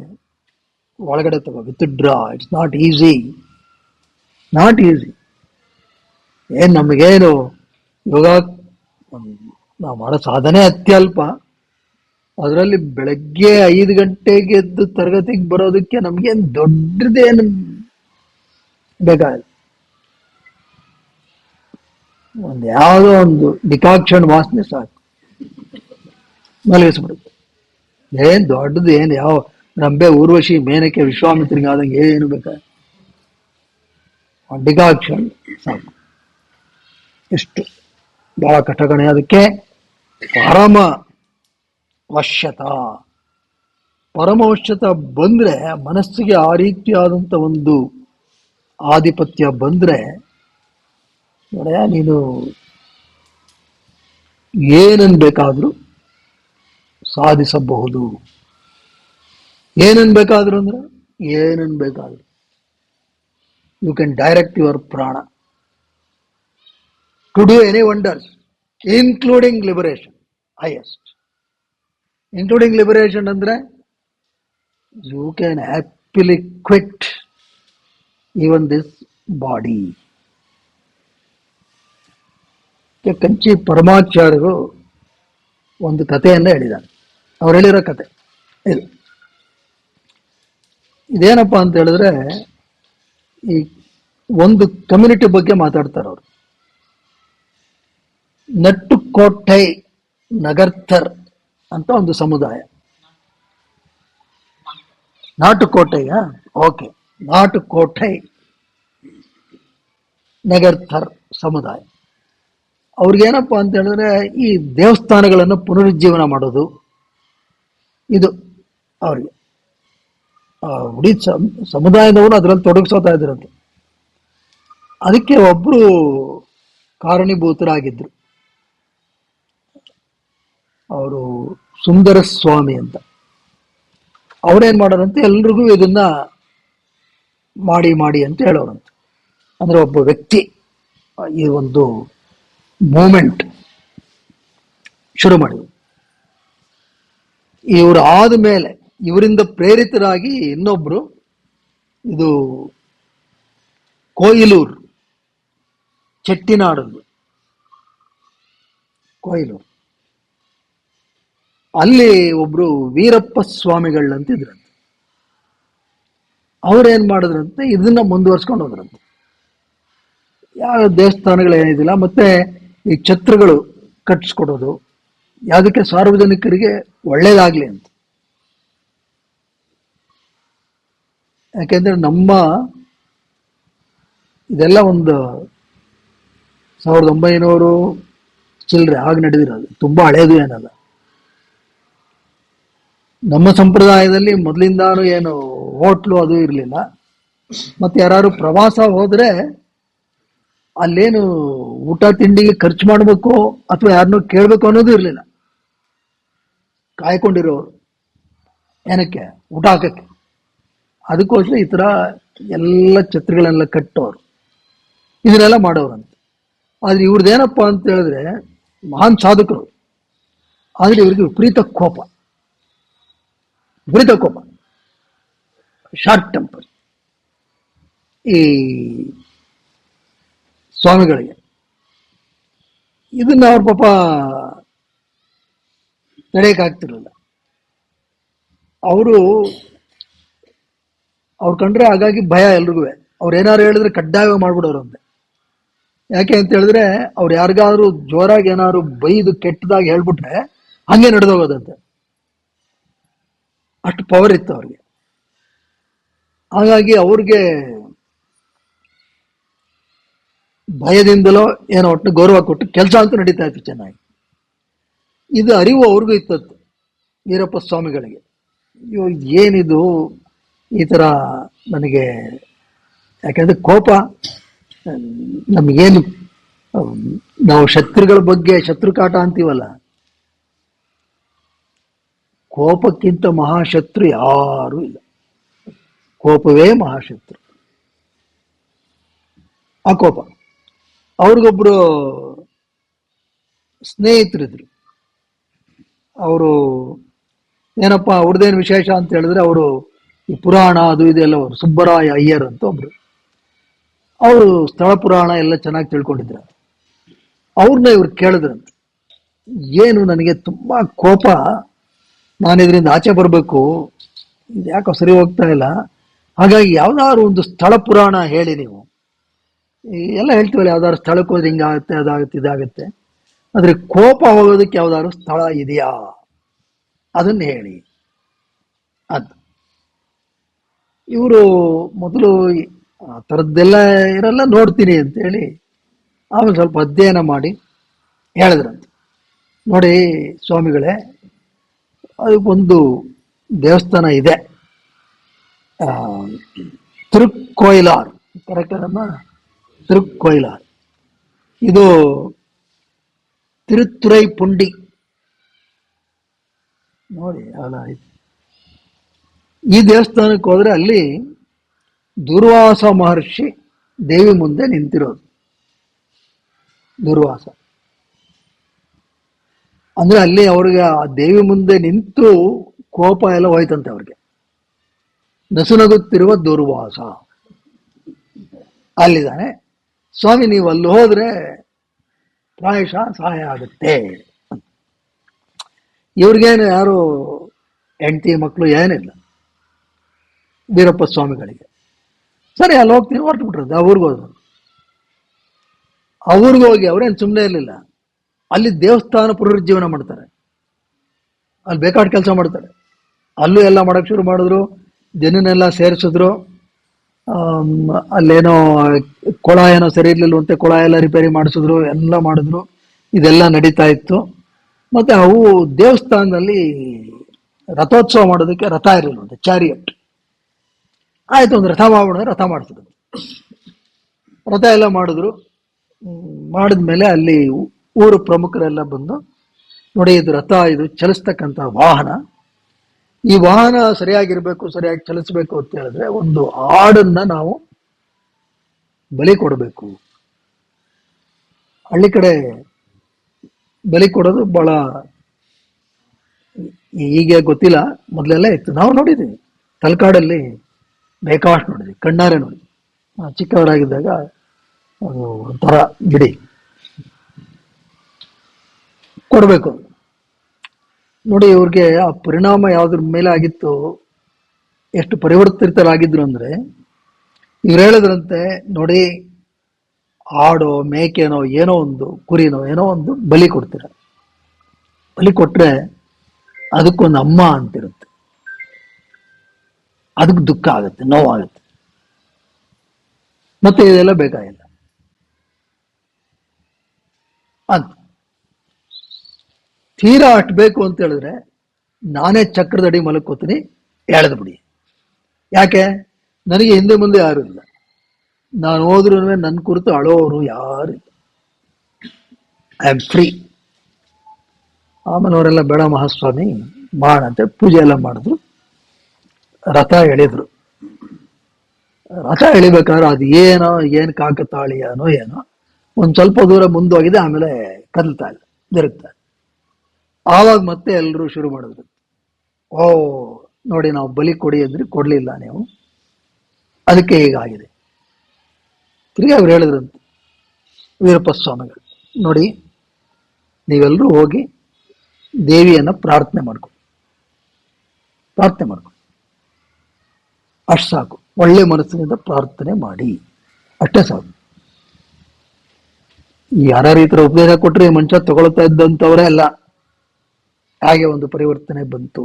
ಒಳಗಡೆ ತಗೋ, withdraw. It's not easy, not easy. ನಮಗೇನು ಯೋಗ ನಾವು ಮಾಡೋ ಸಾಧನೆ ಅತ್ಯಲ್ಪ. ಅದರಲ್ಲಿ ಬೆಳಗ್ಗೆ 5 ಗಂಟೆಗೆ ಎದ್ದು ತರಗತಿಗೆ ಬರೋದಕ್ಕೆ ನಮ್ಗೇನು ದೊಡ್ಡದೇನು ಬೇಕಾಗಿಲ್ಲ. ಯಾವುದೋ ಒಂದು ಡಿಕಾಕ್ಷನ್ ವಾಸನೆ ಸಾಕು, ಮಲಗಿಸ್ಬಿಡುತ್ತೆ. ಏನ್ ದೊಡ್ಡದು, ಏನು ಯಾವ ರಂಬೆ ಊರ್ವಶಿ ಮೇನಕ್ಕೆ ವಿಶ್ವಾಮಿತ್ರಿಗೆ ಆದಂಗೆ ಏನು ಬೇಕಾಗಿಲ್ಲ, ಡಿಕಾಕ್ಷನ್ ಸಾಕು. ಇಷ್ಟು ಬಹಳ ಕಟಕಣೆ. ಅದಕ್ಕೆ ಪರಮ ವಶ್ಯತ, ಪರಮವಶ್ಯತ ಬಂದ್ರೆ ಮನಸ್ಸಿಗೆ ಆ ರೀತಿಯಾದಂಥ ಒಂದು ಆಧಿಪತ್ಯ ಬಂದ್ರೆ ನೋಡಯ್ಯ ನೀನು ಏನನ್ ಬೇಕಾದ್ರೂ ಸಾಧಿಸಬಹುದು. ಏನನ್ ಬೇಕಾದ್ರು ಅಂದ್ರೆ ಏನನ್ ಬೇಕಾದ್ರು you can direct your prana to do any wonders, including liberation highest. Including liberation ಅಂದ್ರೆ you can happily quit even this body. Kanchi ಪರಮಾಚಾರ್ಯರು ಒಂದು ಕಥೆಯನ್ನ ಹೇಳಿದ್ದಾರೆ. ಅವ್ರು ಹೇಳಿರೋ ಕತೆ ಇದು. ಇದೇನಪ್ಪ ಅಂತ ಹೇಳಿದ್ರೆ, ಈ ಒಂದು ಕಮ್ಯುನಿಟಿ ಬಗ್ಗೆ ಮಾತಾಡ್ತಾರೆ ಅವರು. ನಟ್ಟುಕೋಟೈ ನಗರ್ತರ್ ಅಂತ ಒಂದು ಸಮುದಾಯ. ನಾಟುಕೋಟೆಯ ಓಕೆ, ನಾಟುಕೋಟೈ ನಗರ್ತರ್ ಸಮುದಾಯ. ಅವ್ರಿಗೇನಪ್ಪ ಅಂತ ಹೇಳಿದ್ರೆ ಈ ದೇವಸ್ಥಾನಗಳನ್ನು ಪುನರುಜ್ಜೀವನ ಮಾಡೋದು ಇದು ಅವ್ರಿಗೆ. ಇಡೀ ಸಮುದಾಯದವರು ಅದರಲ್ಲಿ ತೊಡಗಿಸೋತಾ ಇದ್ರಂತೆ. ಅದಕ್ಕೆ ಒಬ್ರು ಕಾರಣೀಭೂತರಾಗಿದ್ರು, ಅವರು ಸುಂದರ ಸ್ವಾಮಿ ಅಂತ. ಅವ್ರೇನ್ ಮಾಡೋರಂತೆ, ಎಲ್ರಿಗೂ ಇದನ್ನ ಮಾಡಿ ಮಾಡಿ ಅಂತ ಹೇಳೋರಂತೆ. ಅಂದ್ರೆ ಒಬ್ಬ ವ್ಯಕ್ತಿ ಈ ಒಂದು ಮೂಮೆಂಟ್ ಶುರು ಮಾಡಿದ್ರು. ಇವರು ಆದ್ಮೇಲೆ ಇವರಿಂದ ಪ್ರೇರಿತರಾಗಿ ಇನ್ನೊಬ್ರು, ಇದು ಕೊಯಿಲೂರು, ಚೆಟ್ಟಿನಾಡಲ್ಲಿ ಕೊಯಿಲೂರು, ಅಲ್ಲಿ ಒಬ್ರು ವೀರಪ್ಪ ಸ್ವಾಮಿಗಳಂತಿದ್ರಂತೆ. ಅವ್ರೇನ್ ಮಾಡಿದ್ರಂತೆ, ಇದನ್ನ ಮುಂದುವರ್ಸ್ಕೊಂಡು ಹೋದ್ರಂತೆ. ಯಾವ ದೇವಸ್ಥಾನಗಳು ಏನಿದಿಲ್ಲ, ಮತ್ತೆ ಈ ಛತ್ರಗಳು ಕಟ್ಟಿಸ್ಕೊಡೋದು, ಯಾವುದಕ್ಕೆ ಸಾರ್ವಜನಿಕರಿಗೆ ಒಳ್ಳೇದಾಗ್ಲಿ ಅಂತ. ಯಾಕೆಂದ್ರೆ ನಮ್ಮ ಇದೆಲ್ಲ ಒಂದು 1900 ಚಿಲ್ಲರೆ ಆಗ ನಡೆದಿರೋದು, ತುಂಬಾ ಹಳೇದು ಏನಲ್ಲ. ನಮ್ಮ ಸಂಪ್ರದಾಯದಲ್ಲಿ ಮೊದಲಿಂದಾನು ಏನು ಹೋಟ್ಲು ಅದು ಇರಲಿಲ್ಲ. ಮತ್ತೆ ಯಾರು ಪ್ರವಾಸ ಹೋದ್ರೆ ಅಲ್ಲೇನು ಊಟ ತಿಂಡಿಗೆ ಖರ್ಚು ಮಾಡಬೇಕು ಅಥವಾ ಯಾರನ್ನೂ ಕೇಳಬೇಕು ಅನ್ನೋದು ಇರಲಿಲ್ಲ. ಕಾಯ್ಕೊಂಡಿರೋರು ಏನಕ್ಕೆ, ಊಟ ಹಾಕಕ್ಕೆ. ಅದಕ್ಕೋಸ್ಕರ ಈ ತರ ಎಲ್ಲ ಛತ್ರಗಳೆಲ್ಲ ಕಟ್ಟೋರು, ಇದನ್ನೆಲ್ಲ ಮಾಡೋರಂತೆ. ಆದ್ರೆ ಇವ್ರದ್ದೇನಪ್ಪ ಅಂತ ಹೇಳಿದ್ರೆ ಮಹಾನ್ ಸಾಧಕರು, ಆದ್ರೆ ಇವ್ರಿಗೆ ವಿಪರೀತ ಕೋಪ, ಶಾರ್ಟ್ ಟೆಂಪರ್ ಈ ಸ್ವಾಮಿಗಳಿಗೆ. ಇದನ್ನ ಅವ್ರ ಪಾಪ ತಡೆಯಕ್ಕಾಗ್ತಿರಲಿಲ್ಲ. ಅವ್ರು ಕಂಡ್ರೆ ಹಾಗಾಗಿ ಭಯ ಎಲ್ರಿಗೂ. ಅವ್ರು ಏನಾರು ಹೇಳಿದ್ರೆ ಕಡ್ಡಾಯ ಮಾಡ್ಬಿಡೋರು ಅಂತೆ. ಯಾಕೆ ಅಂತ ಹೇಳಿದ್ರೆ ಅವ್ರು ಯಾರಿಗಾದ್ರು ಜೋರಾಗಿ ಏನಾದ್ರು ಬೈದು ಕೆಟ್ಟದಾಗಿ ಹೇಳ್ಬಿಟ್ರೆ ಹಂಗೆ ನಡೆದೋಗೋದಂತೆ, ಅಷ್ಟು ಪವರ್ ಇತ್ತು ಅವ್ರಿಗೆ. ಹಾಗಾಗಿ ಅವ್ರಿಗೆ ಭಯದಿಂದಲೋ ಏನೋ ಒಟ್ಟು ಗೌರವ ಕೊಟ್ಟು ಕೆಲಸ ಅಂತೂ ನಡೀತಾ ಇತ್ತು ಚೆನ್ನಾಗಿ. ಇದು ಅರಿವು ಅವ್ರಿಗೂ ಇತ್ತತ್ತು ವೀರಪ್ಪ ಸ್ವಾಮಿಗಳಿಗೆ. ಅಯ್ಯೋ ಏನಿದು ಈ ತರ ನನಗೆ, ಯಾಕಂದ್ರೆ ಕೋಪ ನಮಗೇನು, ನಾವು ಶತ್ರುಗಳ ಬಗ್ಗೆ ಶತ್ರುಕಾಟ ಅಂತೀವಲ್ಲ, ಕೋಪಕ್ಕಿಂತ ಮಹಾಶತ್ರು ಯಾರೂ ಇಲ್ಲ. ಕೋಪವೇ ಮಹಾಶತ್ರು. ಆ ಕೋಪ. ಅವ್ರಿಗೊಬ್ರು ಸ್ನೇಹಿತರಿದ್ರು. ಅವರು ಏನಪ್ಪ ಅವ್ರದ್ದೇನು ವಿಶೇಷ ಅಂತ ಹೇಳಿದ್ರೆ, ಅವರು ಈ ಪುರಾಣ ಅದು ಇದೆಲ್ಲ, ಅವರು ಸುಬ್ಬರಾಯ ಅಯ್ಯರ್ ಅಂತ ಒಬ್ರು, ಅವರು ಸ್ಥಳ ಪುರಾಣ ಎಲ್ಲ ಚೆನ್ನಾಗಿ ತಿಳ್ಕೊಂಡಿದ್ರು. ಅವ್ರನ್ನ ಇವ್ರು ಕೇಳಿದ್ರಂತೆ, ಏನು ನನಗೆ ತುಂಬಾ ಕೋಪ, ನಾನು ಇದರಿಂದ ಆಚೆ ಬರಬೇಕು, ಇದು ಯಾಕೋ ಸರಿ ಹೋಗ್ತಾ ಇಲ್ಲ, ಹಾಗಾಗಿ ಯಾವ್ದಾದ್ರು ಒಂದು ಸ್ಥಳ ಪುರಾಣ ಹೇಳಿ. ನೀವು ಎಲ್ಲ ಹೇಳ್ತೀವಲ್ಲ, ಯಾವ್ದಾದ್ರು ಸ್ಥಳಕ್ಕೆ ಹೋದ್ರೆ ಹಿಂಗಾಗುತ್ತೆ, ಅದಾಗುತ್ತೆ, ಇದಾಗುತ್ತೆ, ಆದ್ರೆ ಕೋಪ ಹೋಗೋದಕ್ಕೆ ಯಾವ್ದಾದ್ರು ಸ್ಥಳ ಇದೆಯಾ ಅದನ್ನ ಹೇಳಿ ಅಂತ. ಇವರು ಮೊದಲು ಆ ಥರದ್ದೆಲ್ಲ ಇರಲ್ಲ ನೋಡ್ತೀನಿ ಅಂತೇಳಿ ಆಮೇಲೆ ಸ್ವಲ್ಪ ಅಧ್ಯಯನ ಮಾಡಿ ಹೇಳಿದ್ರಂತೆ, ನೋಡಿ ಸ್ವಾಮಿಗಳೇ, ಅದಕ್ಕೊಂದು ದೇವಸ್ಥಾನ ಇದೆ, ಆ, ತಿರುಕ್ಕೋಯಿಲಾರ್, ಕರೆಕ್ಟ್ ನಮ್ಮ ತಿರುಕ್ಕೋಯಿಲಾರ್, ಇದು ತಿರುತ್ತುರೈ ಪುಂಡಿ ನೋಡಿ ಅಲ್ಲ. ಈ ದೇವಸ್ಥಾನಕ್ಕೆ ಹೋದ್ರೆ ಅಲ್ಲಿ ದುರ್ವಾಸ ಮಹರ್ಷಿ ದೇವಿ ಮುಂದೆ ನಿಂತಿರೋದು. ದುರ್ವಾಸ ಅಂದ್ರೆ ಅಲ್ಲಿ ಅವ್ರಿಗೆ ಆ ದೇವಿ ಮುಂದೆ ನಿಂತು ಕೋಪ ಎಲ್ಲ ಹೋಯ್ತಂತೆ ಅವ್ರಿಗೆ. ನಸುನಗುತ್ತಿರುವ ದುರ್ವಾಸ ಅಲ್ಲಿದ್ದಾನೆ. ಸ್ವಾಮಿ ನೀವು ಅಲ್ಲಿ ಹೋದ್ರೆ ಪ್ರಾಯಶಃ ಸಹಾಯ ಆಗುತ್ತೆ. ಇವ್ರಿಗೇನು ಯಾರು ಹೆಂಡತಿ ಮಕ್ಕಳು ಏನಿಲ್ಲ ವೀರಪ್ಪ ಸ್ವಾಮಿಗಳಿಗೆ. ಸರಿ ಅಲ್ಲಿ ಹೋಗ್ತೀನಿ ಹೊರಟು ಬಿಟ್ರದ್ದು. ಆ ಊರಿಗೆ ಹೋದ್ರು. ಆ ಊರಿಗೆ ಹೋಗಿ ಅವ್ರೇನು ಸುಮ್ಮನೆ ಇರಲಿಲ್ಲ, ಅಲ್ಲಿ ದೇವಸ್ಥಾನ ಪುನರುಜ್ಜೀವನ ಮಾಡ್ತಾರೆ, ಅಲ್ಲಿ ಬೇಕಾದ ಕೆಲಸ ಮಾಡ್ತಾರೆ. ಅಲ್ಲೂ ಎಲ್ಲ ಮಾಡಕ್ ಶುರು ಮಾಡಿದ್ರು, ಜನನೆಲ್ಲ ಸೇರಿಸಿದ್ರು. ಅಲ್ಲೇನೋ ಕೊಳ ಏನೋ ಸರಿ ಇರ್ಲಿಲ್ವಂತೆ, ಕೊಳ ಎಲ್ಲ ರಿಪೇರಿ ಮಾಡಿಸಿದ್ರು, ಎಲ್ಲ ಮಾಡಿದ್ರು. ಇದೆಲ್ಲ ನಡೀತಾ ಇತ್ತು. ಮತ್ತೆ ಅವು ದೇವಸ್ಥಾನದಲ್ಲಿ ರಥೋತ್ಸವ ಮಾಡೋದಕ್ಕೆ ರಥ ಇರಲಿಲ್ವಂತೆ, ಚಾರಿಯಟ್. ಆಯ್ತು, ಒಂದು ರಥ ಮಾಡೋಣ, ರಥ ಮಾಡಿಸಿದ್ರು. ರಥ ಎಲ್ಲ ಮಾಡಿದ್ರು. ಮಾಡಿದ್ಮೇಲೆ ಅಲ್ಲಿ ಊರು ಪ್ರಮುಖರೆಲ್ಲ ಬಂದು, ನೋಡಿ ಇದು ರಥ, ಇದು ಚಲಿಸ್ತಕ್ಕಂಥ ವಾಹನ, ಈ ವಾಹನ ಸರಿಯಾಗಿರ್ಬೇಕು, ಸರಿಯಾಗಿ ಚಲಿಸ್ಬೇಕು ಅಂತ ಹೇಳಿದ್ರೆ ಒಂದು ಆಡನ್ನ ನಾವು ಬಲಿ ಕೊಡಬೇಕು. ಹಳ್ಳಿ ಕಡೆ ಬಲಿ ಕೊಡೋದು ಬಹಳ ಹೀಗೆ ಗೊತ್ತಿಲ್ಲ, ಮೊದಲೆಲ್ಲ ಇತ್ತು. ನಾವು ನೋಡಿದ್ದೀವಿ, ತಲಕಾಡಲ್ಲಿ ಬೇಕಾಷ್ಟು ನೋಡಿದ್ವಿ, ಕಣ್ಣಾರೆ ನೋಡಿದ್ವಿ. ಚಿಕ್ಕವರಾಗಿದ್ದಾಗ ಅದು ಒಂಥರ ಬಿಡಿ ಕೊಡಬೇಕು. ನೋಡಿ ಇವ್ರಿಗೆ ಆ ಪರಿಣಾಮ ಯಾವ್ದ್ರ ಮೇಲೆ ಆಗಿತ್ತು, ಎಷ್ಟು ಪರಿವರ್ತಿತರಾಗಿದ್ರು ಅಂದ್ರೆ, ಇವ್ರು ಹೇಳಿದ್ರಂತೆ, ನೋಡಿ ಆಡೋ ಮೇಕೆನೋ ಏನೋ ಒಂದು ಕುರಿನೋ ಏನೋ ಒಂದು ಬಲಿ ಕೊಡ್ತೀರ, ಬಲಿ ಕೊಟ್ರೆ ಅದಕ್ಕೊಂದು ಅಮ್ಮ ಅಂತಿರುತ್ತೆ, ಅದಕ್ಕೆ ದುಃಖ ಆಗುತ್ತೆ, ನೋವಾಗುತ್ತೆ, ಮತ್ತೆ ಇದೆಲ್ಲ ಬೇಕಾಗಿಲ್ಲ ಅಂತ. ತೀರಾ ಅಟ್ಬೇಕು ಅಂತ ಹೇಳಿದ್ರೆ ನಾನೇ ಚಕ್ರದಡಿ ಮಲಕ್ಕೋತೀನಿ, ಎಳೆದು ಬಿಡಿ. ಯಾಕೆ? ನನಗೆ ಹಿಂದೆ ಮುಂದೆ ಯಾರು ಇಲ್ಲ, ನಾನು ಹೋದ್ರೂ ನನ್ನ ಕುರಿತು ಅಳೋರು ಯಾರು ಇಲ್ಲ, ಐ ಆಮ್ ಫ್ರೀ. ಆಮೇಲೆ ಅವರೆಲ್ಲ ಬೇಡ ಮಹಾಸ್ವಾಮಿ ಮಾಡಂತೆ ಪೂಜೆ ಎಲ್ಲ ಮಾಡಿದ್ರು, ರಥ ಎಳೆದ್ರು. ರಥ ಎಳಿಬೇಕಾದ್ರೆ ಅದು ಏನು ಕಾಕತಾಳೀಯನೋ ಏನೋ ಒಂದು ಸ್ವಲ್ಪ ದೂರ ಮುಂದೋಗಿದೆ, ಆಮೇಲೆ ಕದಲ್ತಾ ಇಲ್ಲ, ಜರುಗ್ತಾ ಇಲ್ಲ. ಆವಾಗ ಮತ್ತೆ ಎಲ್ಲರೂ ಶುರು ಮಾಡಿದ್ರು, ಓ ನೋಡಿ ನಾವು ಬಲಿ ಕೊಡಿ ಅಂದ್ರೆ ಕೊಡ್ಲಿಲ್ಲ ನೀವು, ಅದಕ್ಕೆ ಹೀಗಾಗಿದೆ. ತಿರ್ಗಿ ಅವ್ರು ಹೇಳಿದ್ರಂತೆ ವೀರಪ್ಪ ಸ್ವಾಮಿಗಳು, ನೋಡಿ ನೀವೆಲ್ಲರೂ ಹೋಗಿ ದೇವಿಯನ್ನ ಪ್ರಾರ್ಥನೆ ಮಾಡ್ಕೊಳ್ಳಿ, ಪ್ರಾರ್ಥನೆ ಮಾಡ್ಕೊಳ್ಳಿ, ಅಷ್ಟು ಸಾಕು. ಒಳ್ಳೆ ಮನಸ್ಸಿನಿಂದ ಪ್ರಾರ್ಥನೆ ಮಾಡಿ, ಅಷ್ಟೇ ಸಾಕು. ಯಾರ್ಯಾರು ಈ ತರ ಉಪದೇಶ ಕೊಟ್ರೆ ಮನುಷ್ಯ ತಗೊಳ್ತಾ ಇದ್ದಂಥವರೇ ಅಲ್ಲ, ಹಾಗೆ ಒಂದು ಪರಿವರ್ತನೆ ಬಂತು.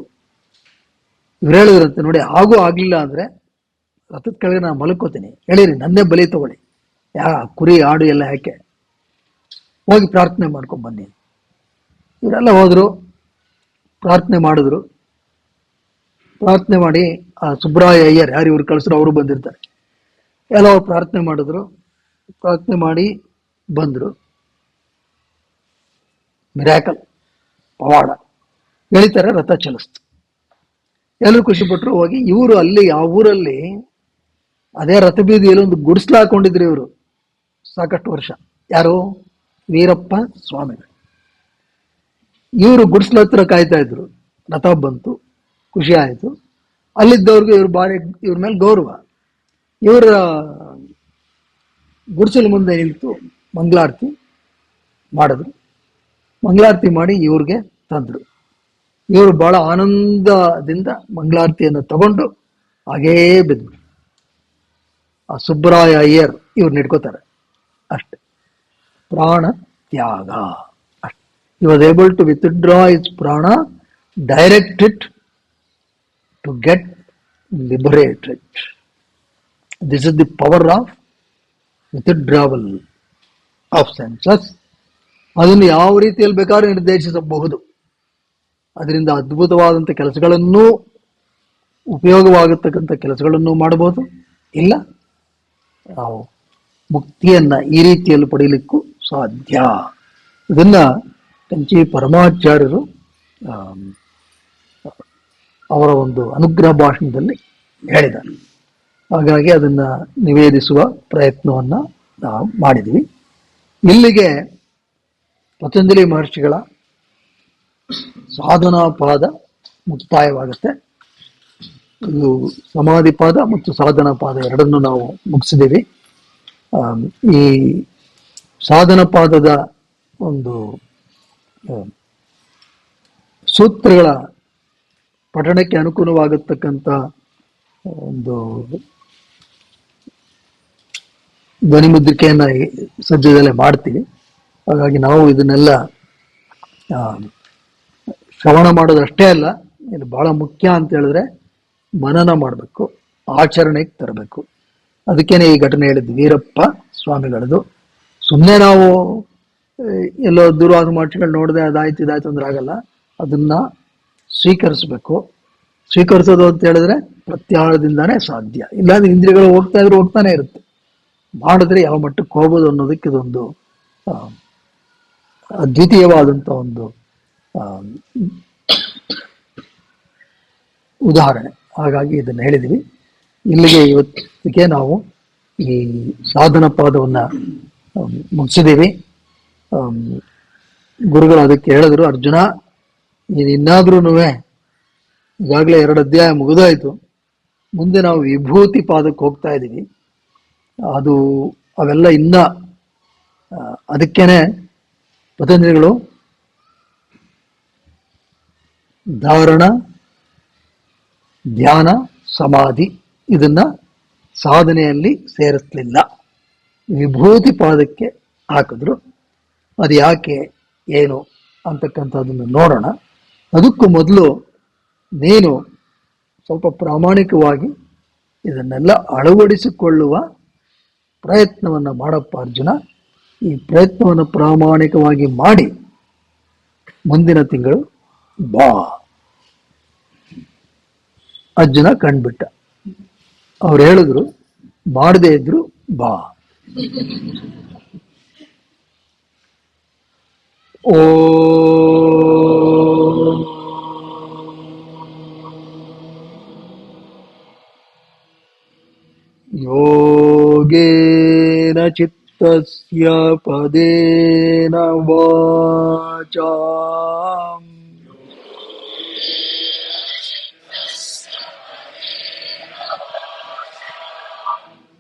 ಇವ್ರು ಹೇಳಿದ್ರಂತೆ, ನೋಡಿ ಹಾಗೂ ಆಗ್ಲಿಲ್ಲ ಅಂದ್ರೆ ರಥದ ಕೆಳಗೆ ನಾನು ಮಲ್ಕೋತೀನಿ, ಹೇಳಿರಿ ನನ್ನೇ ಬಲಿ ತಗೊಳ್ಳಿ, ಕುರಿ ಆಡು ಎಲ್ಲ ಯಾಕೆ, ಹೋಗಿ ಪ್ರಾರ್ಥನೆ ಮಾಡ್ಕೊಂಡ್ ಬನ್ನಿ. ಇವರೆಲ್ಲ ಹೋದ್ರು, ಪ್ರಾರ್ಥನೆ ಮಾಡಿದ್ರು. ಪ್ರಾರ್ಥನೆ ಮಾಡಿ ಆ ಸುಬ್ರಾಯ ಅಯ್ಯರ್ ಯಾರು ಇವ್ರು ಕಳಿಸ್ರು, ಅವರು ಬಂದಿರ್ತಾರೆ, ಎಲ್ಲ ಪ್ರಾರ್ಥನೆ ಮಾಡಿದ್ರು. ಪ್ರಾರ್ಥನೆ ಮಾಡಿ ಬಂದ್ರು. ಮಿರಾಕಲ್, ಪವಾಡ, ಎಳಿತಾರೆ, ರಥ ಚಲಿಸ್ತು. ಎಲ್ಲರೂ ಖುಷಿ ಪಟ್ರು. ಹೋಗಿ ಇವರು ಅಲ್ಲಿ ಆ ಊರಲ್ಲಿ ಅದೇ ರಥ ಬೀದಿಯಲ್ಲಿ ಒಂದು ಗುಡಿಸ್ಲು ಹಾಕೊಂಡಿದ್ರು ಇವರು ಸಾಕಷ್ಟು ವರ್ಷ. ಯಾರು? ವೀರಪ್ಪ ಸ್ವಾಮಿಗಳು. ಇವರು ಗುಡಿಸ್ಲ ಹತ್ರ ಕಾಯ್ತಾ ಇದ್ರು. ರಥ ಬಂತು, ಖುಷಿ ಆಯ್ತು. ಅಲ್ಲಿದ್ದವ್ರಿಗೆ ಇವ್ರ ಮೇಲೆ ಗೌರವ. ಇವರ ಗುಡಿಸಲು ಮುಂದೆ ನಿಂತು ಮಂಗಳಾರತಿ ಮಾಡಿದ್ರು. ಮಂಗಳಾರತಿ ಮಾಡಿ ಇವ್ರಿಗೆ ತಂದ್ರು. ಇವರು ಬಹಳ ಆನಂದದಿಂದ ಮಂಗಳಾರತಿಯನ್ನು ತಗೊಂಡು ಹಾಗೇ ಬಿದ್ರು. ಆ ಸುಬ್ಬರಾಯ ಅಯ್ಯರ್ ಇವ್ರು ನಿಡ್ಕೋತಾರೆ ಅಷ್ಟೆ. ಪ್ರಾಣ ತ್ಯಾಗ ಅಷ್ಟೆ. He was able to withdraw his prana, direct it to get liberated. This is the power of withdrawal. Of senses. ಅದನ್ನು ಯಾವ ರೀತಿಯಲ್ಲಿ ಬೇಕಾದ್ರೂ ನಿರ್ದೇಶಿಸಬಹುದು. ಅದರಿಂದ ಅದ್ಭುತವಾದಂಥ ಕೆಲಸಗಳನ್ನೂ, ಉಪಯೋಗವಾಗತಕ್ಕಂಥ ಕೆಲಸಗಳನ್ನು ಮಾಡಬಹುದು. ಇಲ್ಲ, ನಾವು ಮುಕ್ತಿಯನ್ನ ಈ ರೀತಿಯಲ್ಲಿ ಪಡೀಲಿಕ್ಕೂ ಸಾಧ್ಯ. ಇದನ್ನ ಕಂಚಿ ಪರಮಾಚಾರ್ಯರು ಅವರ ಒಂದು ಅನುಗ್ರಹ ಭಾಷಣದಲ್ಲಿ ಹೇಳಿದ್ದಾರೆ. ಹಾಗಾಗಿ ಅದನ್ನ ನಿವೇದಿಸುವ ಪ್ರಯತ್ನವನ್ನ ನಾವು ಮಾಡಿದ್ವಿ. ಇಲ್ಲಿಗೆ ಪತಂಜಲಿ ಮಹರ್ಷಿಗಳ ಸಾಧನಾ ಪಾದ ಮುಕ್ತಾಯವಾಗುತ್ತೆ. ಇದು ಸಮಾಧಿ ಪಾದ ಮತ್ತು ಸಾಧನಾ ಪಾದ ಎರಡನ್ನು ನಾವು ಮುಗಿಸಿದ್ದೀವಿ. ಈ ಸಾಧನ ಪಾದದ ಒಂದು ಸೂತ್ರಗಳ ಪಠಣಕ್ಕೆ ಅನುಕೂಲವಾಗತಕ್ಕಂಥ ಒಂದು ಧ್ವನಿಮುದ್ರಿಕೆಯನ್ನ ಸದ್ಯದಲ್ಲೇ ಮಾಡ್ತೀವಿ. ಹಾಗಾಗಿ ನಾವು ಇದನ್ನೆಲ್ಲ ಶ್ರವಣ ಮಾಡೋದಷ್ಟೇ ಅಲ್ಲ, ಇದು ಬಹಳ ಮುಖ್ಯ ಅಂತ ಹೇಳಿದ್ರೆ ಮನನ ಮಾಡಬೇಕು, ಆಚರಣೆಗೆ ತರಬೇಕು. ಅದಕ್ಕೇನೆ ಈ ಘಟನೆ ಹೇಳಿದ್ದು ವೀರಪ್ಪ ಸ್ವಾಮಿಗಳದು. ಸುಮ್ಮನೆ ನಾವು ಎಲ್ಲೋ ದೂರವಾದ ಮಠಗಳು ನೋಡಿದೆ ಅದಾಯ್ತು ಇದಾಯ್ತು ಅಂದ್ರೆ ಆಗಲ್ಲ. ಅದನ್ನ ಸ್ವೀಕರಿಸ್ಬೇಕು. ಸ್ವೀಕರಿಸೋದು ಅಂತ ಹೇಳಿದ್ರೆ ಪ್ರತ್ಯಾಹಾರದಿಂದಾನೇ ಸಾಧ್ಯ. ಇಲ್ಲಾಂದ್ರೆ ಇಂದ್ರಿಯಗಳು ಹೋಗ್ತಾ ಇದ್ರೆ ಹೋಗ್ತಾನೆ ಇರುತ್ತೆ. ಮಾಡಿದ್ರೆ ಯಾವ ಮಟ್ಟಕ್ಕೆ ಹೋಗೋದು ಅನ್ನೋದಕ್ಕೆ ಇದೊಂದು ಅದ್ವಿತೀಯವಾದಂಥ ಒಂದು ಉದಾಹರಣೆ. ಹಾಗಾಗಿ ಇದನ್ನು ಹೇಳಿದ್ವಿ. ಇಲ್ಲಿಗೆ ಇವತ್ತಿಗೆ ನಾವು ಈ ಸಾಧನ ಪಾದವನ್ನ ಮುಗಿಸಿದ್ದೀವಿ. ಗುರುಗಳು ಅದಕ್ಕೆ ಹೇಳಿದ್ರು, ಅರ್ಜುನ ಇನ್ನಾದ್ರೂ ಈಗಾಗಲೇ 2 ಅಧ್ಯಾಯ ಮುಗಿದಾಯ್ತು, ಮುಂದೆ ನಾವು ವಿಭೂತಿ ಪಾದಕ್ಕೆ ಹೋಗ್ತಾ ಇದ್ದೀವಿ. ಅವೆಲ್ಲ ಇನ್ನ ಅದಕ್ಕೇನೆ ಪತಂಜಲಿಗಳು ಧಾರಣ, ಧ್ಯಾನ, ಸಮಾಧಿ ಇದನ್ನ ಸಾಧನೆಯಲ್ಲಿ ಸೇರಿಸಲಿಲ್ಲ, ವಿಭೂತಿ ಪಾದಕ್ಕೆ ಹಾಕಿದ್ರು. ಅದು ಯಾಕೆ ಏನು ಅಂತಕ್ಕಂಥದ್ದನ್ನು ನೋಡೋಣ. ಅದಕ್ಕೂ ಮೊದಲು ನೀನು ಸ್ವಲ್ಪ ಪ್ರಾಮಾಣಿಕವಾಗಿ ಇದನ್ನೆಲ್ಲ ಅಳವಡಿಸಿಕೊಳ್ಳುವ ಪ್ರಯತ್ನವನ್ನು ಮಾಡಪ್ಪ ಅರ್ಜುನ. ಈ ಪ್ರಯತ್ನವನ್ನು ಪ್ರಾಮಾಣಿಕವಾಗಿ ಮಾಡಿ ಮುಂದಿನ ತಿಂಗಳು ಬಾ. ಅರ್ಜುನ ಕಂಡ್ಬಿಟ್ಟ. ಅವ್ರು ಹೇಳಿದ್ರು, ಮಾಡದೇ ಇದ್ರು ಬಾ. ಓ ಯೋಗೇನ ಚಿತ್ತಸ್ಯ ಪದೇನ ವಾಚಾ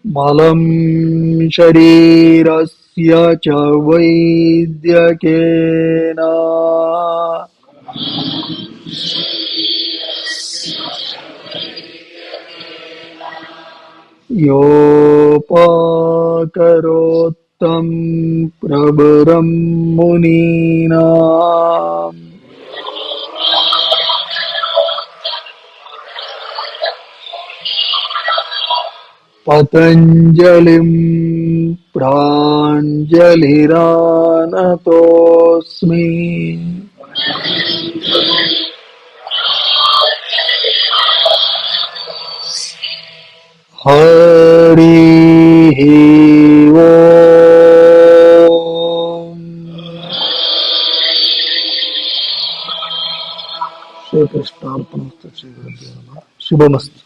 ಮಲಂ ಶರೀರಸ್ಯ ಚ ವೈದ್ಯಕೇನ ಯೋಪಕರೋತ್ತಂ ಪ್ರಬರಂ ಮುನೀನಾಂ ಪತಂಜಲಿಂ ಪ್ರಾಂಜಲಿರಾನತೋಸ್ಮಿ. ಹರಿ ಓಂ. ಶ್ರೀಕೃಷ್ಣಾರ್ಪಣಮಸ್ತು. ಶ್ರೀ ಗುರುಭ್ಯೋ ನಮಃ. ಶುಭಮಸ್ತು.